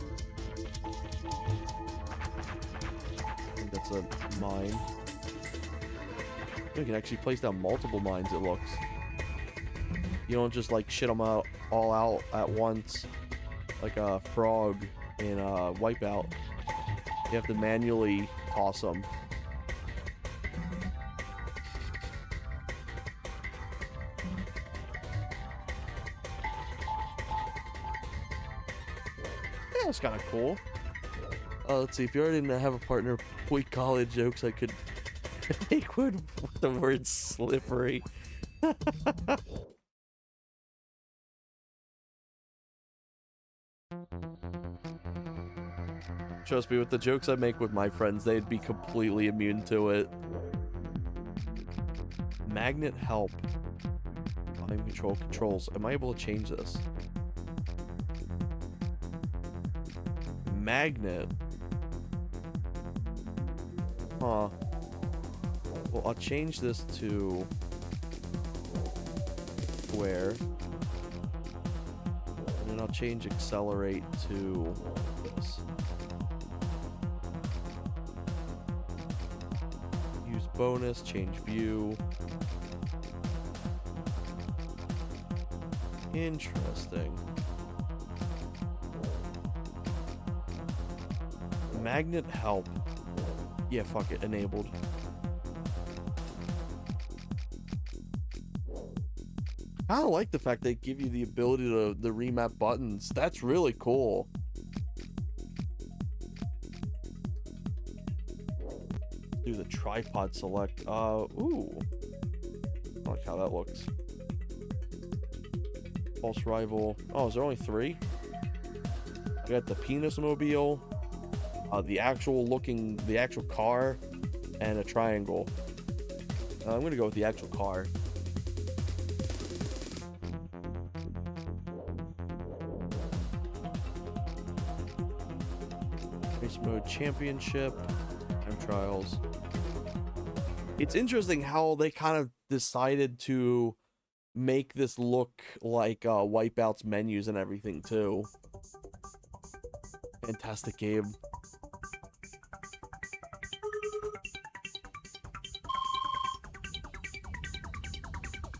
That's a mine. You can actually place down multiple mines, it looks. You don't just like shit them out all out at once like a frog in Wipeout. You have to manually toss them. Yeah, that's kind of cool. Let's see, if you already didn't have a partner, point college jokes I could make with the word slippery. Trust me, with the jokes I make with my friends, they'd be completely immune to it. Magnet help. Volume control controls. Am I able to change this? Magnet. Huh. Well, I'll change this to square. And then I'll change accelerate to this. bonus, change view. Interesting. Magnet help. Yeah, fuck it, enabled. I kind of like the fact they give you the ability to the remap buttons. That's really cool. Do the tripod select. Ooh. I like how that looks. False rival. Oh, is there only 3? I got the penis mobile, the actual car, and a triangle. I'm gonna go with the actual car. Race mode championship, time trials. It's interesting how they kind of decided to make this look like Wipeout's menus and everything too. Fantastic game.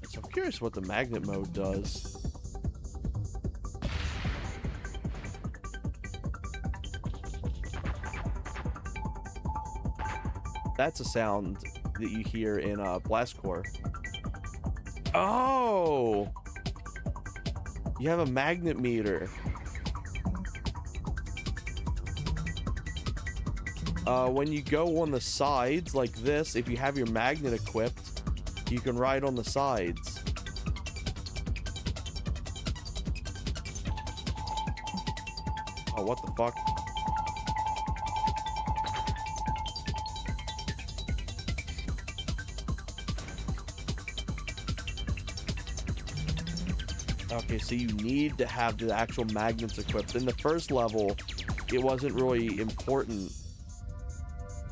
So I'm curious what the magnet mode does. That's a sound that you hear in Blast Core. Oh! You have a magnet meter. When you go on the sides like this, if you have your magnet equipped, you can ride on the sides. Oh, what the fuck? Okay, so you need to have the actual magnets equipped. In the first level, it wasn't really important.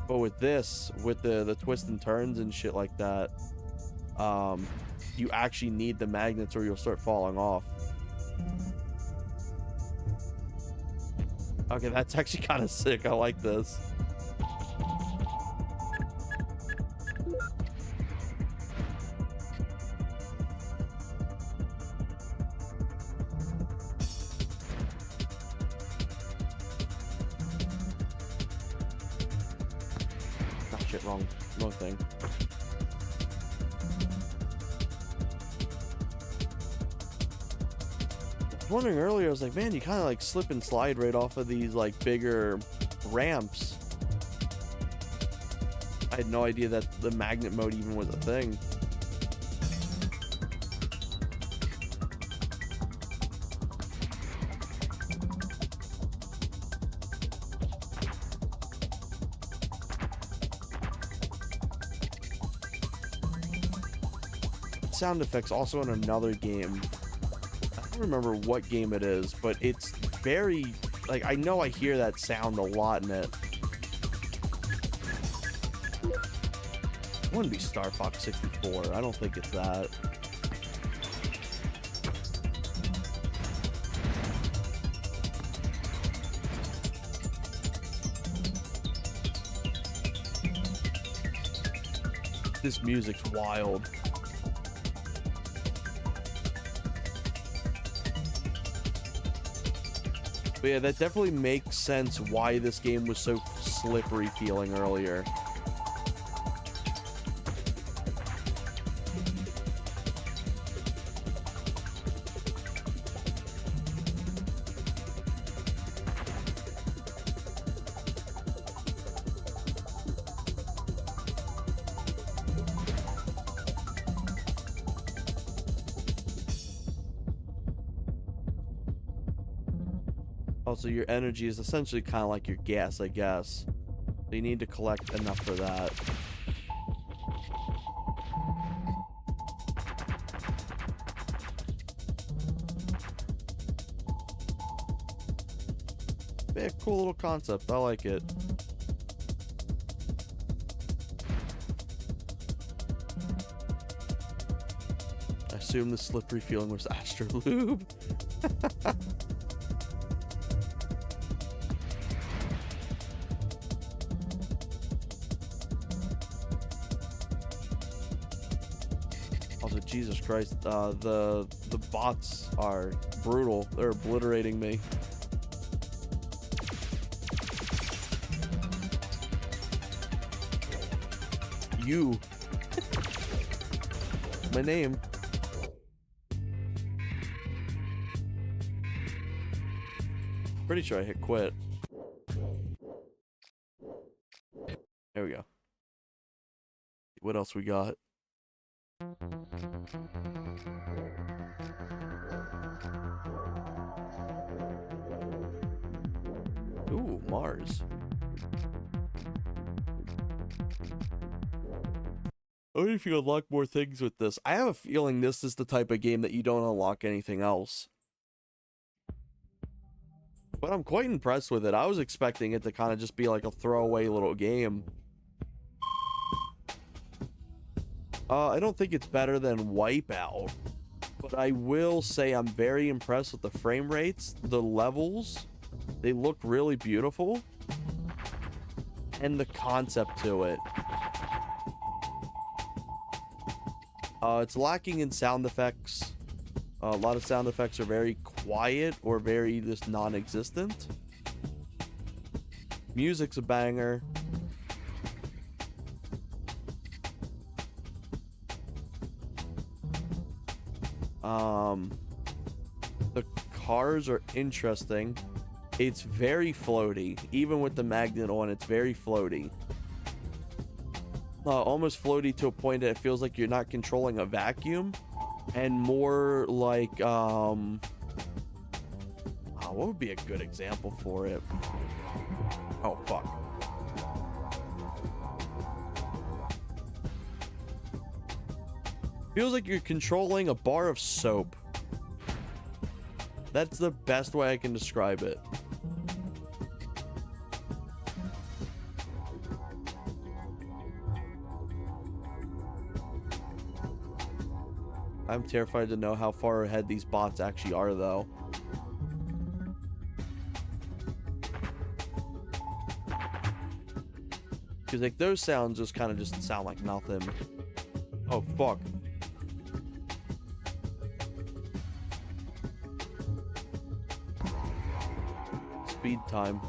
But with this, with the twists and turns and shit like that, you actually need the magnets or you'll start falling off. Okay, that's actually kind of sick. I like this. Wrong thing. I was wondering earlier, I was like, man, you kind of like slip and slide right off of these like bigger ramps. I had no idea that the magnet mode even was a thing. Sound effects also in another game. I don't remember what game it is, but it's very like, I know I hear that sound a lot in it. It wouldn't be Star Fox 64. I don't think it's that. This music's wild. But yeah, that definitely makes sense why this game was so slippery feeling earlier. Also, your energy is essentially kind of like your gas, I guess. So you need to collect enough for that. Yeah, cool little concept. I like it. I assume the slippery feeling was Astro Lube. Also, Jesus Christ, the bots are brutal. They're obliterating me. You. My name. Pretty sure I hit quit. There we go. What else we got? Ooh, Mars. I wonder if you unlock more things with this. I have a feeling this is the type of game that you don't unlock anything else. But I'm quite impressed with it. I was expecting it to kind of just be like a throwaway little game. I don't think it's better than Wipeout. But I will say I'm very impressed with the frame rates, the levels. They look really beautiful. And the concept to it. It's lacking in sound effects. A lot of sound effects are very quiet or very just non-existent. Music's a banger. The cars are interesting. It's very floaty. Even with the magnet on, it's very floaty. Almost floaty to a point that it feels like you're not controlling a vacuum, and more like what would be a good example for it? Oh fuck. Feels like you're controlling a bar of soap. That's the best way I can describe it. I'm terrified to know how far ahead these bots actually are, though. Because, like, those sounds just kind of just sound like nothing. Oh, fuck. Speed time.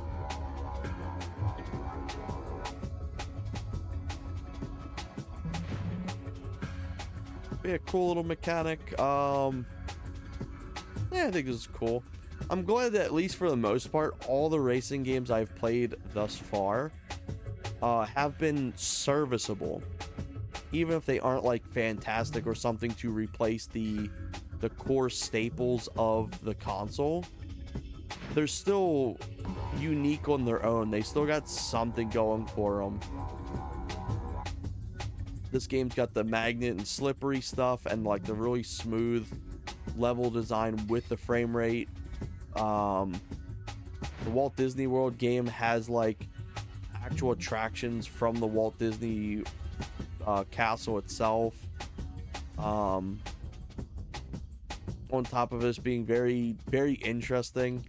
Be a cool little mechanic. Yeah, I think this is cool. I'm glad that at least for the most part, all the racing games I've played thus far have been serviceable, even if they aren't like fantastic or something to replace the core staples of the console. They're still unique on their own. They still got something going for them. This game's got the magnet and slippery stuff and like the really smooth level design with the frame rate. The Walt Disney World game has like actual attractions from the Walt Disney castle itself. On top of this being very, very interesting,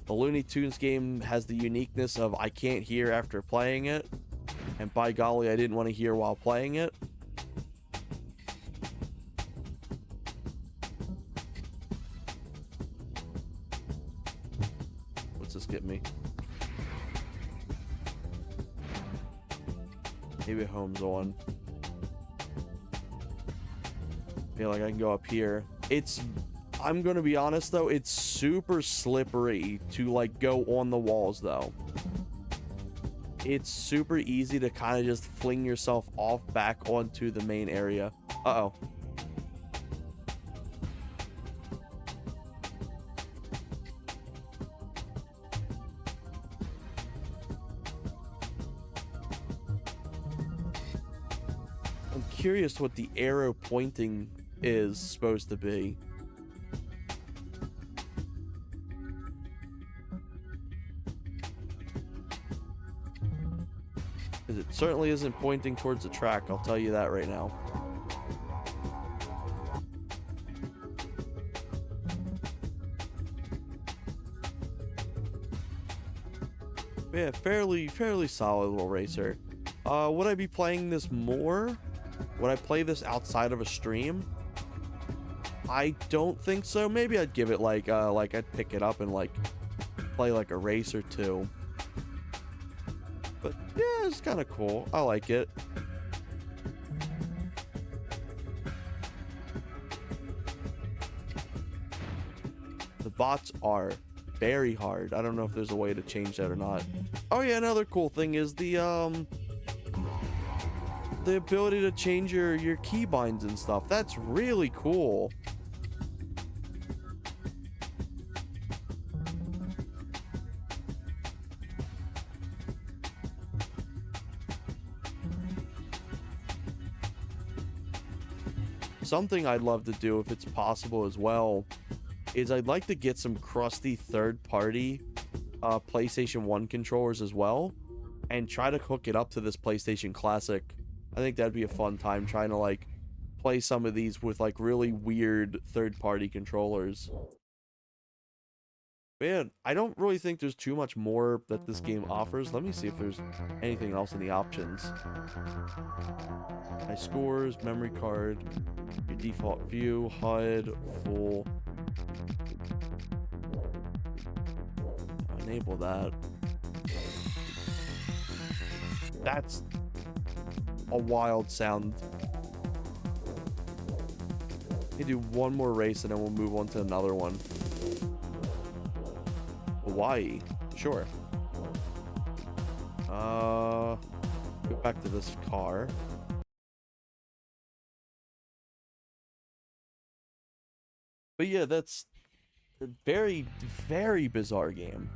the Looney Tunes game has the uniqueness of I can't hear after playing it, and by golly, I didn't want to hear while playing it. What's this get me? Maybe home's on. Feel like I can go up here. I'm gonna be honest though, it's super slippery to like go on the walls though. It's super easy to kind of just fling yourself off back onto the main area. Uh-oh. I'm curious what the arrow pointing is supposed to be. It certainly isn't pointing towards the track, I'll tell you that right now. Yeah, fairly solid little racer. Would I be playing this more? Would I play this outside of a stream? I don't think so. Maybe I'd give it like I'd pick it up and like play like a race or two. But yeah, it's kind of cool. I like it. The bots are very hard. I don't know if there's a way to change that or not. Oh yeah, another cool thing is the ability to change your keybinds and stuff. That's really cool. Something I'd love to do if it's possible as well is I'd like to get some crusty third-party PlayStation 1 controllers as well and try to hook it up to this PlayStation Classic. I think that'd be a fun time trying to like play some of these with like really weird third-party controllers. Man, I don't really think there's too much more that this game offers. Let me see if there's anything else in the options. High scores, memory card, your default view, HUD, full. Enable that. That's a wild sound. Let me do one more race and then we'll move on to another one. Hawaii, sure. Go back to this car. But yeah, that's a very, very bizarre game.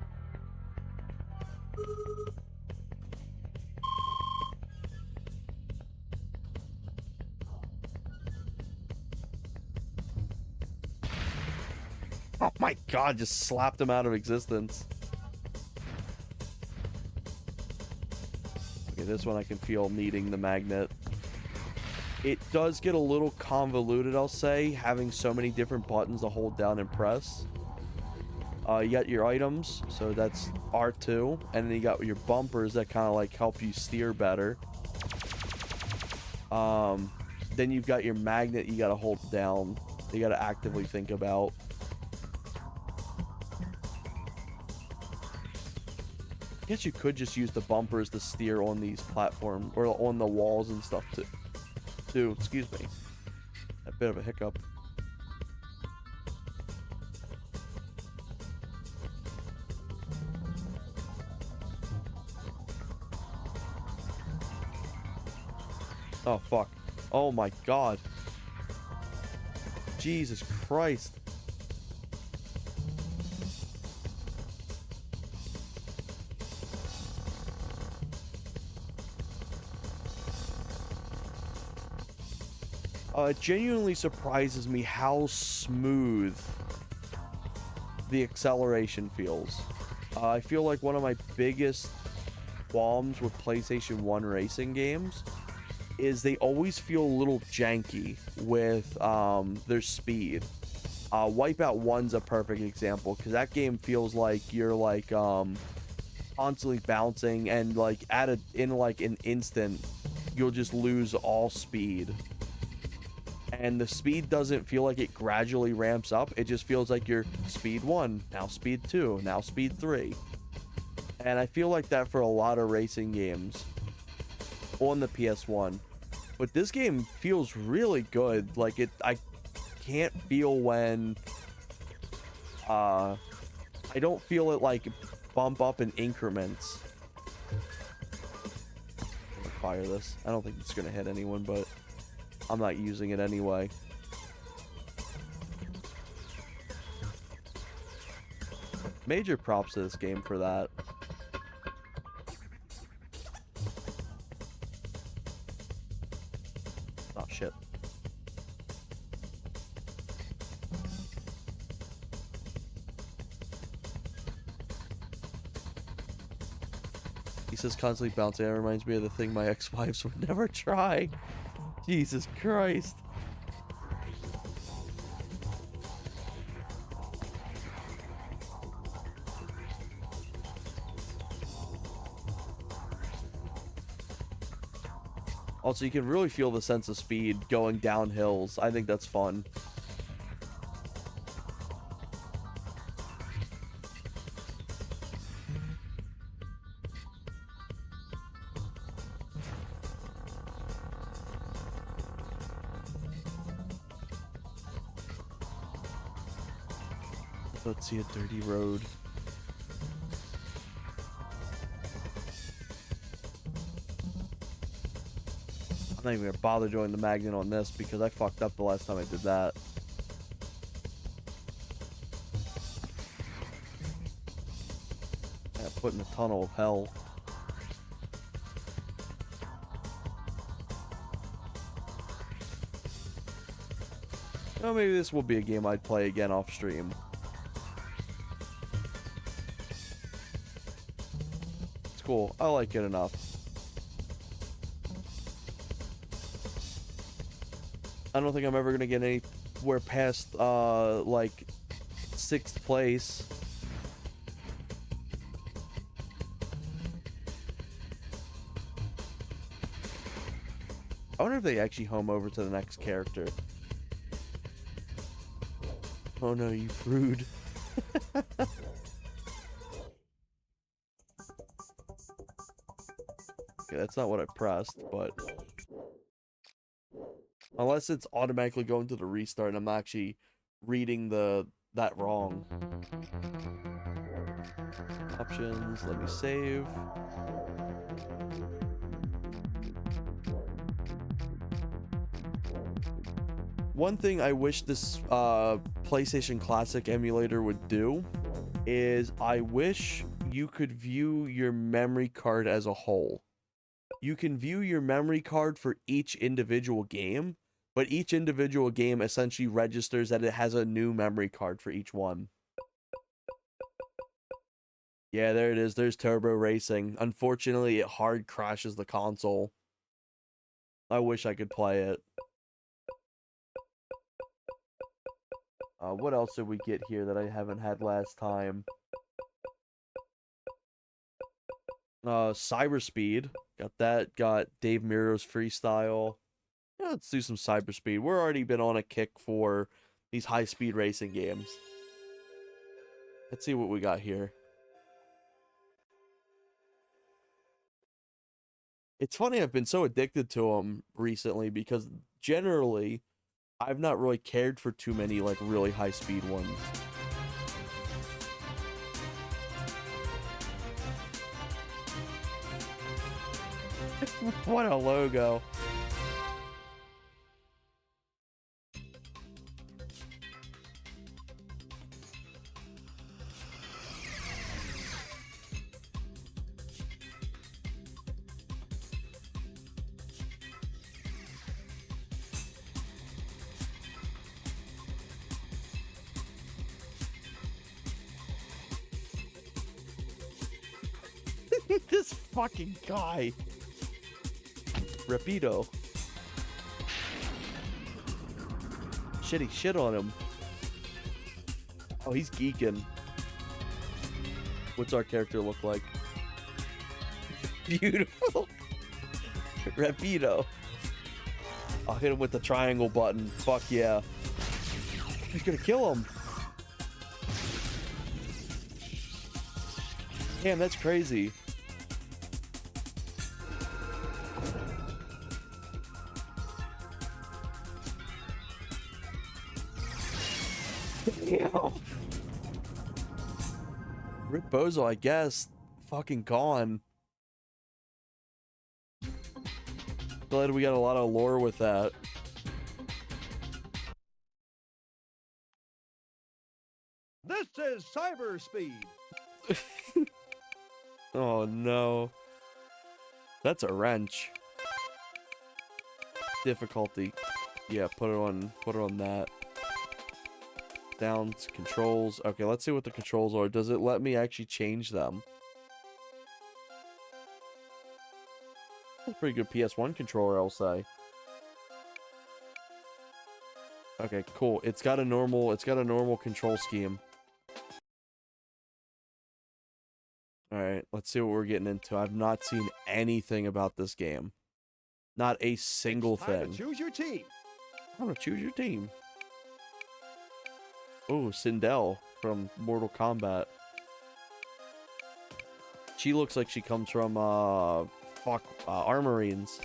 Oh my god, just slapped him out of existence. Okay, this one I can feel needing the magnet. It does get a little convoluted, I'll say, having so many different buttons to hold down and press. You got your items, so that's R2, and then you got your bumpers that kind of like help you steer better. Then you've got your magnet you got to hold down. You got to actively think about. I guess you could just use the bumpers to steer on these platforms or on the walls and stuff too. Excuse me. A bit of a hiccup. Oh fuck. Oh my god. Jesus Christ. It genuinely surprises me how smooth the acceleration feels. I feel like one of my biggest qualms with PlayStation 1 racing games is they always feel a little janky with their speed. Wipeout 1's a perfect example because that game feels like you're like constantly bouncing and like in like an instant you'll just lose all speed. And the speed doesn't feel like it gradually ramps up. It just feels like you're speed 1, now speed 2, now speed 3. And I feel like that for a lot of racing games on the PS1. But this game feels really good. Like I can't feel when I don't feel it like bump up in increments. I'm gonna fire this. I don't think it's gonna hit anyone, but I'm not using it anyway. Major props to this game for that. Oh shit. He says constantly bouncing. That reminds me of the thing my ex-wives would never try. Jesus Christ. Also, you can really feel the sense of speed going down hills. I think that's fun. Let's see a dirty road. I'm not even gonna bother doing the magnet on this because I fucked up the last time I did that. I got put in the tunnel of hell. Well, maybe this will be a game I'd play again off stream. It's cool. I like it enough. I don't think I'm ever gonna get anywhere past like 6th place. I wonder if they actually home over to the next character. Oh no, you prude. Okay, that's not what I pressed, but unless it's automatically going to the restart and I'm actually reading that wrong. Options, let me save. One thing I wish this PlayStation Classic emulator would do is I wish you could view your memory card as a whole. You can view your memory card for each individual game, but each individual game essentially registers that it has a new memory card for each one. Yeah, there it is. There's Turbo Racing. Unfortunately, it hard crashes the console. I wish I could play it. What else did we get here that I haven't had last time? Cyberspeed. Got that. Got Dave Miro's Freestyle. Yeah, let's do some Cyberspeed. We're already been on a kick for these high-speed racing games. Let's see what we got here. It's funny, I've been so addicted to them recently because generally I've not really cared for too many like really high-speed ones. What a logo. This fucking guy. Rapido. Shitty shit on him. Oh, he's geeking. What's our character look like? Beautiful. Rapido. I'll hit him with the triangle button. Fuck yeah. He's gonna kill him. Damn, that's crazy. Damn. Rip Bozo, I guess. Fucking gone. Glad we got a lot of lore with that. This is Cyberspeed. Oh no. That's a wrench. Difficulty. Yeah, put it on that. Downs, controls. Okay, let's see what the controls are. Does it let me actually change them? That's a pretty good PS1 controller, I'll say. Okay, cool. It's got a normal control scheme. Alright, let's see what we're getting into. I've not seen anything about this game. Not a single thing. Choose your team. I want to choose your team. Oh, Sindel from Mortal Kombat. She looks like she comes from, Armorines.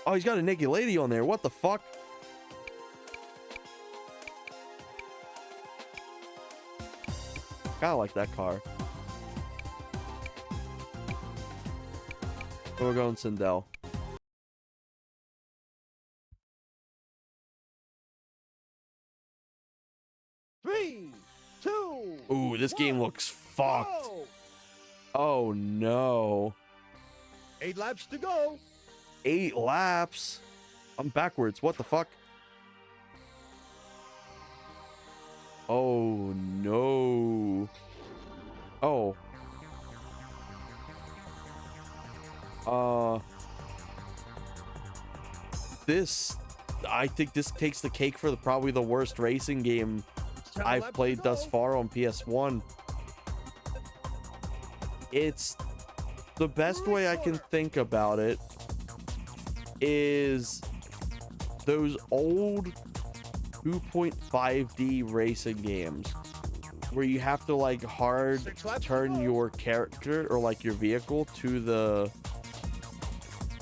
Oh, he's got a naked lady on there. What the fuck? Kinda like that car. We're going Sindel. Three, two. Ooh, this game looks fucked. Go. Oh no. 8 laps to go. 8 laps. I'm backwards. What the fuck? Oh no. Oh. I think this takes the cake for probably the worst racing game 7 I've laps to played thus go. far on PS1. It's the best way I can think about it is those old 2.5D racing games where you have to like hard 6 laps to turn go. your character or like your vehicle to the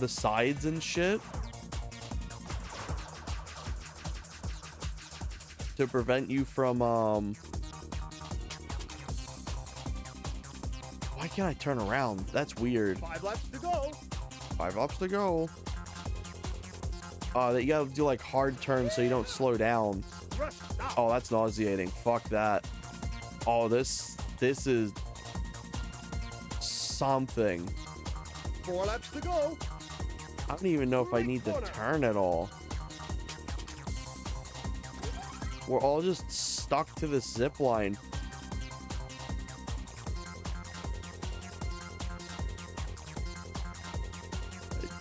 sides and shit to prevent you from why can't I turn around? That's weird. 5 laps to go. 5 laps to go. That you gotta do like hard turns so you don't slow down. Thrust stop. Oh, that's nauseating. Fuck that. Oh, this is something. 4 laps to go. I don't even know if I need to turn at all. We're all just stuck to this zip line.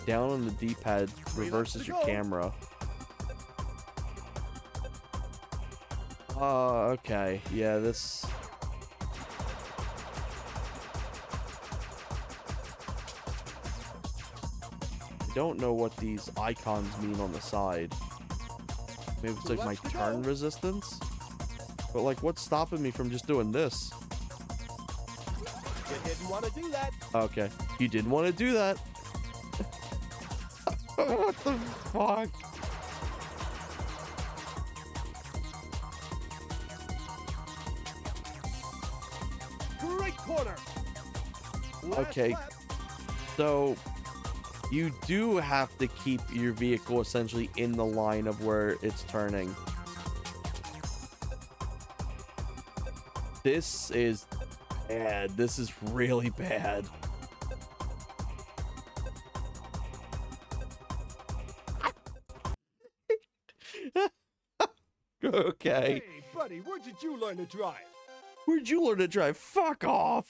Down on the D-pad reverses your camera. Okay. Yeah, this... I don't know what these icons mean on the side. Maybe it's like my turn resistance? But like, what's stopping me from just doing this? You didn't want to do that. Okay. You didn't want to do that. What the fuck? Great corner. Last Okay. lap. So you do have to keep your vehicle essentially in the line of where it's turning. This is bad. This is really bad. Okay. Hey, buddy, where did you learn to drive? Where'd you learn to drive? Fuck off.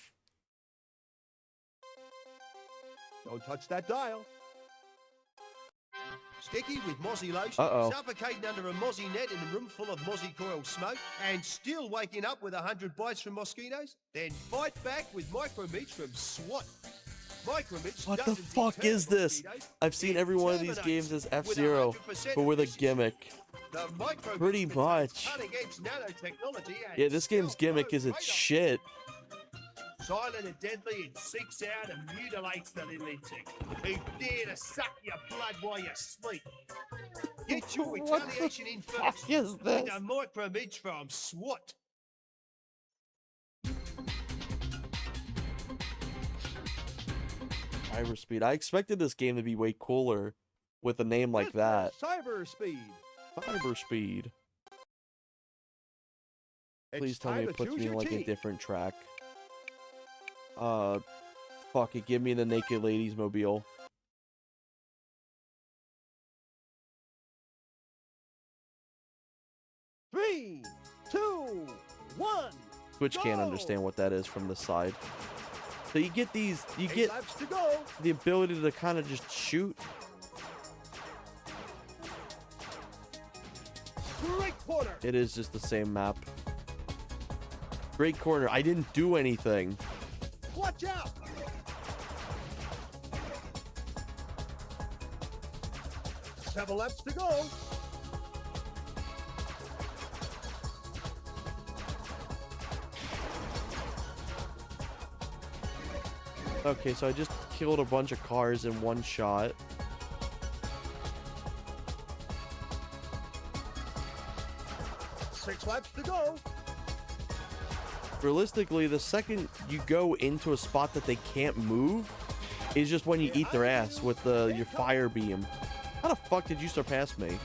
Don't touch that dial. Sticky with mozzie lotion, Uh-oh. suffocating under a mozzie net in a room full of mozzie coil smoke, and still waking up with 100 bites from mosquitoes? Then fight back with micromeats from SWAT. Micromeats What the doesn't fuck deter is this? mosquitoes, I've seen it every one of these terminates games as with F-Zero, 100% but with a precision. gimmick. The Micromeats Pretty contains much. cutting-edge nanotechnology and Yeah, this game's stealth gimmick mode is its radar. shit. Silent and deadly, it seeks out and mutilates the little insect who dare to suck your blood while you sleep. Get your What the retaliation in fuck first is with this? a micromeats from SWAT. Cyber Speed. I expected this game to be way cooler with a name like This that. is Cyber Speed. Cyber Speed. Please It's tell me time it to puts choose me in your like a team. different track. Fuck it. Give me the Naked Ladies Mobile. Three, two, one. Twitch can't Go! understand what that is from the side. So you get these, you 8 get laps to go. the ability to kind of just shoot. Great corner. It is just the same map. Great corner. I didn't do anything. Watch out. Seven laps to go. Okay, so I just killed a bunch of cars in one shot. 6 laps to go. Realistically, the second you go into a spot that they can't move is just when you eat their ass with your fire beam. How the fuck did you surpass me?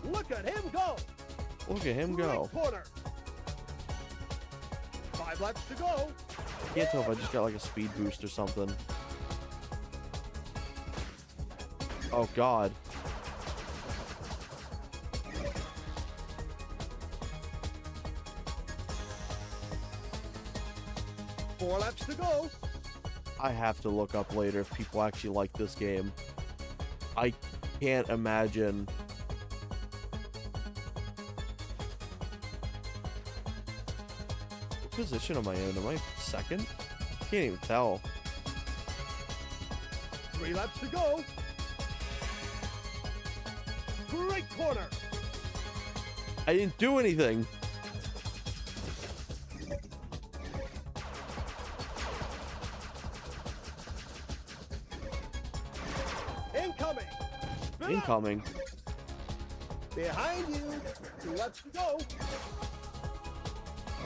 Look at him go. Look at him go. Right corner. 5 laps to go. I can't tell if I just got like a speed boost or something. Oh god. Four laps to go. I have to look up later if people actually like this game. I can't imagine. What position am I in? Am I second? Can't even tell. 3 laps to go. Great corner. I didn't do anything. Incoming. Spin up. Incoming. Behind you. 2 laps to go.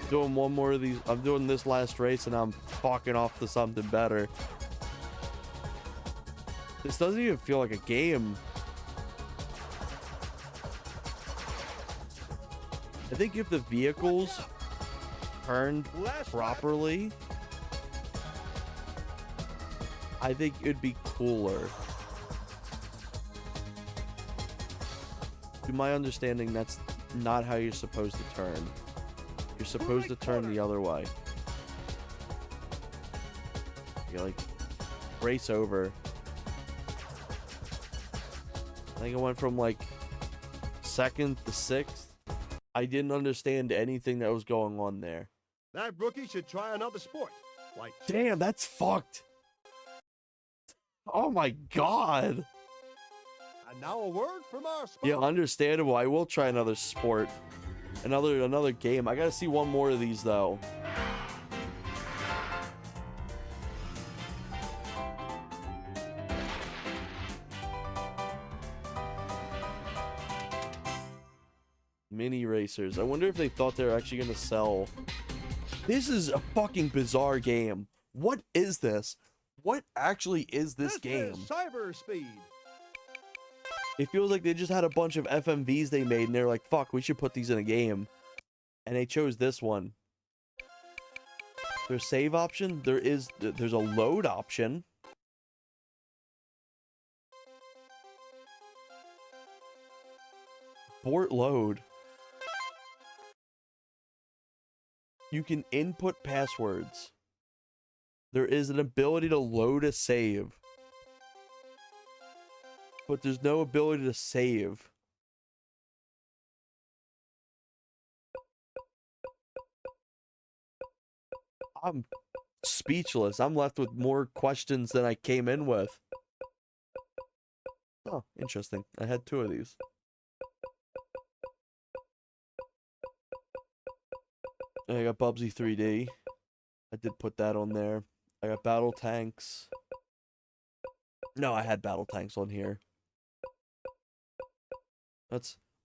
I'm doing one more of these. I'm doing this last race and I'm fucking off to something better. This doesn't even feel like a game. I think if the vehicles turned Last properly, I think it'd be cooler. To my understanding, that's not how you're supposed to turn. You're supposed to turn the other way. You like race over. I think I went from like second to sixth. I didn't understand anything that was going on there. That rookie should try another sport. Like Damn, that's fucked. Oh my god. And now a word from our sponsor. Yeah, understandable. I will try another sport. Another game. I gotta see one more of these though. Mini racers. I wonder if they thought they were actually gonna sell. This is a fucking bizarre game. What is this? What actually is this game? Is cyber speed. It feels like they just had a bunch of FMVs they made and they're like, fuck, we should put these in a game. And they chose this one. There's save option. There's a load option. Abort load. You can input passwords. There is an ability to load a save. But there's no ability to save. I'm speechless. I'm left with more questions than I came in with. Oh, interesting. I had 2 of these. I got Bubsy 3D. I did put that on there. I got Battle Tanks. No, I had Battle Tanks on here.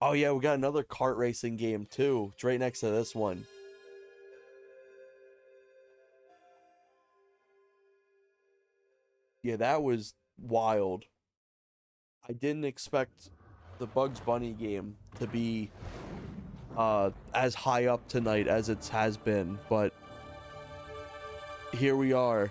Oh yeah, we got another kart racing game too. It's right next to this one. Yeah, that was wild. I didn't expect the Bugs Bunny game to be as high up tonight as it has been, but here we are.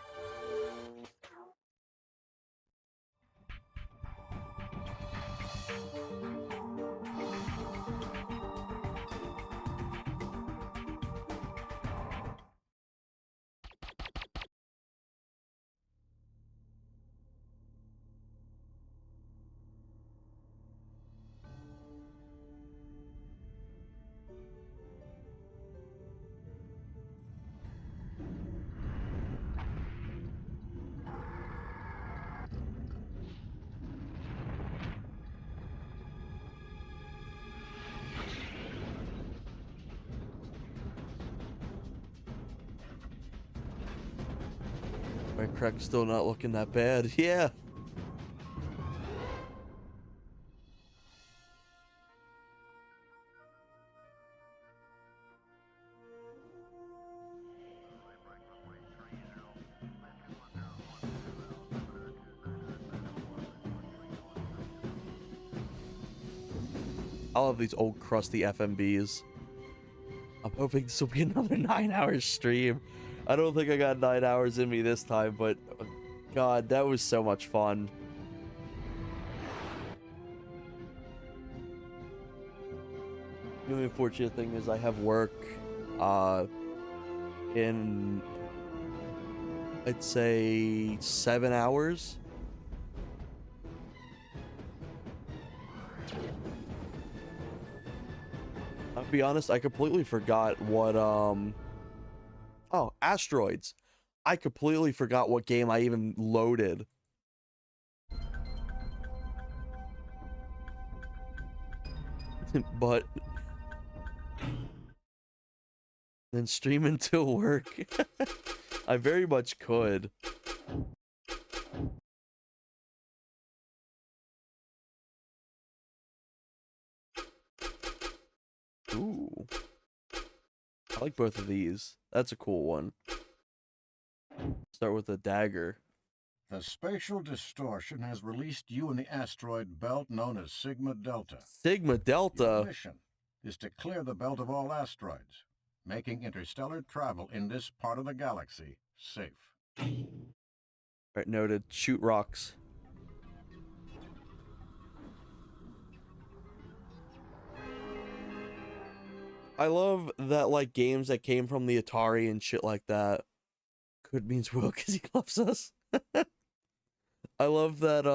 My crack's still not looking that bad. Yeah. I love these old crusty FMVs. I'm hoping this will be another 9-hour stream. I don't think I got 9 hours in me this time, but God, that was so much fun. The only unfortunate thing is I have work in, I'd say, 7 hours. I'll be honest, I completely forgot what, oh, Asteroids. I completely forgot what game I even loaded. But then stream until work. I very much could. Ooh. I like both of these. That's a cool one. Start with the dagger. The spatial distortion has released you in the asteroid belt known as Sigma Delta. Sigma Your Delta. mission is to clear the belt of all asteroids, making interstellar travel in this part of the galaxy safe. Right, noted. Shoot rocks. I love that, like, games that came from the Atari and shit like that. Good means will because he loves us. I love that,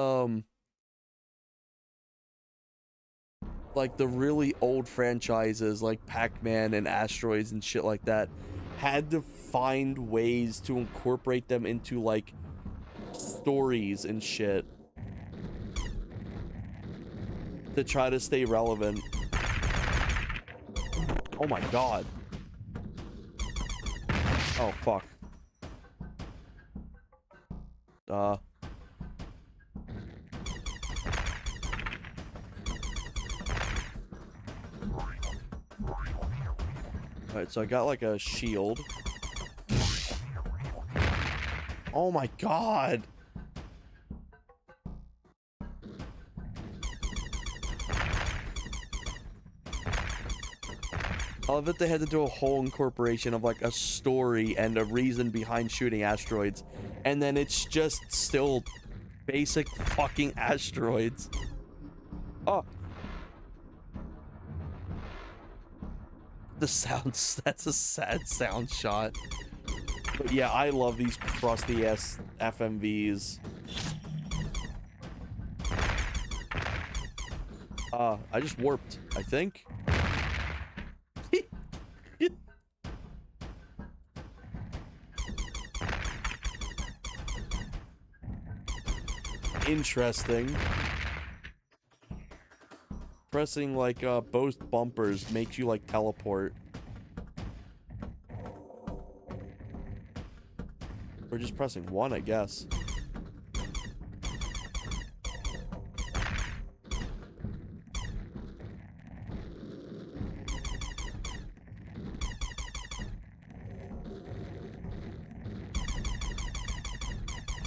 like, the really old franchises like Pac-Man and Asteroids and shit like that had to find ways to incorporate them into, like, stories and shit to try to stay relevant. Oh my god. Oh, fuck. Alright, so I got like a shield. Oh my god. I love that they had to do a whole incorporation of like a story and a reason behind shooting asteroids, and then it's just still basic fucking asteroids. Oh. The sounds, that's a sad sound shot. But yeah, I love these crusty ass FMVs. I just warped, I think. Interesting. Pressing like both bumpers makes you like teleport. Or just pressing one, I guess.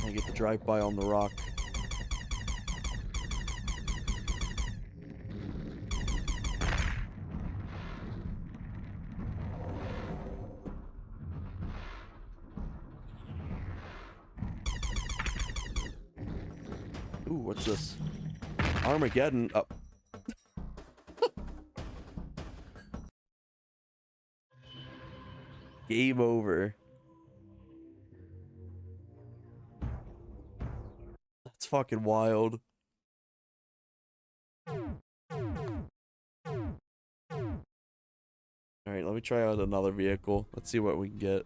I get the drive-by on the rock. Ooh, what's this? Armageddon. Oh. Game over. That's fucking wild. Alright, let me try out another vehicle. Let's see what we can get.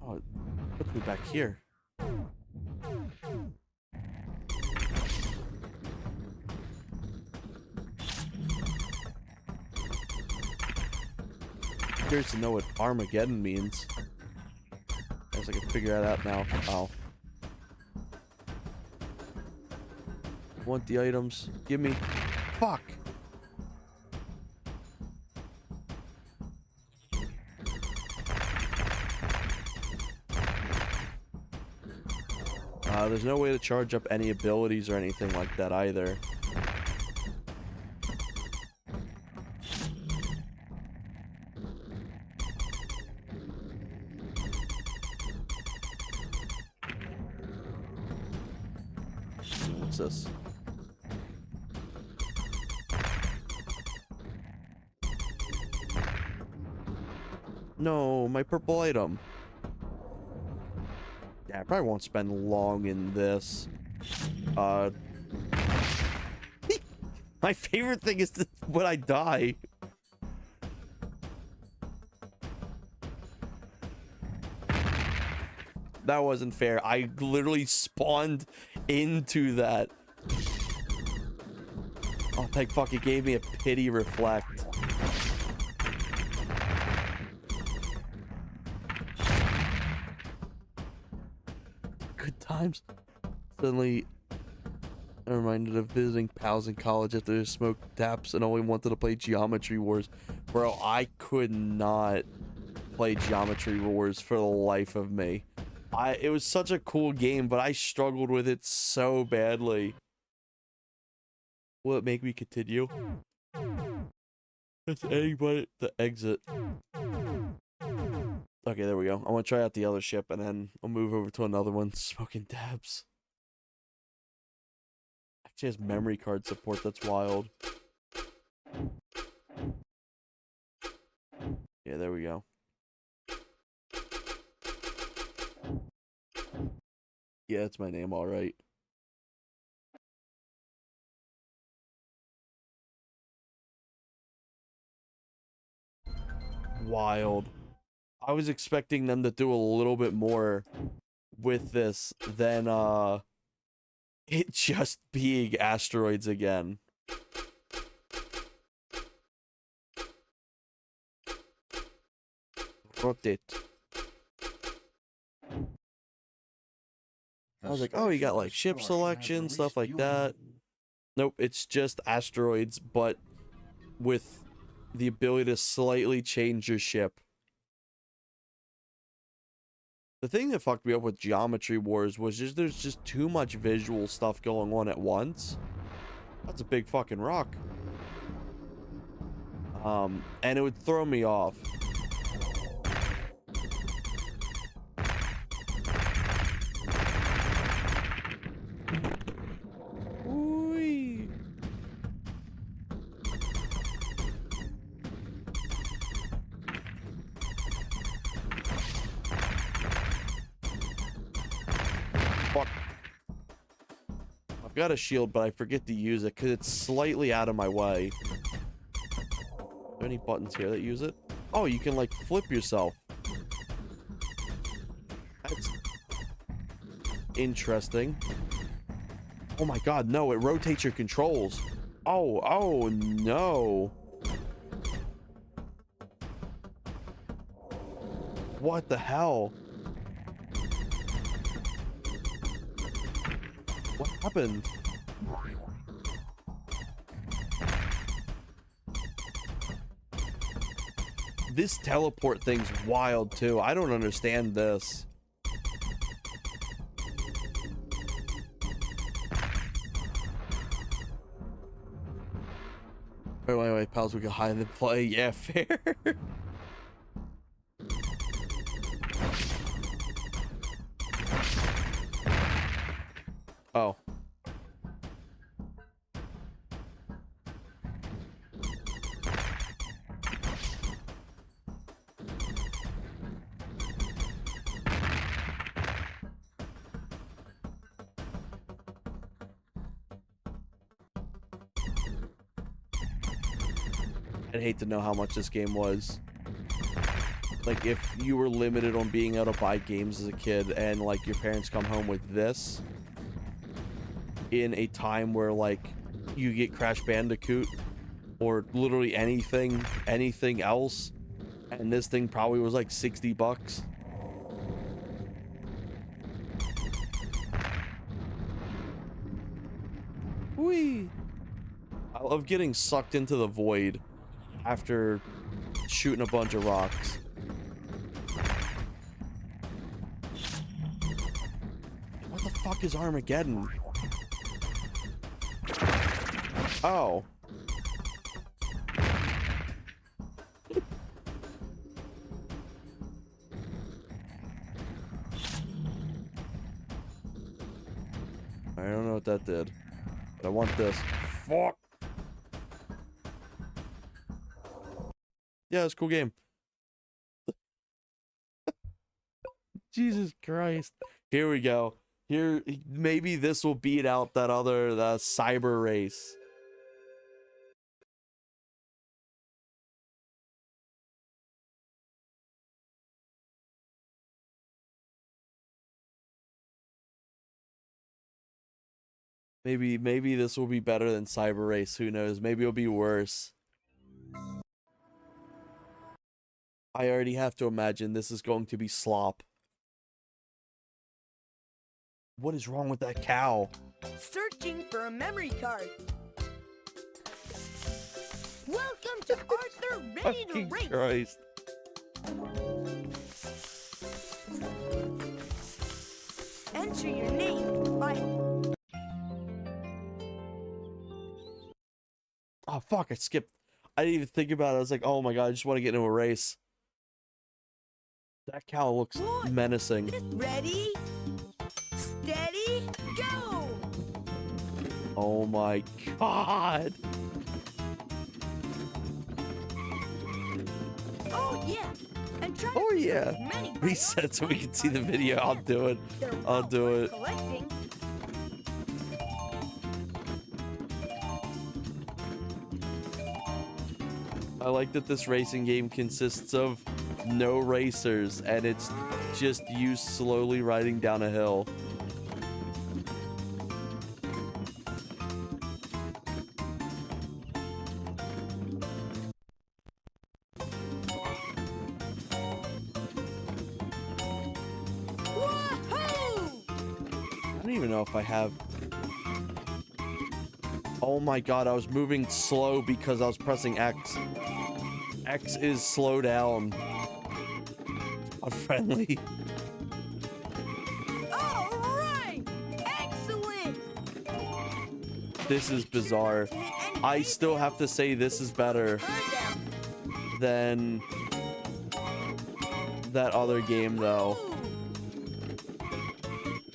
Oh, it puts me back here. Curious to know what Armageddon means. I guess I can figure that out now. Oh. Want the items? Give me. Fuck! There's no way to charge up any abilities or anything like that either. What's this? No, my purple item. Yeah, I probably won't spend long in this. My favorite thing is when I die. That wasn't fair. I literally spawned into that. Oh, thank fuck, it gave me a pity reflect. Good times. Suddenly, I'm reminded of visiting pals in college after they smoked taps and only wanted to play Geometry Wars. Bro, I could not play Geometry Wars for the life of me. It was such a cool game, but I struggled with it so badly. Will it make me continue? It's anybody to exit. Okay, there we go. I want to try out the other ship and then I'll move over to another one. Smoking tabs. Actually has memory card support. That's wild. Yeah, there we go. Yeah, it's my name, all right. Wild. I was expecting them to do a little bit more with this than it just being asteroids again. Rotate. I was like, oh, you got like ship selection, stuff like that. Nope, it's just asteroids, but with the ability to slightly change your ship. The thing that fucked me up with Geometry Wars was just there's just too much visual stuff going on at once. That's a big fucking rock. And it would throw me off. Ooh. Fuck. I've got a shield, but I forget to use it because it's slightly out of my way. Are there any buttons here that use it? Oh, you can like flip yourself. That's interesting. Oh my god, no, it rotates your controls. Oh no. What the hell? What happened? This teleport thing's wild too. I don't understand this. Wait, pals, we can hide and play. Yeah, fair. Oh. I'd hate to know how much this game was. Like, if you were limited on being able to buy games as a kid and, like, your parents come home with this in a time where, like, you get Crash Bandicoot or literally anything else, and this thing probably was like 60 bucks. Whee! I love getting sucked into the void after shooting a bunch of rocks. What the fuck is Armageddon? Oh. I don't know what that did, but I want this. Fuck. Yeah, it's a cool game. Jesus Christ. Here we go. Here, maybe this will beat out that other, the cyber race. Maybe this will be better than cyber race. Who knows? Maybe it'll be worse. I already have to imagine this is going to be slop. What is wrong with that cow? Searching for a memory card. Welcome to Arthur Ready to Fucking Race. Christ. Enter your name by... Oh, fuck, I skipped. I didn't even think about it. I was like, oh my god, I just want to get into a race. That cow looks menacing. Ready, steady, go! Oh my god. Oh yeah, and try Oh to yeah. as many Reset so we can see the video. I'll do it. They're I'll well do worth it. collecting. I like that this racing game consists of no racers and it's just you slowly riding down a hill. Woohoo! I don't even know if I have... Oh my god, I was moving slow because I was pressing X. X is slow down. Unfriendly. All right, excellent. This is bizarre. I still have to say this is better than that other game though.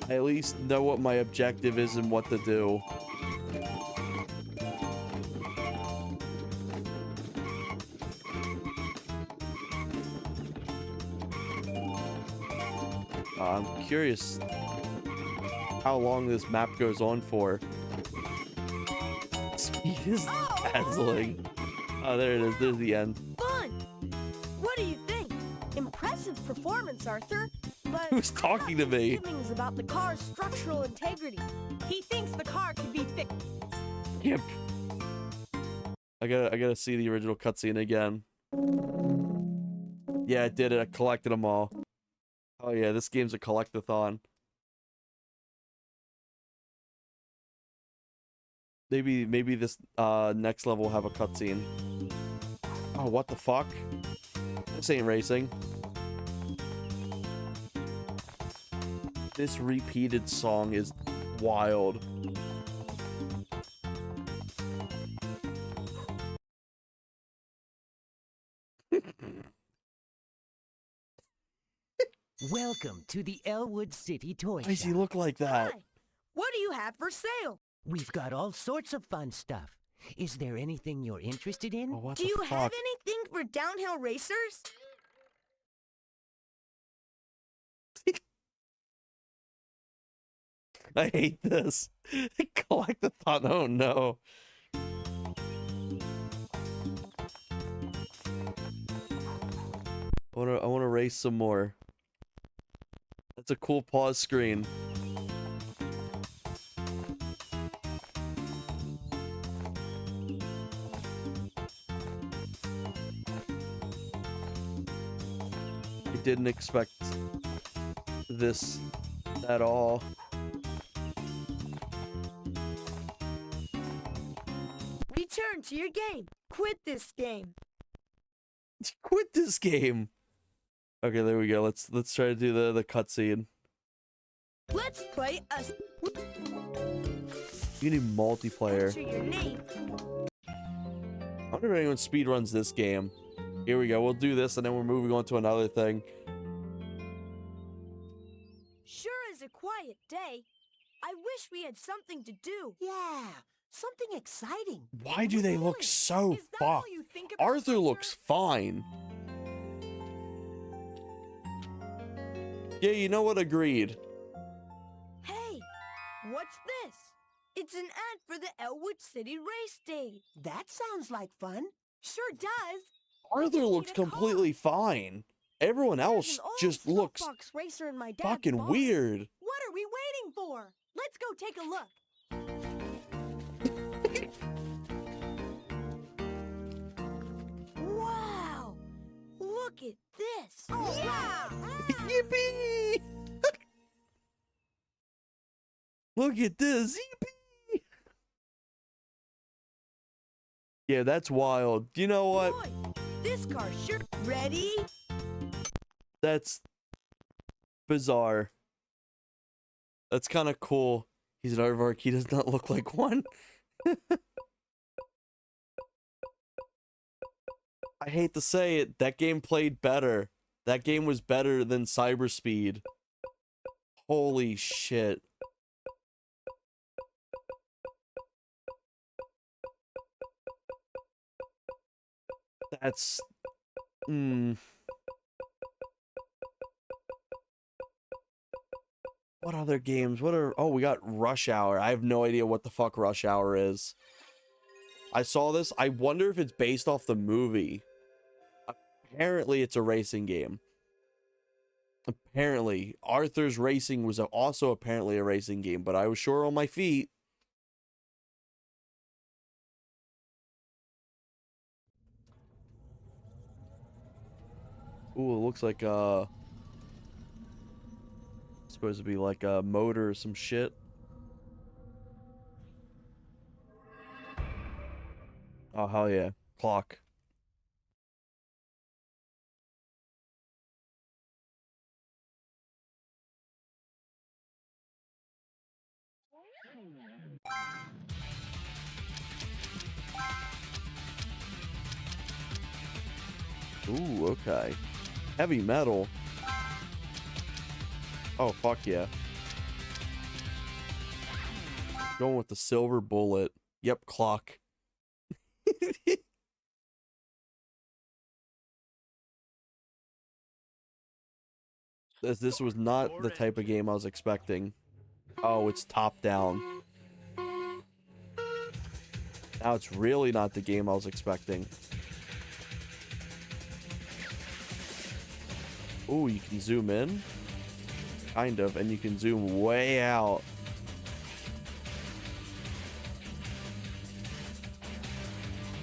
I at least know what my objective is and what to do. I'm curious how long this map goes on for. Speed is dazzling. Oh, there it is. There's the end. Fun. What do you think? Impressive performance, Arthur. But Who's talking to me? feelings about the car's structural integrity. He thinks the car could be fixed. Yep. I gotta see the original cutscene again. Yeah, I did it. I collected them all. Oh yeah, this game's a collectathon. Maybe this next level will have a cutscene. Oh, what the fuck? This ain't racing. This repeated song is wild. Welcome to the Elwood City Toy Why does he Shop. look like that? Hi. What do you have for sale? We've got all sorts of fun stuff. Is there anything you're interested in? Oh, what Do the you fuck? have anything for downhill racers? I hate this. Collectathon. Oh no. I wanna race some more. That's a cool pause screen. I didn't expect this at all. Return to your game. Quit this game. Quit this game. Okay, there we go. Let's try to do the cutscene. Let's play a... You need multiplayer. Enter your name. I wonder if anyone speedruns this game. Here we go. We'll do this, and then we're moving on to another thing. Sure is a quiet day. I wish we had something to do. Yeah, something exciting. Why do they look so Is that all fucked? you think about, Arthur Arthur? looks fine. Yeah, you know what? Agreed. Hey, what's this? It's an ad for the Elwood City Race Day. That sounds like fun. Sure does. Arthur looks completely fine. Everyone There's else an old just looks soapbox racer in my dad's fucking barn. weird. What are we waiting for? Let's go take a look. Wow! Look at this. Oh, yeah! Yippee! Look at this. Yippee! Yeah, that's wild. You know what? Boy, this car sure... Ready? That's bizarre. That's kind of cool. He's an aardvark. He does not look like one. I hate to say it, that game played better. That game was better than Cyberspeed. Holy shit. That's... What other games? What are... Oh, we got Rush Hour. I have no idea what the fuck Rush Hour is. I saw this. I wonder if it's based off the movie. Apparently, it's a racing game. Apparently. Arthur's Racing was also apparently a racing game, but I was sure on my feet. Ooh, it looks like supposed to be like a motor or some shit. Oh, hell yeah. Clock. Ooh, okay. Heavy metal. Oh, fuck yeah. Going with the silver bullet. Yep, clock. This was not the type of game I was expecting. Oh, it's top down. Now it's really not the game I was expecting. Ooh, you can zoom in. Kind of, and you can zoom way out.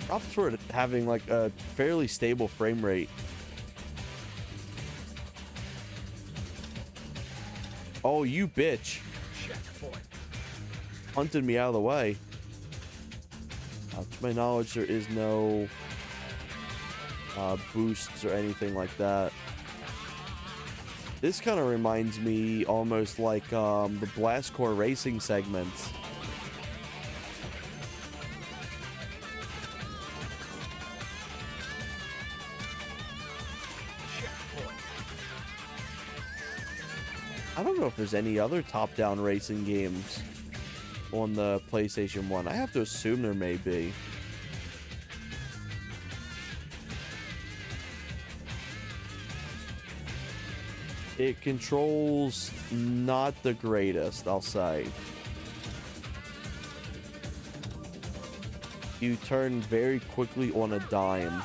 Props for it having like a fairly stable frame rate. Oh, you bitch. Hunted me out of the way. To my knowledge, there is no boosts or anything like that. This kind of reminds me almost like the Blast Corps racing segments. I don't know if there's any other top-down racing games on the PlayStation 1. I have to assume there may be. It controls not the greatest, I'll say. You turn very quickly on a dime.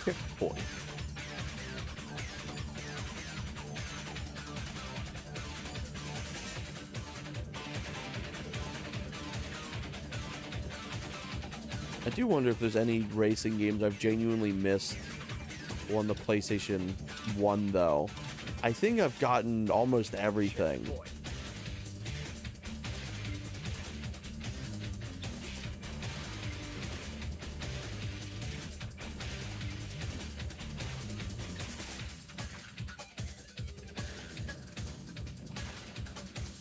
Checkpoint. I do wonder if there's any racing games I've genuinely missed on the PlayStation 1, though. I think I've gotten almost everything.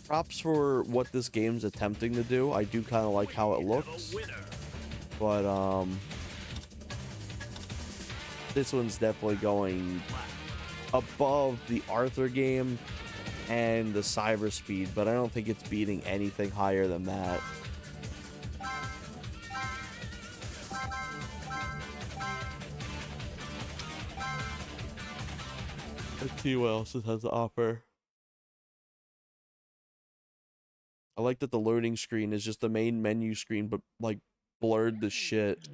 Props for what this game's attempting to do. I do kind of like how it looks. But, this one's definitely going above the Arthur game and the Cyber Speed, but I don't think it's beating anything higher than that. Let's see what else it has to offer. I like that the loading screen is just the main menu screen, but like blurred to shit.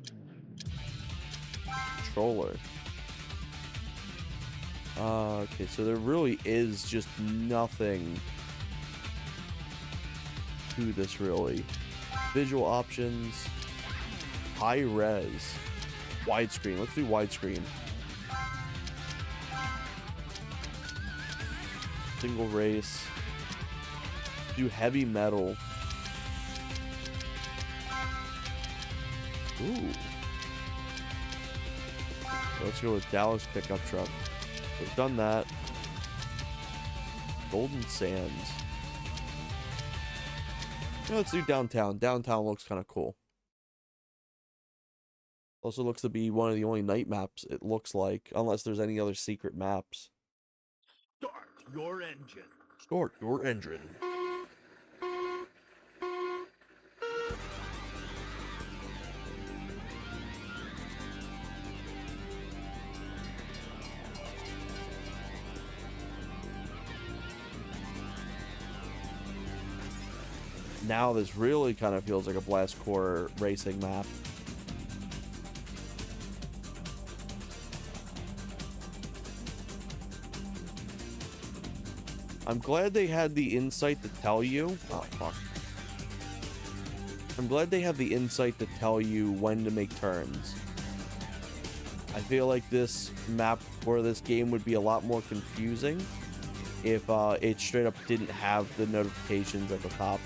Controller. Okay, so there really is just nothing to this, really. Visual options, high res, widescreen. Let's do widescreen. Single race. Do heavy metal. Ooh. Let's go with Dallas pickup truck. We've done that. Golden Sands. Yeah, let's do downtown. Downtown looks kind of cool. Also looks to be one of the only night maps, it looks like, unless there's any other secret maps. Start your engine. Start your engine. Now this really kind of feels like a Blast Corps racing map. I'm glad they had the insight to tell you. Oh, fuck. I'm glad they have the insight to tell you when to make turns. I feel like this map or this game would be a lot more confusing if it straight up didn't have the notifications at the top.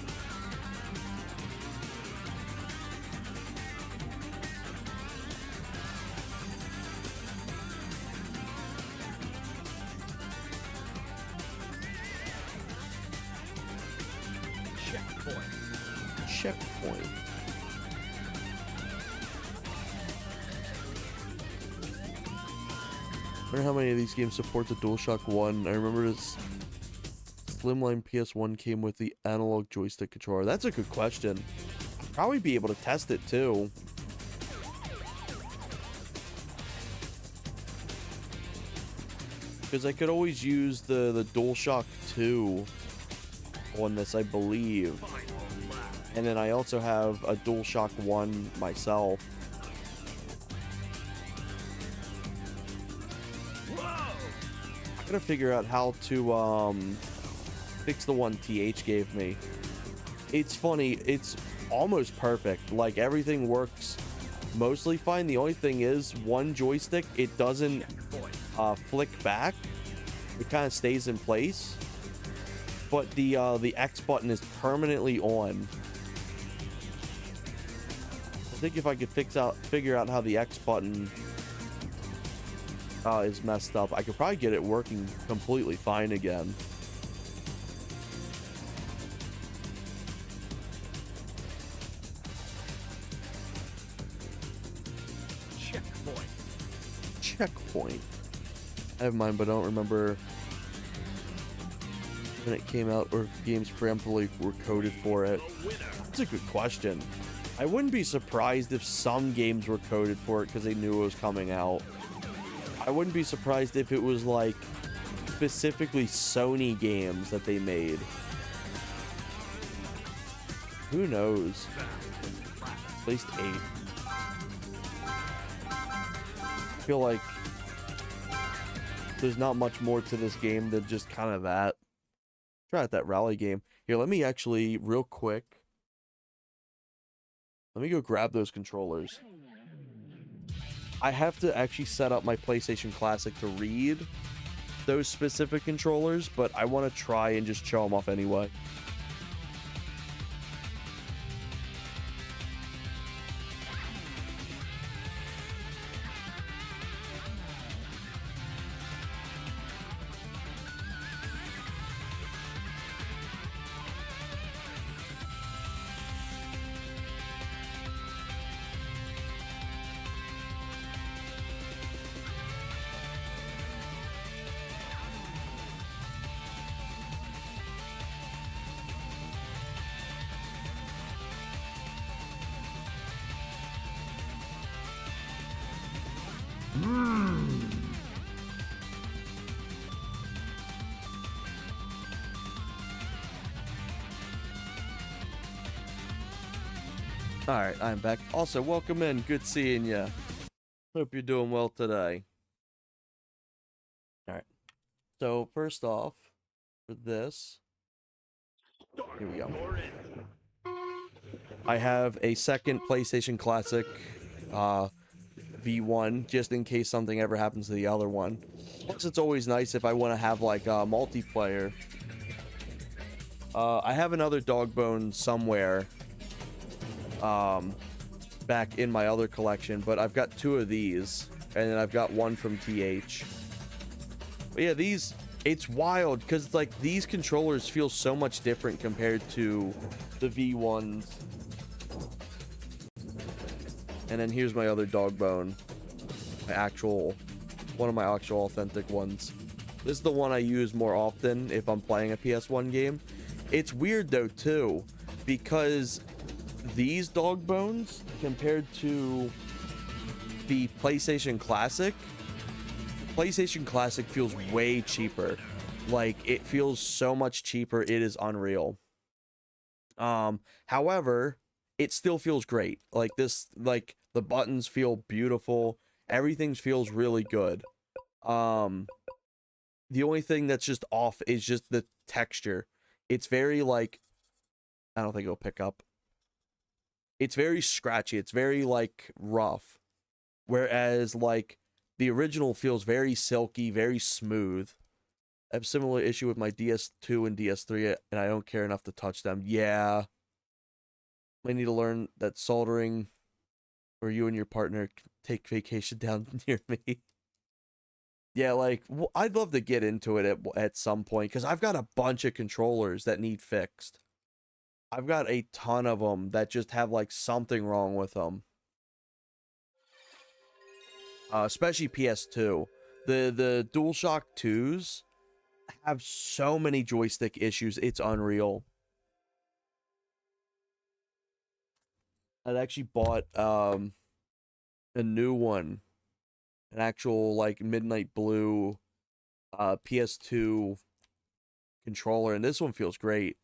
Checkpoint. I wonder how many of these games support the DualShock 1. I remember this Slimline PS1 came with the analog joystick controller. That's a good question. Probably be able to test it too. Because I could always use the DualShock 2 on this, I believe. And then I also have a DualShock 1 myself. I gotta figure out how to fix the one TH gave me. It's funny, it's almost perfect. Like, everything works mostly fine. The only thing is, one joystick, it doesn't flick back. It kind of stays in place. But the X button is permanently on. I think if I could figure out how the X button is messed up, I could probably get it working completely fine again. Checkpoint. I have mine, but I don't remember when it came out or if games preemptively were coded for it. That's a good question. I wouldn't be surprised if some games were coded for it because they knew it was coming out. I wouldn't be surprised if it was like specifically Sony games that they made. Who knows? At least 8. I feel like there's not much more to this game than just kind of that. Try out that rally game. Here, let me actually, real quick, let me go grab those controllers. I have to actually set up my PlayStation Classic to read those specific controllers, but I want to try and just show them off anyway. Alright, I'm back. Also, welcome in. Good seeing you. Hope you're doing well today. Alright. So, first off, for this, here we go. I have a second PlayStation Classic V1, just in case something ever happens to the other one. Plus, it's always nice if I want to have, like, multiplayer. I have another dog bone somewhere back in my other collection, but I've got 2 of these, and then I've got 1 from TH. But yeah, these, it's wild because like these controllers feel so much different compared to the V1s. And then here's my other dog bone, one of my actual authentic ones. This is the one I use more often if I'm playing a PS1 game. It's weird though too, because these dog bones compared to the PlayStation Classic feels way cheaper. Like, it feels so much cheaper, it is unreal. However, it still feels great. Like this, like the buttons feel beautiful, everything feels really good. The only thing that's just off is just the texture. It's very like, I don't think it'll pick up. It's very scratchy. It's very like rough. Whereas like the original feels very silky, very smooth. I have a similar issue with my DS2 and DS3, and I don't care enough to touch them. Yeah. I need to learn that soldering where you and your partner take vacation down near me. Yeah, like, I'd love to get into it at some point, because I've got a bunch of controllers that need fixed. I've got a ton of them that just have, like, something wrong with them. Especially PS2. The DualShock 2s have so many joystick issues, it's unreal. I'd actually bought a new one. An actual, like, midnight blue PS2 controller, and this one feels great.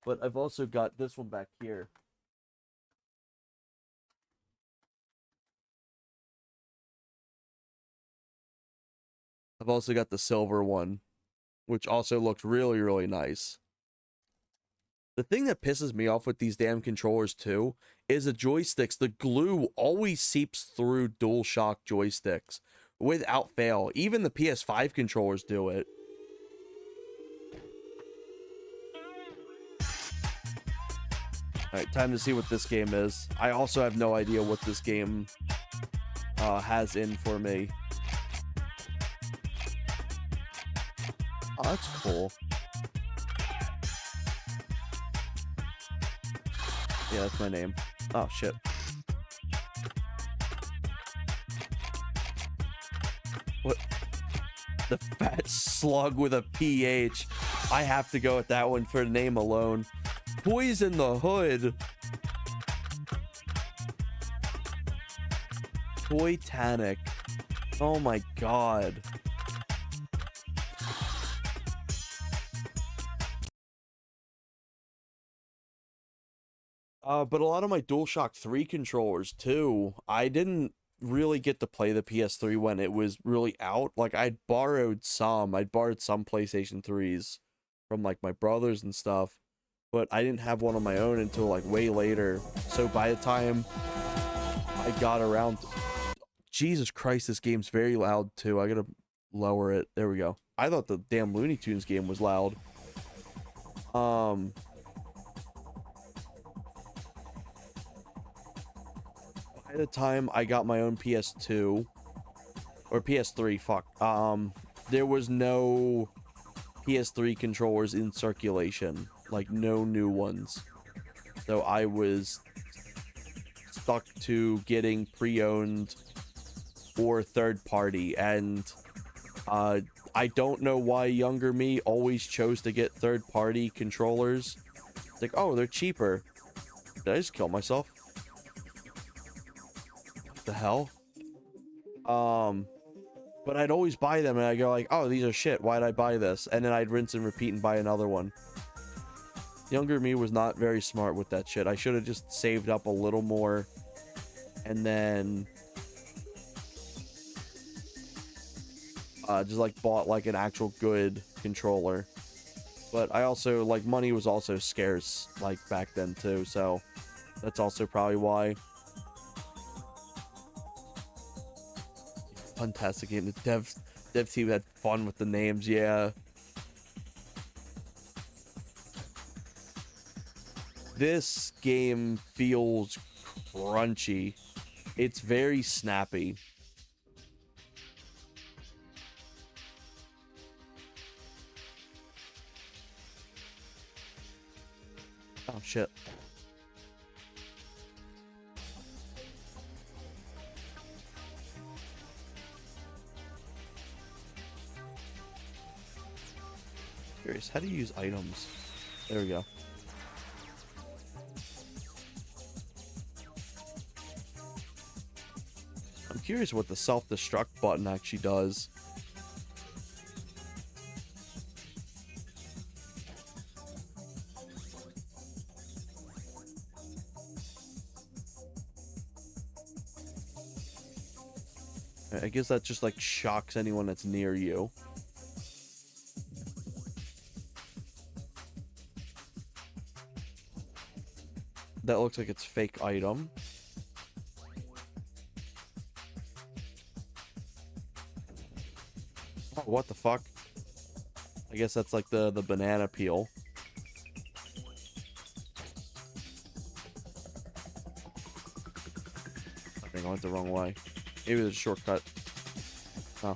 But I've also got this one back here. I've also got the silver one, which also looks really, really nice. The thing that pisses me off with these damn controllers, too, is the joysticks. The glue always seeps through DualShock joysticks without fail. Even the PS5 controllers do it. Alright, time to see what this game is. I also have no idea what this game has in for me. Oh, that's cool. Yeah, that's my name. Oh, shit. What? The fat slug with a PH. I have to go with that one for the name alone. Boys in the Hood. Toytanic. Oh my god. But a lot of my DualShock 3 controllers too, I didn't really get to play the PS3 when it was really out. Like, I'd borrowed some PlayStation 3s from like my brothers and stuff, but I didn't have one on my own until like way later. So by the time I got around, Jesus Christ, this game's very loud too. I gotta lower it. There we go. I thought the damn Looney Tunes game was loud. By the time I got my own PS2 or PS3, fuck, there was no PS3 controllers in circulation, like no new ones. So I was stuck to getting pre-owned or third party, and I don't know why younger me always chose to get third party controllers. It's like, oh, they're cheaper. Did I just kill myself? What the hell? But I'd always buy them and I go like, oh, these are shit, why'd I buy this? And then I'd rinse and repeat and buy another one. Younger me was not very smart with that shit. I should have just saved up a little more and then just like bought like an actual good controller. But I also, like, money was also scarce like back then too, so that's also probably why. Fantastic game. The dev team had fun with the names, yeah. This game feels crunchy. It's very snappy. Oh shit. Curious, how do you use items? There we go. I'm curious what the self-destruct button actually does. I guess that just like shocks anyone that's near you. That looks like it's fake item. Oh, what the fuck? I guess that's like the banana peel. I think I went the wrong way. Maybe there's a shortcut. Oh.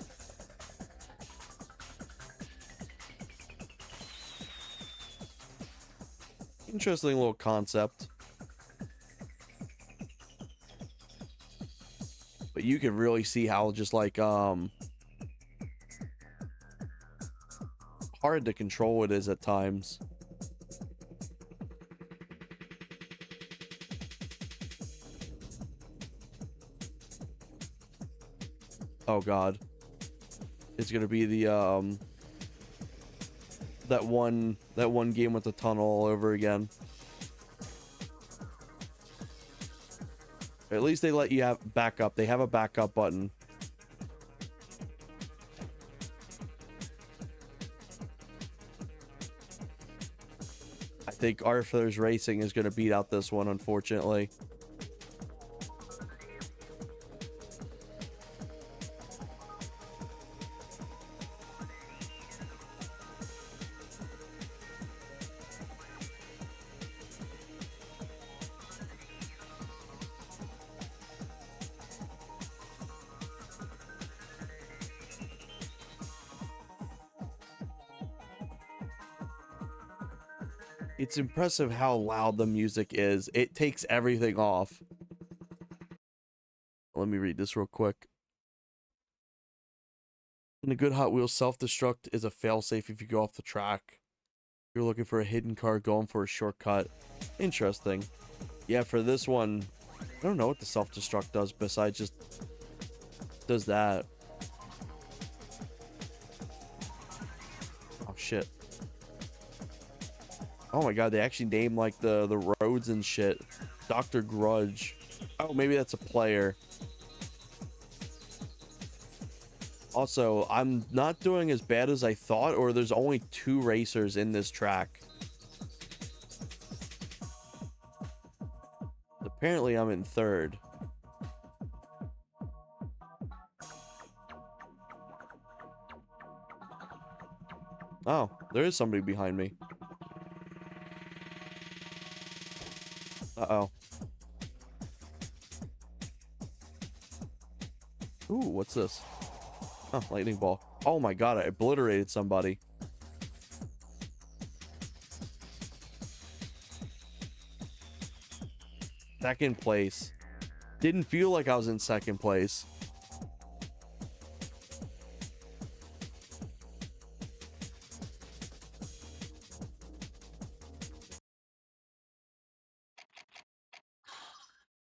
Interesting little concept. But you can really see how just like hard to control it is at times. Oh god. It's gonna be the that one game with the tunnel all over again. Or at least they let you have backup. They have a backup button. I think Arthur's Racing is gonna beat out this one, unfortunately. It's impressive how loud the music is. It takes everything off. Let me read this real quick. In a good Hot Wheels, self-destruct is a failsafe if you go off the track. If you're looking for a hidden car, going for a shortcut. Interesting. Yeah, for this one, I don't know what the self-destruct does besides just does that. Oh shit. Oh my god, they actually named like the roads and shit. Dr. Grudge. Oh, maybe that's a player. Also, I'm not doing as bad as I thought, or there's only 2 racers in this track. Apparently I'm in 3rd. Oh, there is somebody behind me. Uh-oh. Ooh, what's this? Oh, lightning ball. Oh my god, I obliterated somebody. Second place. Didn't feel like I was in second place.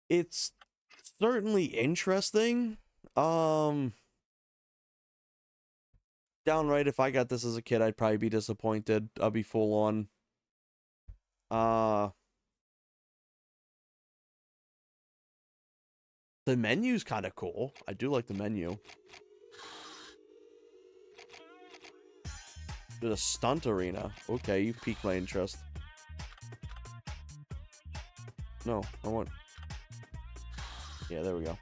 It's certainly interesting. Downright, if I got this as a kid, I'd probably be disappointed. I'll be full on. The menu's kind of cool. I do like the menu. There's a stunt arena. Okay, you've piqued my interest. No, I want... Yeah, there we go.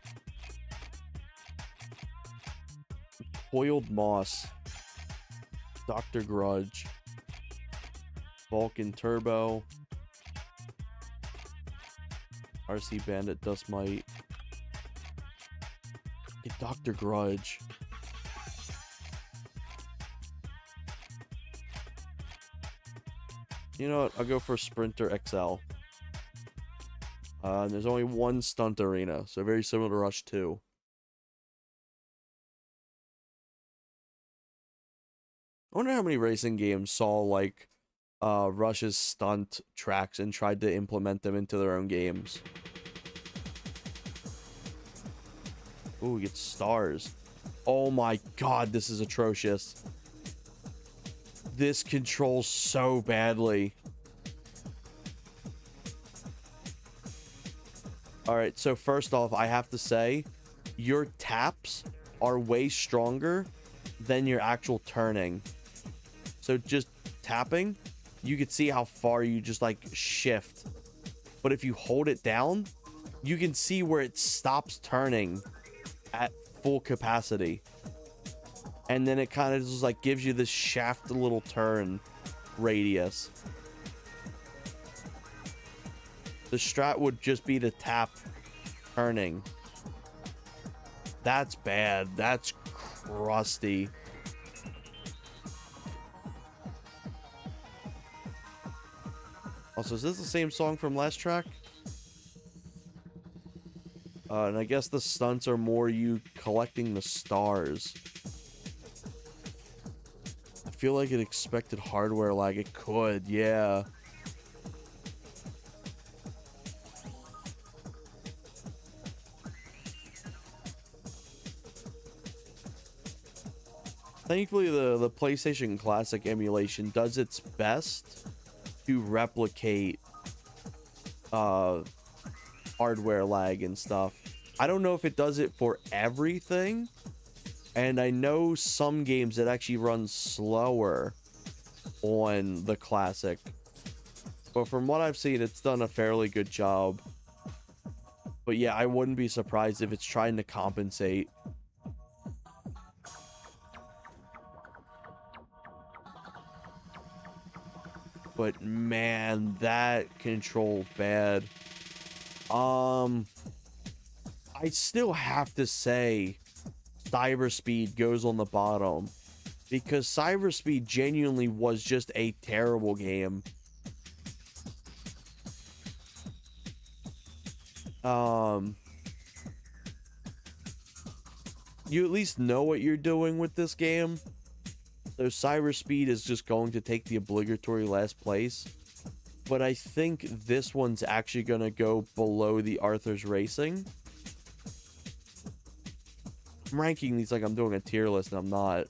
Coiled Moss. Dr. Grudge. Vulcan Turbo. RC Bandit Dust Mite. Get Dr. Grudge. You know what? I'll go for Sprinter XL. And there's only one stunt arena, so very similar to Rush 2. I wonder how many racing games saw, like, Rush's stunt tracks and tried to implement them into their own games. Ooh, we get stars. Oh my god, this is atrocious. This controls so badly. Alright, so first off, I have to say, your taps are way stronger than your actual turning. So just tapping, you can see how far you just like shift. But if you hold it down, you can see where it stops turning at full capacity. And then it kind of just like gives you this shaft little turn radius. The strat would just be to tap turning. That's bad. That's crusty. Also, is this the same song from last track? And I guess the stunts are more you collecting the stars. I feel like it expected hardware lag. It could, yeah. Thankfully, the PlayStation Classic emulation does its best to replicate hardware lag and stuff. I don't know if it does it for everything, and I know some games it actually runs slower on the Classic, but from what I've seen, it's done a fairly good job. But yeah, I wouldn't be surprised if it's trying to compensate. But man, that controls bad. I still have to say Cyberspeed goes on the bottom, because Cyberspeed genuinely was just a terrible game. You at least know what you're doing with this game. So Cyberspeed is just going to take the obligatory last place. But I think this one's actually going to go below the Arthur's Racing. I'm ranking these like I'm doing a tier list, and I'm not.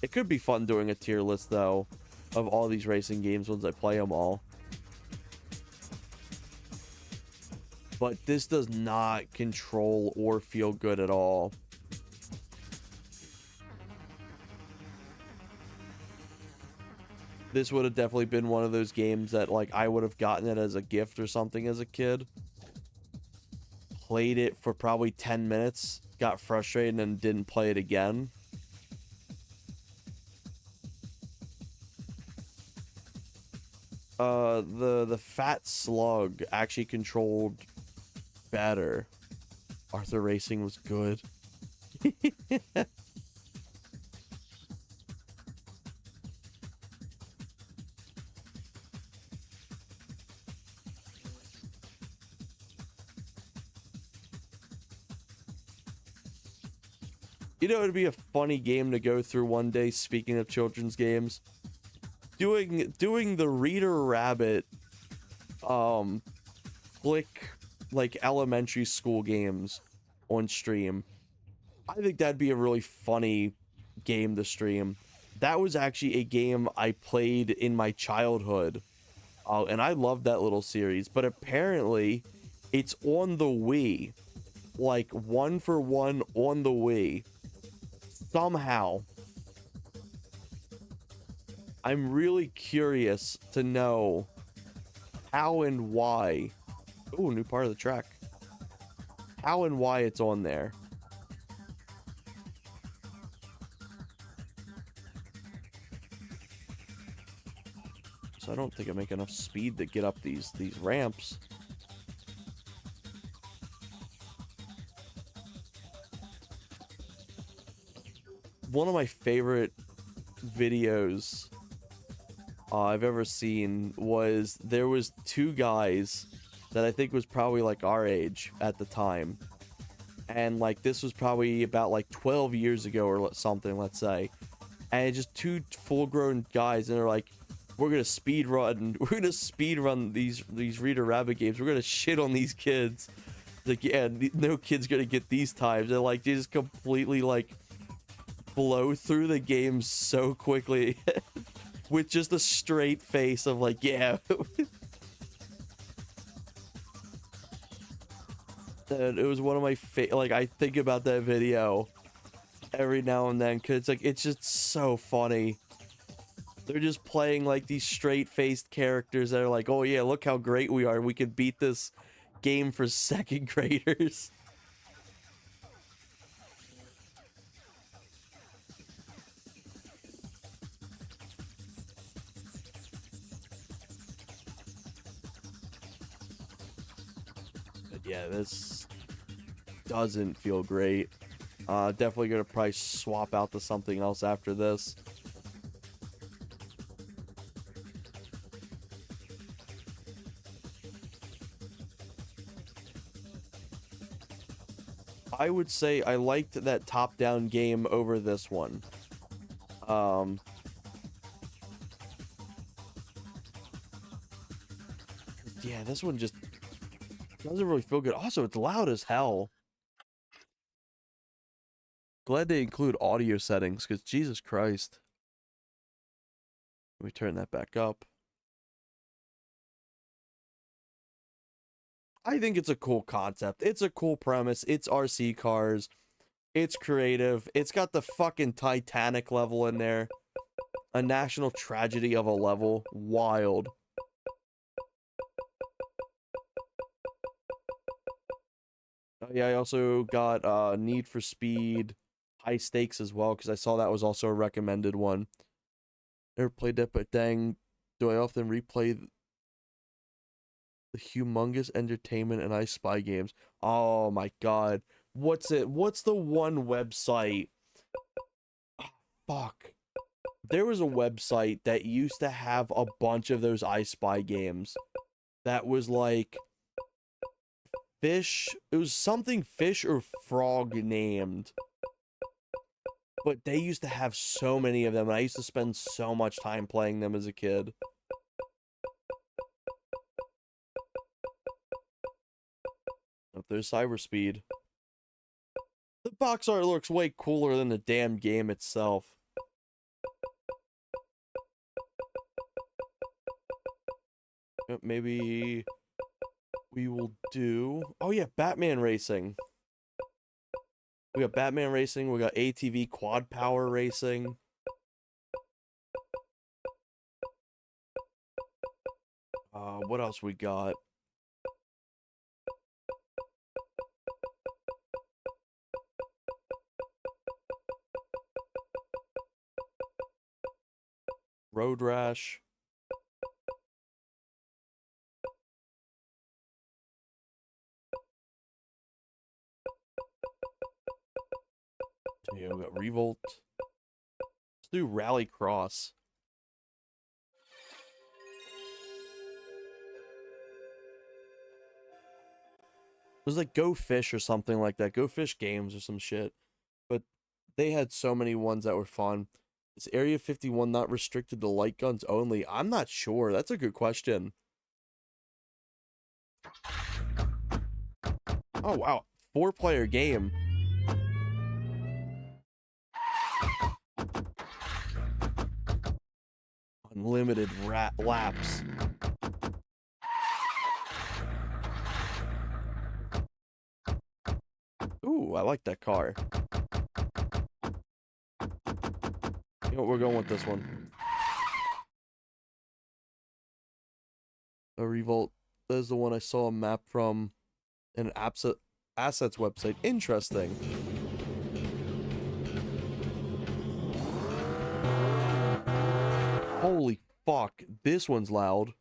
It could be fun doing a tier list, though, of all these racing games once I play them all. But this does not control or feel good at all. This would have definitely been one of those games that, like, I would have gotten it as a gift or something as a kid. Played it for probably 10 minutes, got frustrated, and didn't play it again. The fat slug actually controlled better. Arthur Racing was good. You know, it'd be a funny game to go through one day, speaking of children's games. Doing the Reader Rabbit click like elementary school games on stream. I think that'd be a really funny game to stream. That was actually a game I played in my childhood. And I love that little series, but apparently it's on the Wii. Like 1-for-1 on the Wii. Somehow. I'm really curious to know how and why. Oh, new part of the track. How and why it's on there. So I don't think I make enough speed to get up these ramps. One of my favorite videos I've ever seen was there was two guys that I think was probably like our age at the time, and like this was probably about like 12 years ago or something, let's say, and it's just two full-grown guys, and they're like, we're gonna speed run these Reader Rabbit games, we're gonna shit on these kids. Like, yeah, no kid's gonna get these times. And like they just completely like blow through the game so quickly with just a straight face of like, yeah. And it was one of my like, I think about that video every now and then because it's just so funny. They're just playing like these straight-faced characters that are like, oh yeah, look how great we are, we could beat this game for second graders. But yeah, this doesn't feel great. Definitely gonna probably swap out to something else after this. I would say I liked that top-down game over this one. Yeah, this one just doesn't really feel good. Also, it's loud as hell. Glad they include audio settings, because Jesus Christ. Let me turn that back up. I think it's a cool concept. It's a cool premise. It's RC cars. It's creative. It's got the fucking Titanic level in there. A national tragedy of a level. Wild. Yeah, I also got Need for Speed High Stakes as well, because I saw that was also a recommended one. Never played that, but dang, do I often replay the humongous entertainment and I Spy games. Oh my god. What's the one website? Oh, fuck. There was a website that used to have a bunch of those I Spy games. That was like fish. It was something fish or frog named. But they used to have so many of them, and I used to spend so much time playing them as a kid. If there's cyber speed. The box art looks way cooler than the damn game itself. Maybe we will do... Oh yeah, Batman Racing. We got Batman Racing, we got ATV Quad Power Racing. What else we got? Road Rash. Yeah, we got Revolt. Let's do Rally Cross. It was like Go Fish or something like that. Go Fish Games or some shit. But they had so many ones that were fun. Is Area 51 not restricted to light guns only? I'm not sure. That's a good question. Oh, wow. 4-player game. Unlimited laps. Ooh, I like that car. You know what, we're going with this one. A Revolt. That is the one I saw a map from an assets website. Interesting. Holy fuck. This one's loud.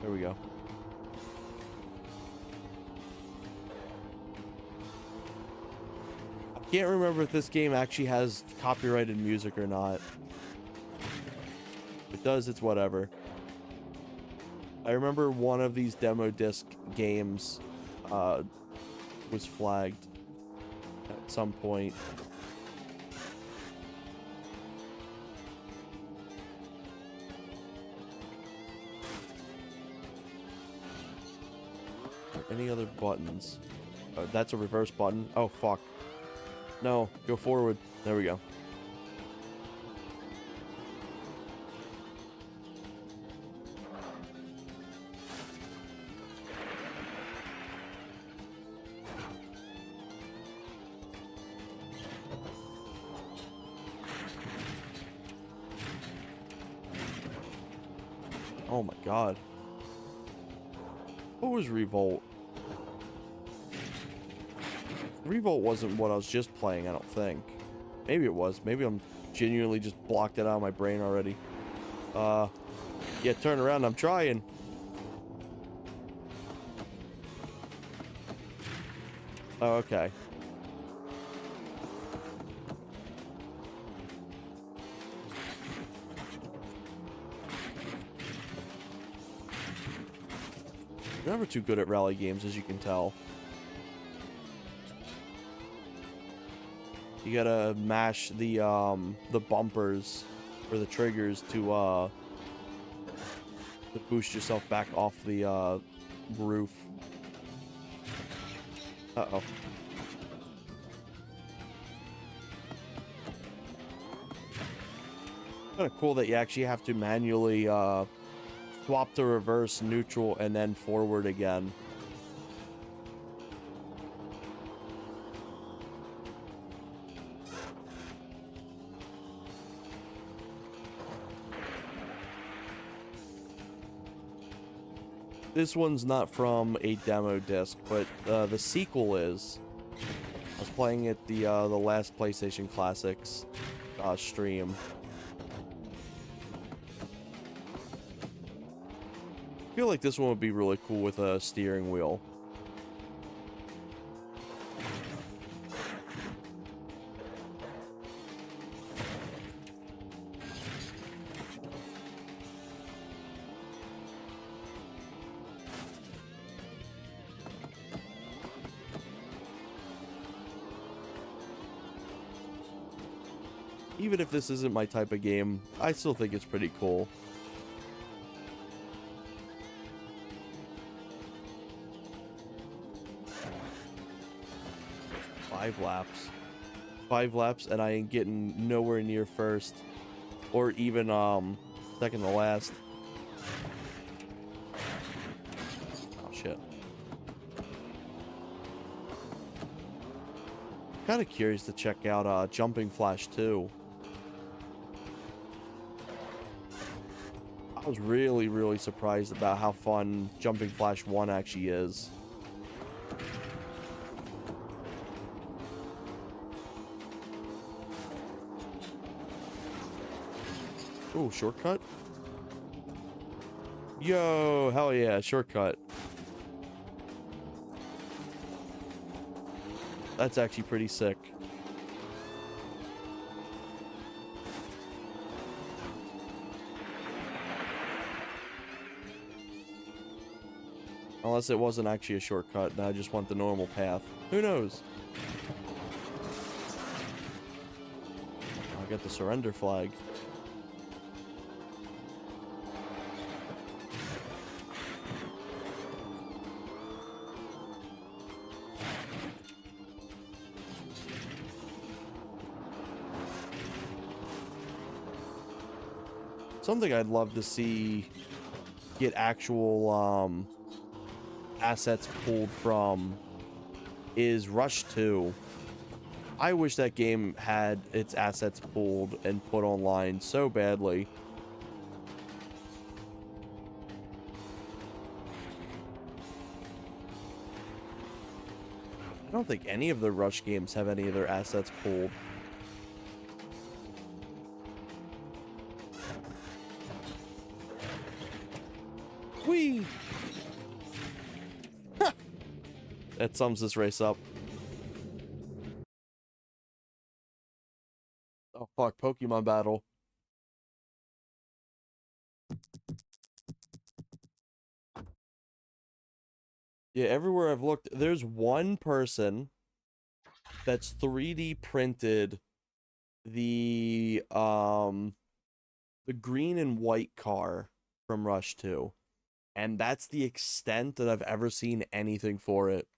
There we go. I can't remember if this game actually has copyrighted music or not. If it does, it's whatever. I remember one of these demo disc games was flagged at some point. Any other buttons? That's a reverse button. Oh, fuck. No, go forward. There we go. Oh my god. What was Revolt? Revolt wasn't what I was just playing, I don't think. Maybe it was. Maybe I'm genuinely just blocked it out of my brain already. Yeah, turn around, I'm trying. Oh, okay. I'm never too good at rally games, as you can tell. You gotta mash the bumpers or the triggers to boost yourself back off the roof. Uh-oh. Kind of cool that you actually have to manually swap to reverse, neutral, and then forward again. This one's not from a demo disc, but the sequel is. I was playing it the last PlayStation Classics stream. I feel like this one would be really cool with a steering wheel. Even if this isn't my type of game, I still think it's pretty cool. Five laps, and I ain't getting nowhere near first, or even second to last. Oh shit! Kind of curious to check out Jumping Flash 2. I was really surprised about how fun Jumping Flash 1 actually is. Oh, shortcut? Yo, hell yeah, shortcut. That's actually pretty sick. Unless it wasn't actually a shortcut and I just want the normal path. Who knows? I got the surrender flag. Something I'd love to see get actual assets pulled from is Rush 2. I wish that game had its assets pulled and put online so badly. I don't think any of the Rush games have any of their assets pulled. Whee! That sums this race up. Oh fuck, Pokemon battle. Yeah, everywhere I've looked, there's one person that's 3D printed the green and white car from Rush 2. And that's the extent that I've ever seen anything for it.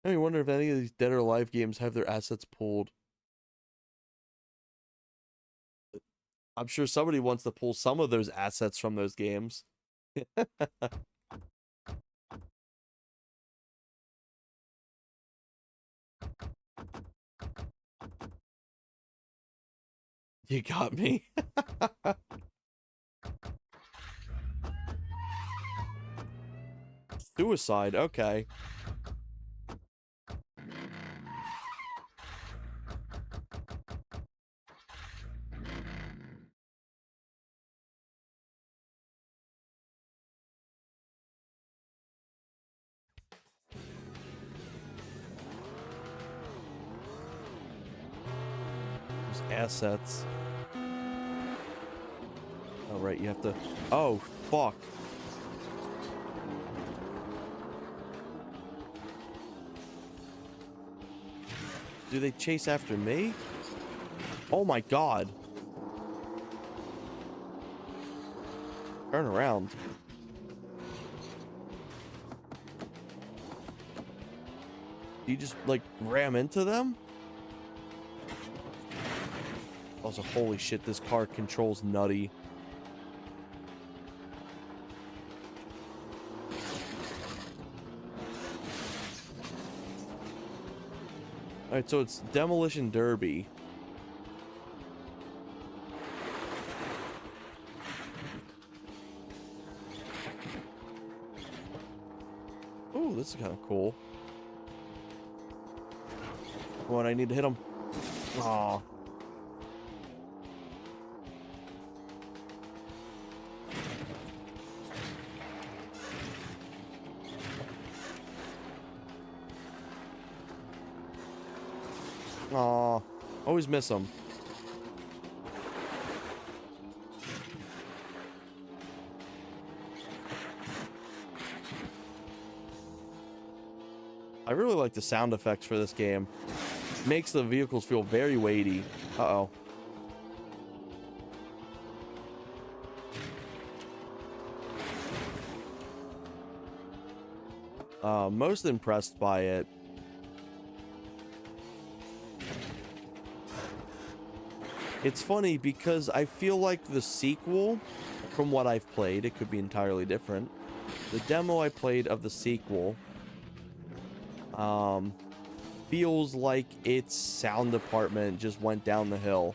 I wonder if any of these Dead or Alive games have their assets pulled. I'm sure somebody wants to pull some of those assets from those games. You got me. Suicide, okay. There's assets. Oh, right, you have to... Oh, fuck. Do they chase after me? Oh my god. Turn around. Do you just, like, ram into them? Also, holy shit, this car controls nutty. Alright, so it's Demolition Derby. Ooh, this is kind of cool. Come on, I need to hit him. Aw. Aw. Always miss him. I really like the sound effects for this game. Makes the vehicles feel very weighty. Uh-oh. Most impressed by it. It's funny because I feel like the sequel, from what I've played, it could be entirely different. The demo I played of the sequel, feels like its sound department just went down the hill.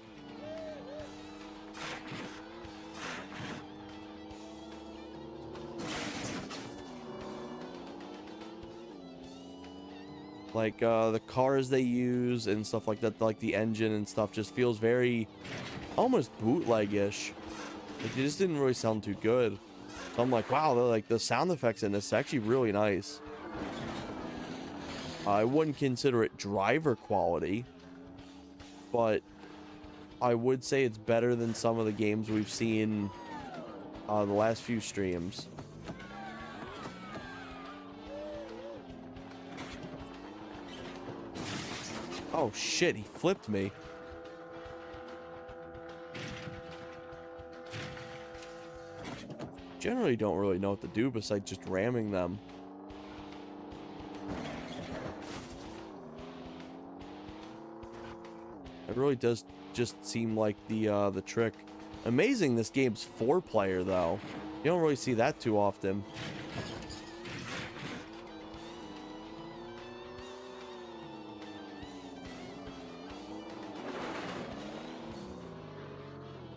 Like, the cars they use and stuff like that, like the engine and stuff, just feels very, almost bootleg-ish. Like, it just didn't really sound too good. So I'm like, wow, like the sound effects in this is actually really nice. I wouldn't consider it driver quality, but I would say it's better than some of the games we've seen the last few streams. Oh shit, he flipped me. Generally don't really know what to do besides just ramming them. It really does just seem like the trick. Amazing this game's 4-player though. You don't really see that too often.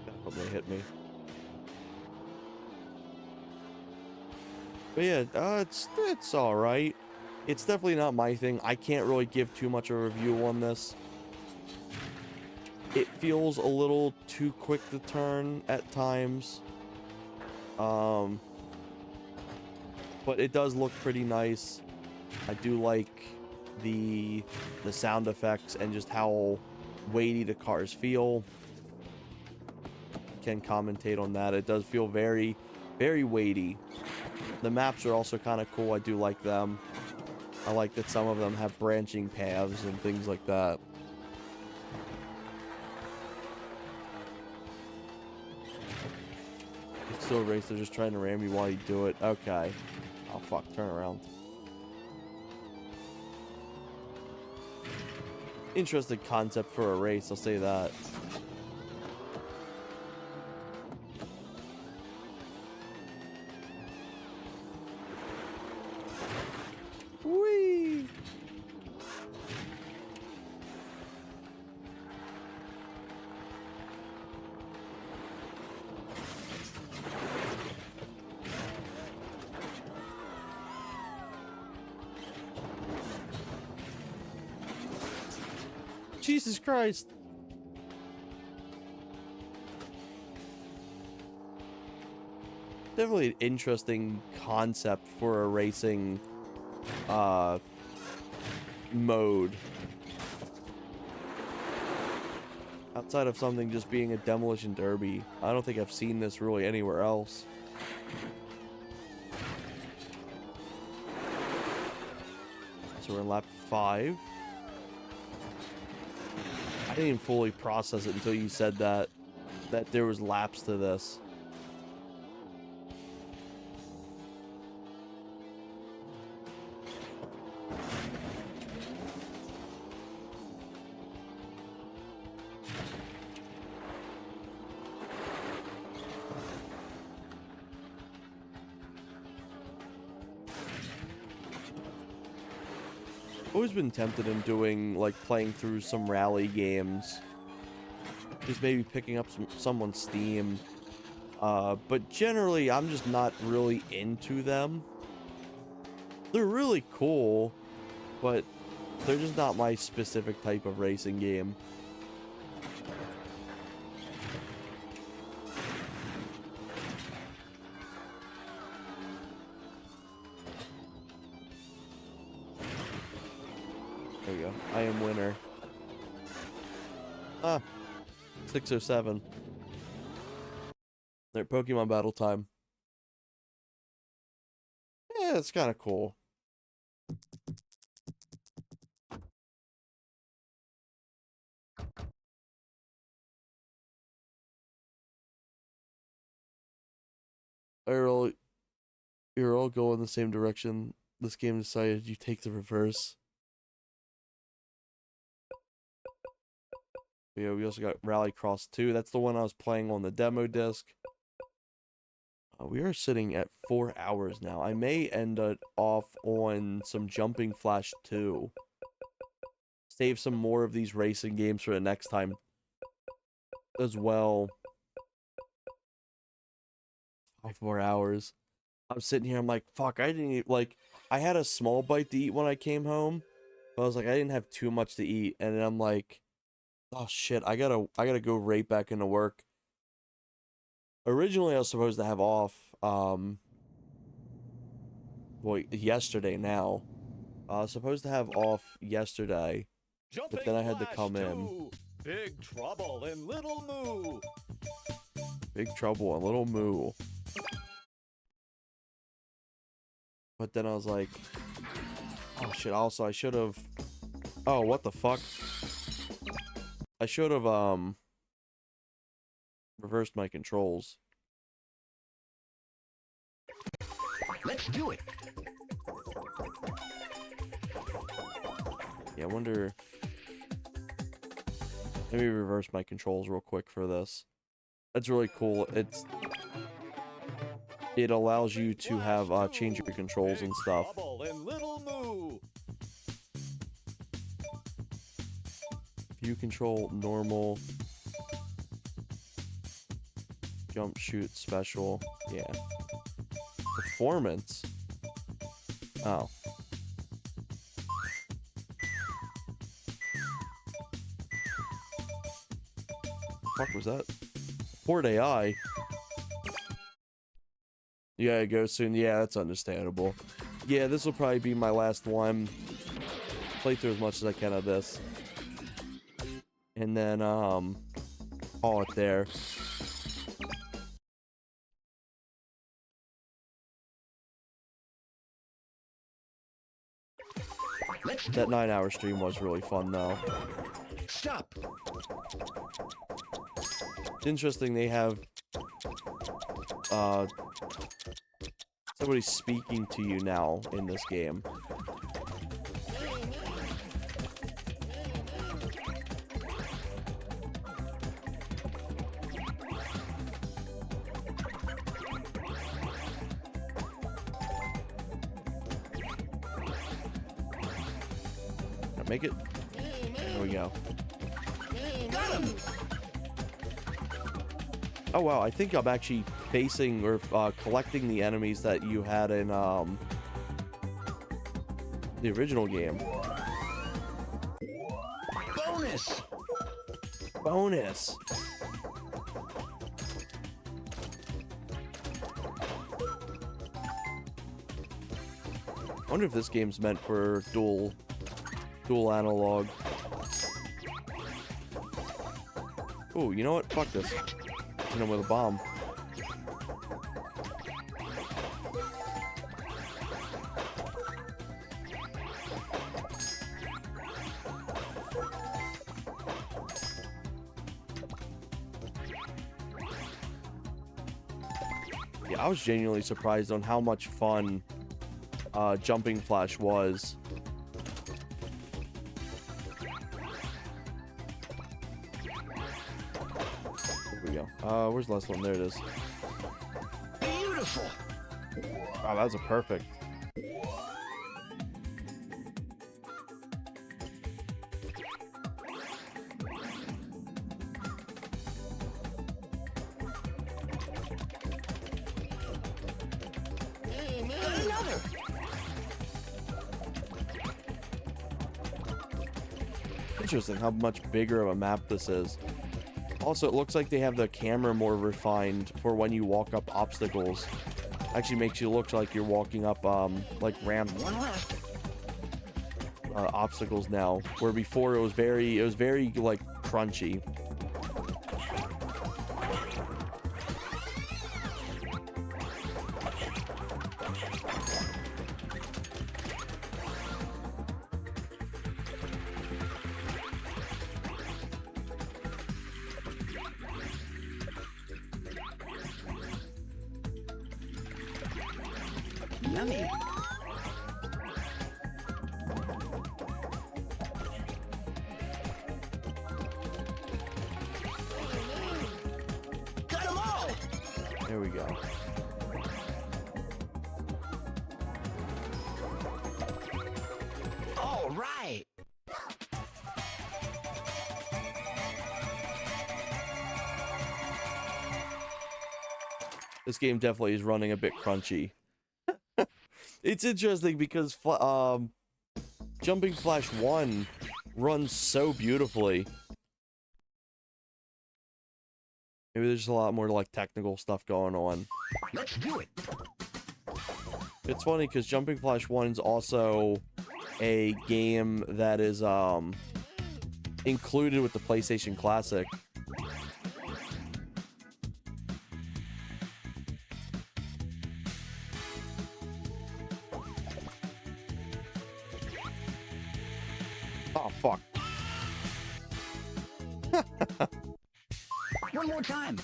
I hope they hit me. But yeah, it's all right. It's definitely not my thing. I can't really give too much of a review on this. It feels a little too quick to turn at times. But it does look pretty nice. I do like the sound effects and just how weighty the cars feel. Can commentate on that. It does feel very, very weighty. The maps are also kind of cool. I do like them. I like that some of them have branching paths and things like that. It's still a race. They're just trying to ram you while you do it. Okay. Oh, fuck. Turn around. Interesting concept for a race. I'll say that. Whee! Jesus Christ. Definitely an interesting concept for a racing mode. Outside of something just being a demolition derby, I don't think I've seen this really anywhere else. So we're in lap 5. I didn't even fully process it until you said that there was laps to this. Always been tempted in doing, like, playing through some rally games. Just maybe picking up some on Steam. But generally, I'm just not really into them. They're really cool, but they're just not my specific type of racing game. There we go. I am winner. Ah, 607. Alright, Pokemon battle time. Yeah, it's kind of cool. You're all going the same direction. This game decided you take the reverse. Yeah, we also got Rallycross 2. That's the one I was playing on the demo disc. We are sitting at 4 hours now. I may end it off on some Jumping Flash 2. Save some more of these racing games for the next time as well. 5 more hours. I'm sitting here, I'm like, fuck, I didn't eat, like, I had a small bite to eat when I came home. But I was like, I didn't have too much to eat. And then I'm like, oh shit, I gotta go right back into work. Originally, I was supposed to have off, well, yesterday now. I was supposed to have off yesterday, but then I had to come in. Big Trouble in Little Moo. Big Trouble in Little Moo. But then I was like, oh shit, also I should have, oh, what the fuck? I should have, reversed my controls. Let's do it. Yeah, I wonder, maybe reverse my controls real quick for this. That's really cool. It allows you to have, change your controls and stuff. Trouble in Little Moo. View control, normal, jump, shoot, special, yeah. Performance. Oh. Fuck was that? Port AI. You gotta go soon. Yeah, that's understandable. Yeah, this will probably be my last one. Play through as much as I can of this. And then, call it there. That 9-hour stream was really fun, though. Stop. It's interesting they have, somebody speaking to you now in this game. Make it. There we go. Got him. Oh wow, I think I'm actually facing or collecting the enemies that you had in the original game. Bonus. Bonus. I wonder if this game's meant for dual analog. Oh, you know what? Fuck this. Hit him with a bomb. Yeah, I was genuinely surprised on how much fun Jumping Flash was. Where's the last one? There it is. Beautiful. Wow, that was a perfect. Another. Interesting how much bigger of a map this is. Also, it looks like they have the camera more refined for when you walk up obstacles. Actually makes you look like you're walking up, like ramp obstacles now. Where before it was very, like, crunchy. Yummy. Got 'em all. There we go. All right. This game definitely is running a bit crunchy. It's interesting because Jumping Flash 1 runs so beautifully. Maybe there's just a lot more like technical stuff going on. Let's do it. It's funny because Jumping Flash 1 is also a game that is included with the PlayStation Classic. Oh, fuck. One more time.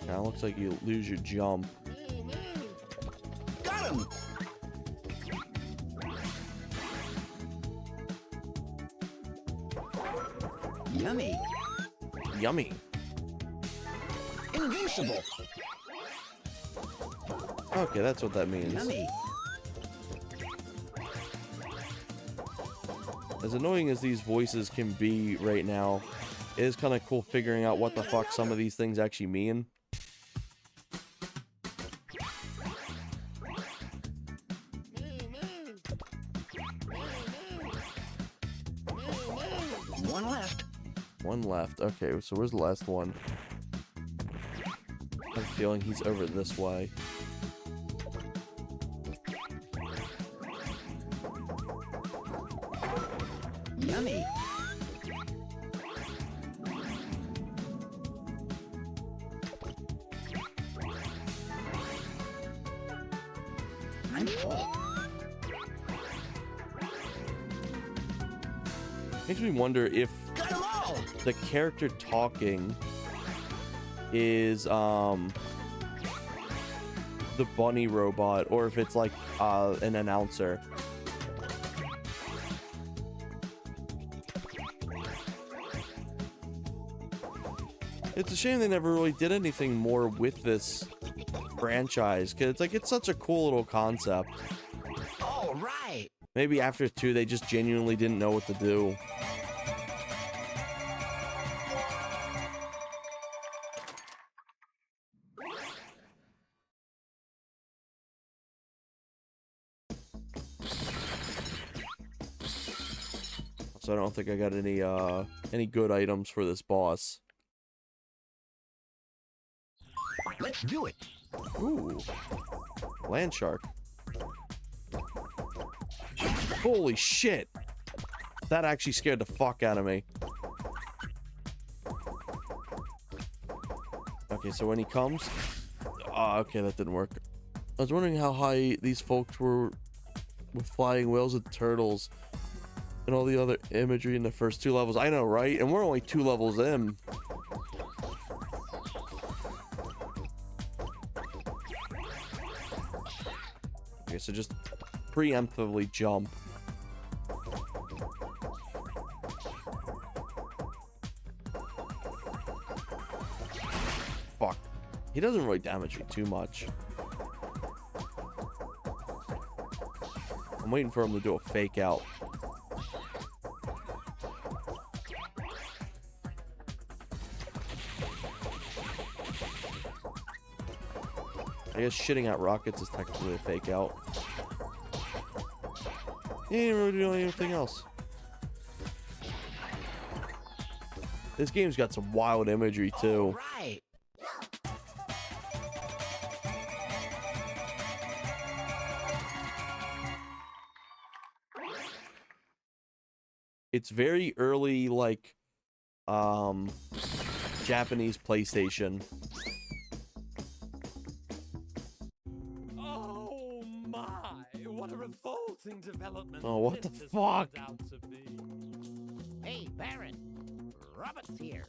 Now it looks like you lose your jump. Got him. Yummy. Yummy. Invincible. Okay, that's what that means. Yummy. As annoying as these voices can be right now, it is kind of cool figuring out what the fuck some of these things actually mean. One left. One left. Okay, so where's the last one? I have a feeling he's over this way. Yummy. I'm full. Makes me wonder if Got 'em all. the character talking is the bunny robot or if it's like an announcer. It's a shame they never really did anything more with this franchise because it's like it's such a cool little concept. All right. Maybe after 2 they just genuinely didn't know what to do. So I don't think I got any good items for this boss. Let's do it. Ooh. Land shark. Holy shit. That actually scared the fuck out of me. Okay, so when he comes... okay, that didn't work. I was wondering how high these folks were with flying whales and turtles and all the other imagery in the first 2 levels. I know, right? And we're only 2 levels in. Okay, so just preemptively jump. Fuck. He doesn't really damage me too much. I'm waiting for him to do a fake out. I guess shitting out rockets is technically a fake out. He didn't really do anything else. This game's got some wild imagery too. All right. It's very early, like, Japanese PlayStation. Oh my! What a revolting development. Oh, what the this has fuck? turned out to be. Hey, Baron. Robert's here.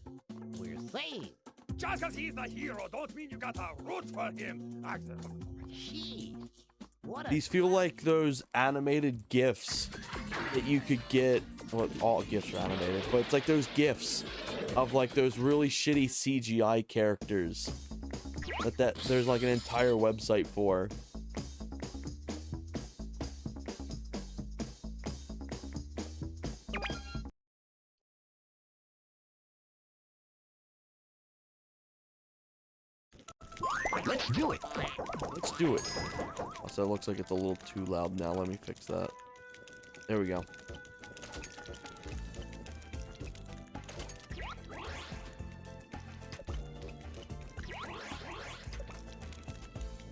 We're saved. Just because he's the hero, don't mean you gotta root for him. Jeez. What a These feel like those animated GIFs that you could get. Well, all GIFs are animated, but it's like those GIFs of like those really shitty CGI characters that there's like an entire website for. do it. Let's do it. Also, it looks like it's a little too loud now. Let me fix that. There we go.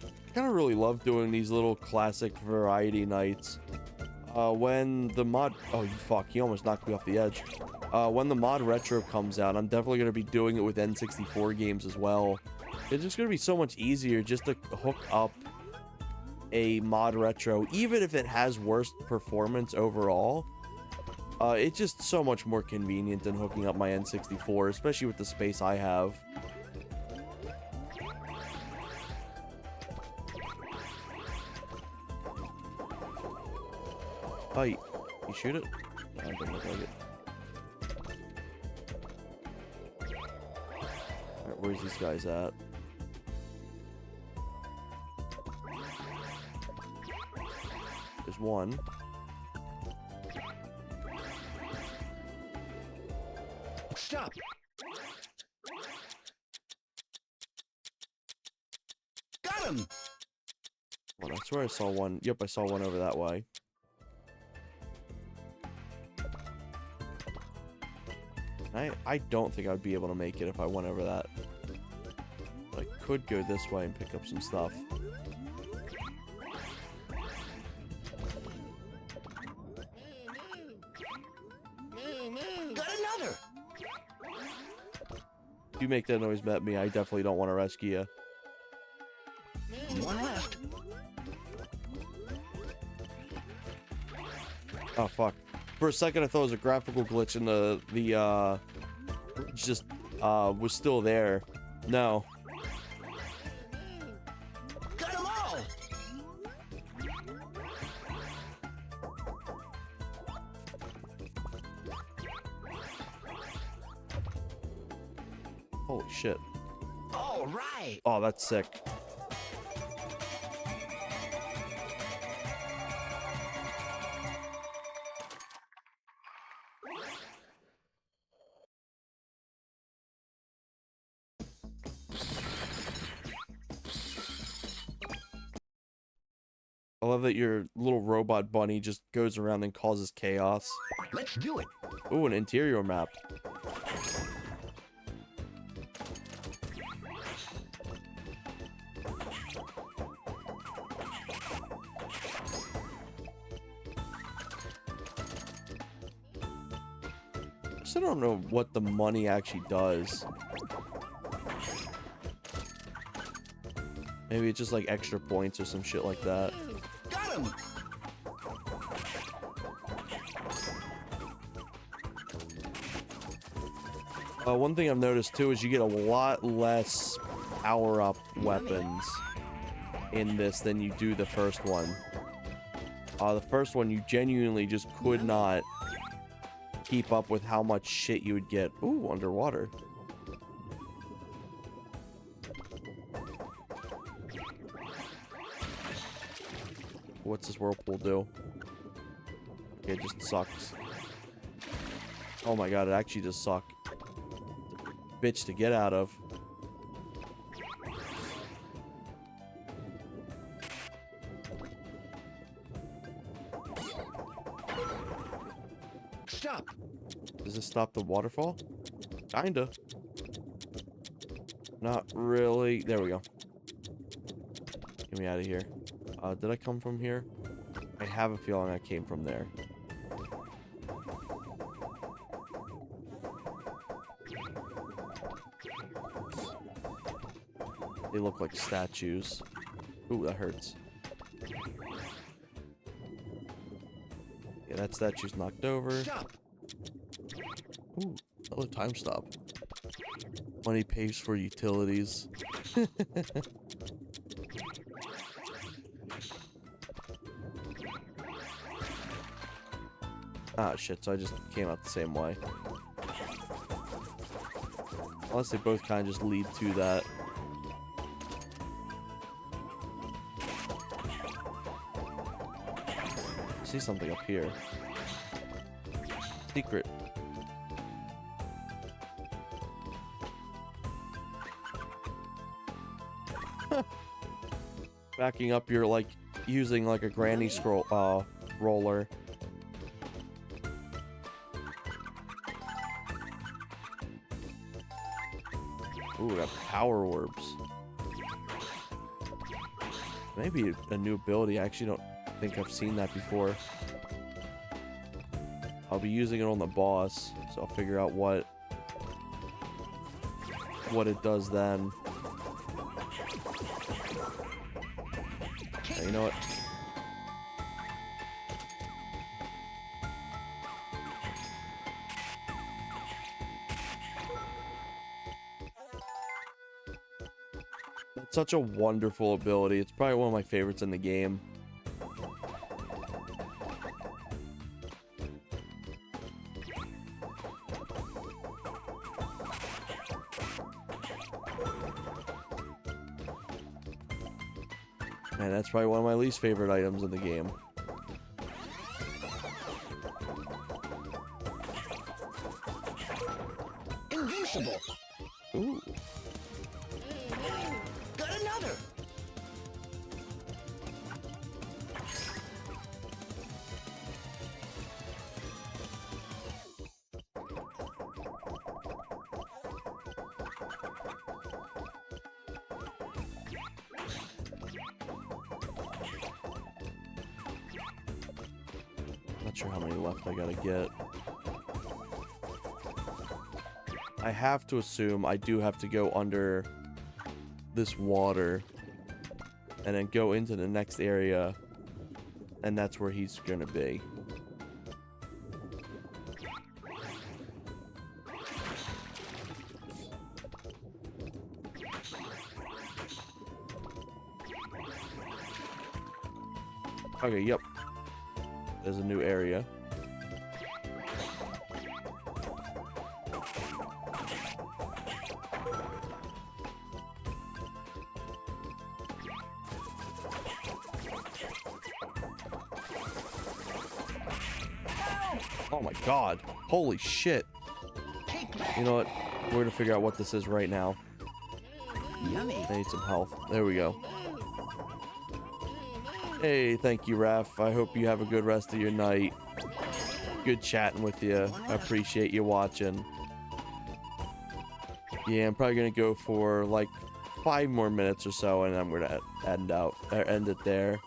I kind of really love doing these little classic variety nights. When the mod... Oh, you fuck. He almost knocked me off the edge. When the mod retro comes out, I'm definitely going to be doing it with N64 games as well. It's just going to be so much easier just to hook up a mod retro, even if it has worse performance overall. It's just so much more convenient than hooking up my N64, especially with the space I have. Oh, you shoot it? No, it doesn't look like it. Alright, where's these guys at? There's one. Stop. Got him. Well, I swear I saw one. Yep, I saw one over that way. I don't think I'd be able to make it if I went over that. I could go this way and pick up some stuff. Got another. If you make that noise at me, I definitely don't want to rescue you. One left. Oh, fuck. For a second, I thought it was a graphical glitch and the just, was still there. No. Got them all. Holy shit. All right. Oh, that's sick. I love that your little robot bunny just goes around and causes chaos. Let's do it. Ooh, an interior map. I still don't know what the money actually does. Maybe it's just like extra points or some shit like that. Got him. One thing I've noticed too is you get a lot less power-up weapons in this than you do the first one. The first one you genuinely just could not keep up with how much shit you would get. Ooh, underwater. What's this whirlpool do? Okay, it just sucks. Oh my god, it actually just sucks. Bitch to get out of. Stop. Does this stop the waterfall? Kinda. Not really. There we go. Get me out of here. Did I come from here? I have a feeling I came from there. They look like statues. Ooh, that hurts. Yeah, that statue's knocked over. Stop. Ooh, another time stop. Money pays for utilities. Ah, shit, so I just came out the same way. Unless they both kind of just lead to that. I see something up here. Secret. Backing up, you're like using like a granny scroll roller. Ooh, got power orbs. Maybe a new ability. I actually don't think I've seen that before. I'll be using it on the boss, so I'll figure out what it does then. You know what? That's such a wonderful ability. It's probably one of my favorites in the game. And that's probably one of my least favorite items in the game. Invincible. Ooh. Got another. Not sure how many left I gotta get. I have to assume I do have to go under this water and then go into the next area, and that's where he's gonna be. Okay, yep. There's a new area. Oh my god. Holy shit. You know what? We're gonna figure out what this is right now. Yummy. I need some health. There we go. Hey, thank you, Raph. I hope you have a good rest of your night. Good chatting with you. I appreciate you watching. Yeah, I'm probably gonna go for like 5 more minutes or so, and I'm gonna end it there.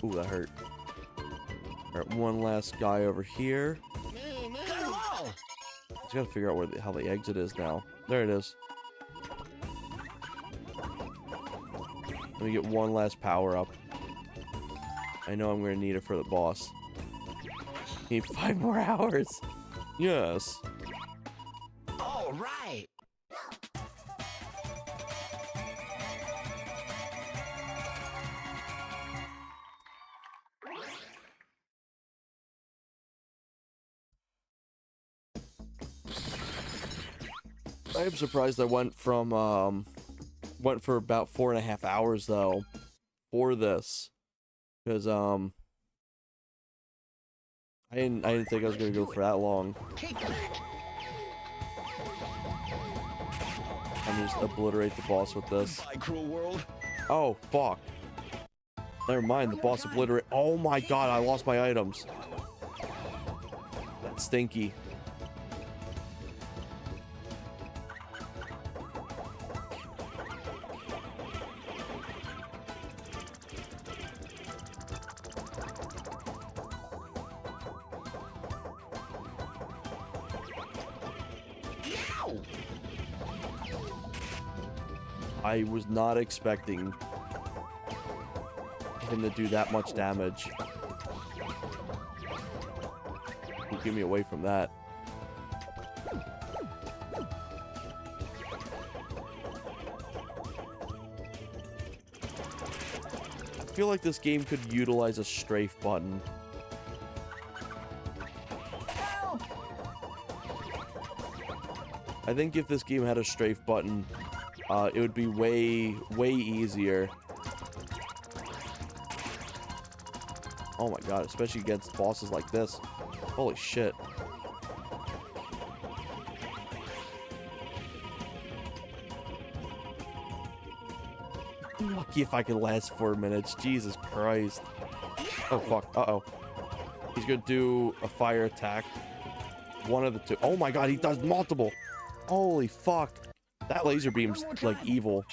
Ooh, that hurt. Alright, one last guy over here. Got 'em all. Just gotta figure out how the exit is now. There it is. Let me get one last power up. I know I'm gonna need it for the boss. Need 5 more hours. Yes. All right. I am surprised I went for about 4.5 hours though for this, because I didn't think I was gonna go for that long. Take that. I'm gonna just obliterate the boss with this. Bye, cruel world. Oh fuck. Never mind, the boss obliterate. Oh my god, I lost my items. That's stinky. I was not expecting him to do that much damage. Get me away from that. I feel like this game could utilize a strafe button. I think if this game had a strafe button, it would be way easier. Oh my god, especially against bosses like this. Holy shit. Lucky if I can last 4 minutes. Jesus Christ. Oh, fuck. Uh-oh. He's gonna do a fire attack. One of the two. Oh my god, he does multiple. Holy fuck. That laser beam's, like, evil.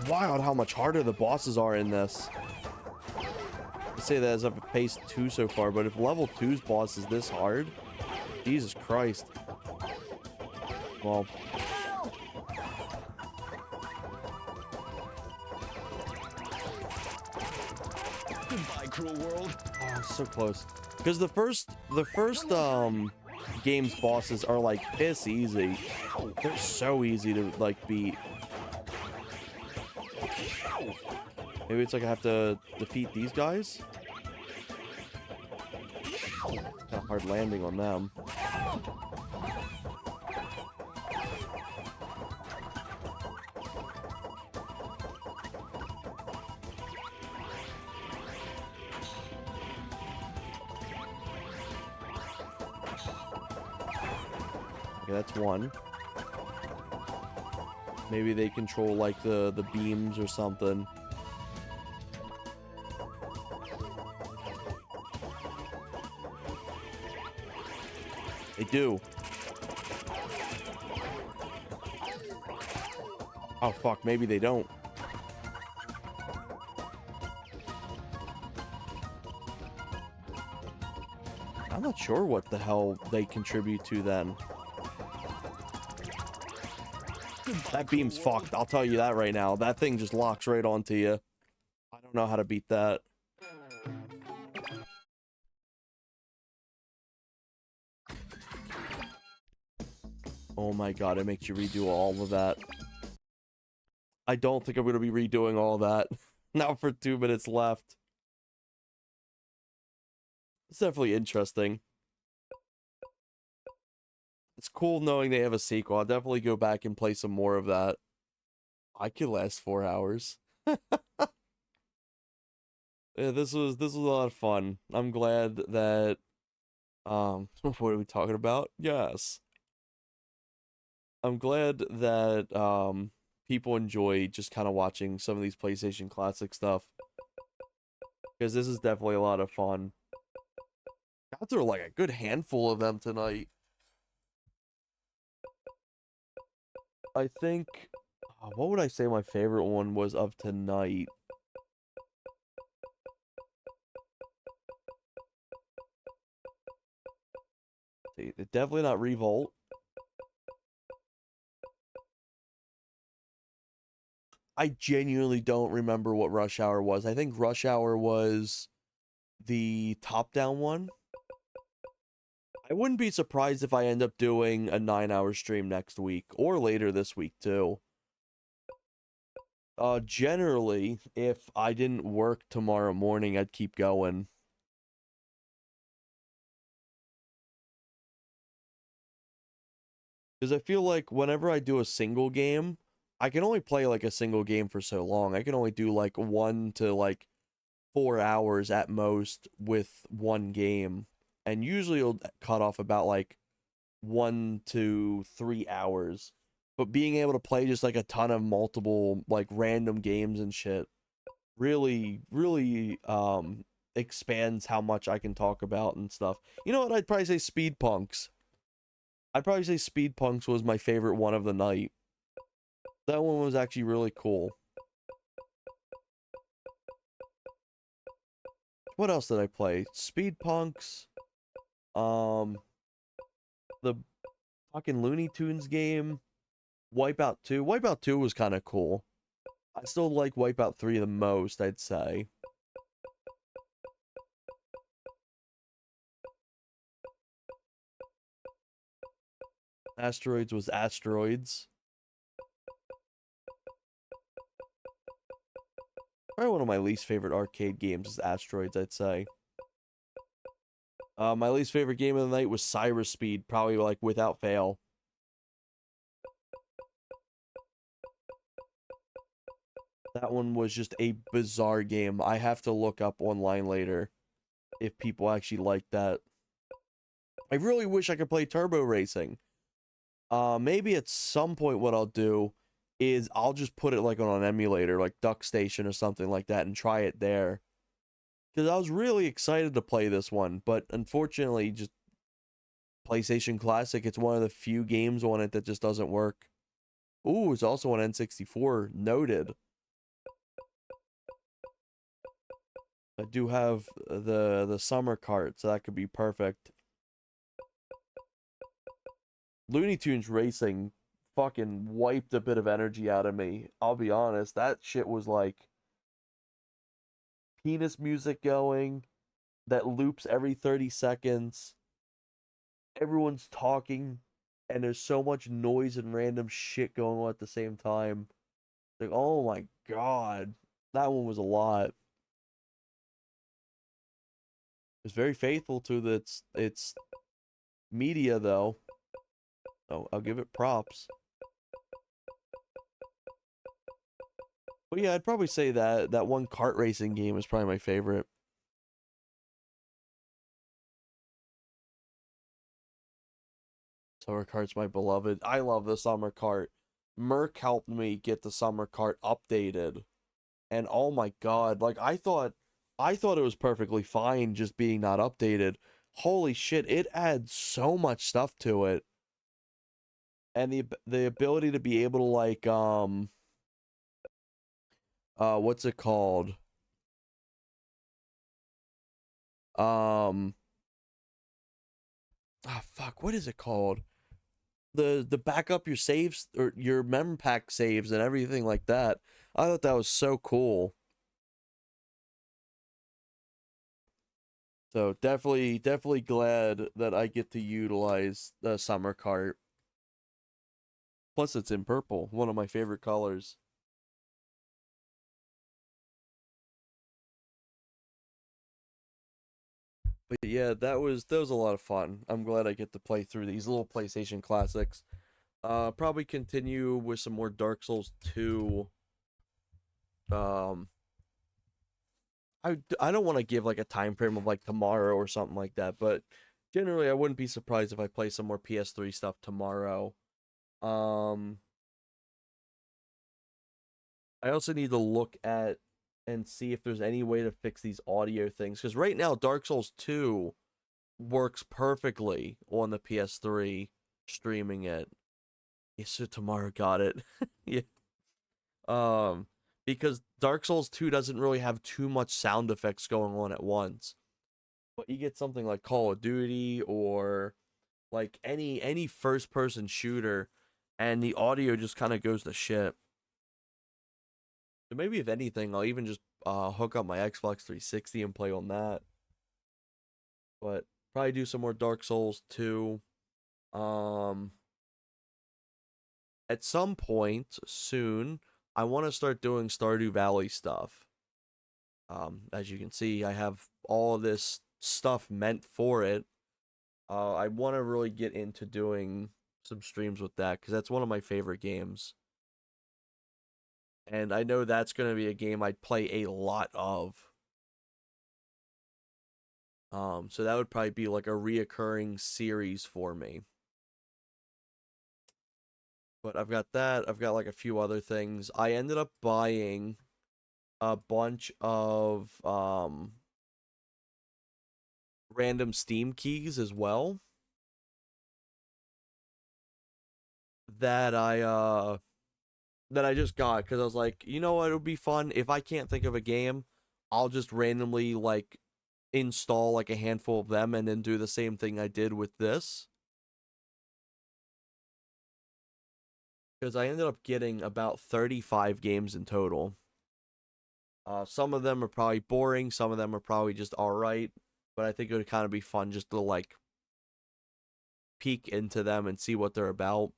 Wild how much harder the bosses are in this. I say that as I've paced 2 so far, but if level 2's boss is this hard, Jesus Christ. Well, Goodbye, cruel world. oh, so close. Because the first game's bosses are like piss easy. They're so easy to like beat. Maybe it's like I have to defeat these guys. Kind of hard landing on them. Okay, that's one. Maybe they control like the beams or something. They do. Oh fuck, maybe they don't. I'm not sure what the hell they contribute to then. That beam's fucked, I'll tell you that right now. That thing just locks right onto you. I don't know how to beat that. Oh my god, it makes you redo all of that. I don't think I'm going to be redoing all that. Now for 2 minutes left. It's definitely interesting. It's cool knowing they have a sequel. I'll definitely go back and play some more of that. I could last 4 hours. Yeah, this was a lot of fun. I'm glad that what are we talking about? Yes. I'm glad that people enjoy just kind of watching some of these PlayStation Classic stuff. Because this is definitely a lot of fun. Got through like a good handful of them tonight. I think, what would I say my favorite one was of tonight? See, definitely not Revolt. I genuinely don't remember what Rush Hour was. I think Rush Hour was the top-down one. I wouldn't be surprised if I end up doing a 9-hour stream next week, or later this week, too. Generally, if I didn't work tomorrow morning, I'd keep going. Because I feel like whenever I do a single game, I can only play like a single game for so long. I can only do like 1 to like 4 hours at most with one game. And usually it'll cut off about like 1 to 3 hours. But being able to play just like a ton of multiple like random games and shit really expands how much I can talk about and stuff. You know what? I'd probably say Speed Punks. I'd probably say Speed Punks was my favorite one of the night. That one was actually really cool. What else did I play? Speed Punks. The fucking Looney Tunes game. Wipeout 2. Wipeout 2 was kind of cool. I still like Wipeout 3 the most, I'd say. Asteroids was Asteroids. Probably one of my least favorite arcade games is Asteroids, I'd say. My least favorite game of the night was Cyrus Speed, probably like without fail. That one was just a bizarre game. I have to look up online later if people actually like that. I really wish I could play turbo racing. Maybe at some point what I'll do is I'll just put it like on an emulator, like Duck Station or something like that, and try it there. Because I was really excited to play this one, but unfortunately, just PlayStation Classic, it's one of the few games on it that just doesn't work. Ooh, it's also on N64. Noted. I do have the summer cart, so that could be perfect. Looney Tunes Racing fucking wiped a bit of energy out of me. I'll be honest, that shit was like penis music going that loops every 30 seconds. Everyone's talking, and there's so much noise and random shit going on at the same time. Like, oh my god, that one was a lot. It's very faithful to its media though. So I'll give it props. But yeah, I'd probably say that one kart racing game is probably my favorite. Summer Kart's my beloved. I love the Summer Kart. Merc helped me get the Summer Kart updated. And oh my god, like I thought it was perfectly fine just being not updated. Holy shit, it adds so much stuff to it. And the ability to be able to like what's it called? Um fuck, what is it called? The backup your saves or your mem pack saves and everything like that. I thought that was so cool. So definitely glad that I get to utilize the summer cart. Plus it's in purple, one of my favorite colors. But yeah, that was a lot of fun. I'm glad I get to play through these little PlayStation classics. Probably continue with some more Dark Souls 2. Um I don't want to give like a time frame of like tomorrow or something like that, but generally I wouldn't be surprised if I play some more PS3 stuff tomorrow. Um I also need to look at and see if there's any way to fix these audio things cuz right now Dark Souls 2 works perfectly on the PS3 streaming it. Yeah, so tomorrow got it. Yeah. Um because Dark Souls 2 doesn't really have too much sound effects going on at once. But you get something like Call of Duty or like any first person shooter and the audio just kind of goes to shit. So maybe if anything I'll even just hook up my Xbox 360 and play on that. But probably do some more Dark Souls 2. Um at some point soon I want to start doing Stardew Valley stuff. As you can see, I have all of this stuff meant for it. I want to really get into doing some streams with that because that's one of my favorite games. And I know that's going to be a game I'd play a lot of. So that would probably be like a reoccurring series for me. But I've got that. I've got like a few other things. I ended up buying a bunch of random Steam keys as well that I just got because I was like, you know what, it would be fun if I can't think of a game, I'll just randomly like install like a handful of them and then do the same thing I did with this. Because I ended up getting about 35 games in total. Some of them are probably boring, some of them are probably just alright, but I think it would kind of be fun just to like peek into them and see what they're about.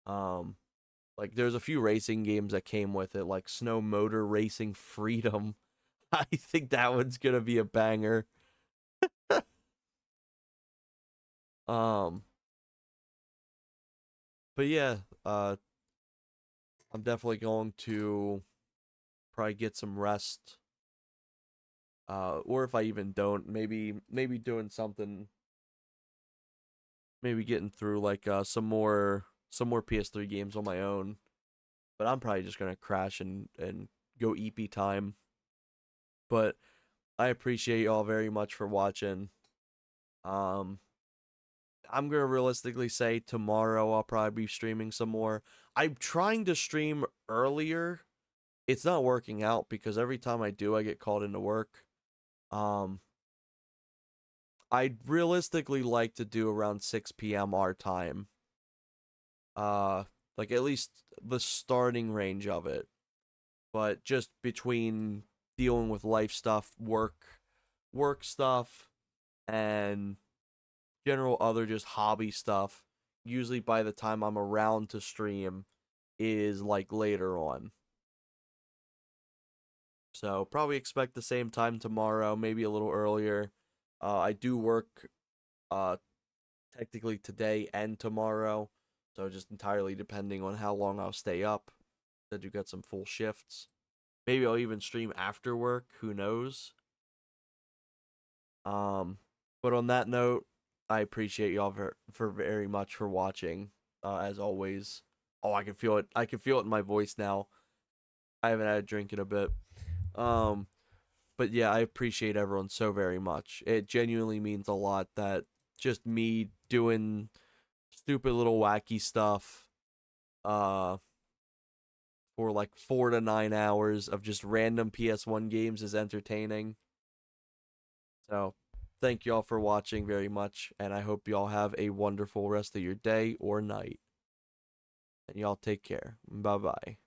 Um, like there's a few racing games that came with it, like Snow Motor Racing Freedom. I think that one's gonna be a banger. Um, but yeah, I'm definitely going to probably get some rest Or if I even don't, maybe doing something, maybe getting through like some more PS3 games on my own. But I'm probably just gonna crash and go EP time. But I appreciate y'all very much for watching. Um, I'm gonna realistically say tomorrow I'll probably be streaming some more. I'm trying to stream earlier. It's not working out because every time I do, I get called into work. Um, I'd realistically like to do around 6 p.m. our time. Like at least the starting range of it. But just between dealing with life stuff, work stuff, and general other just hobby stuff, usually by the time I'm around to stream is like later on. So probably expect the same time tomorrow, maybe a little earlier. I do work uh technically today and tomorrow, so just entirely depending on how long I'll stay up. I do get some full shifts. Maybe I'll even stream after work, who knows? But on that note, I appreciate y'all for very much for watching. As always. Oh, I can feel it. I can feel it in my voice now. I haven't had a drink in a bit. Um, but yeah, I appreciate everyone so very much. It genuinely means a lot that just me doing stupid little wacky stuff for like 4 to 9 hours of just random PS1 games is entertaining. So, thank y'all for watching very much, and I hope y'all have a wonderful rest of your day or night. And y'all take care. Bye bye.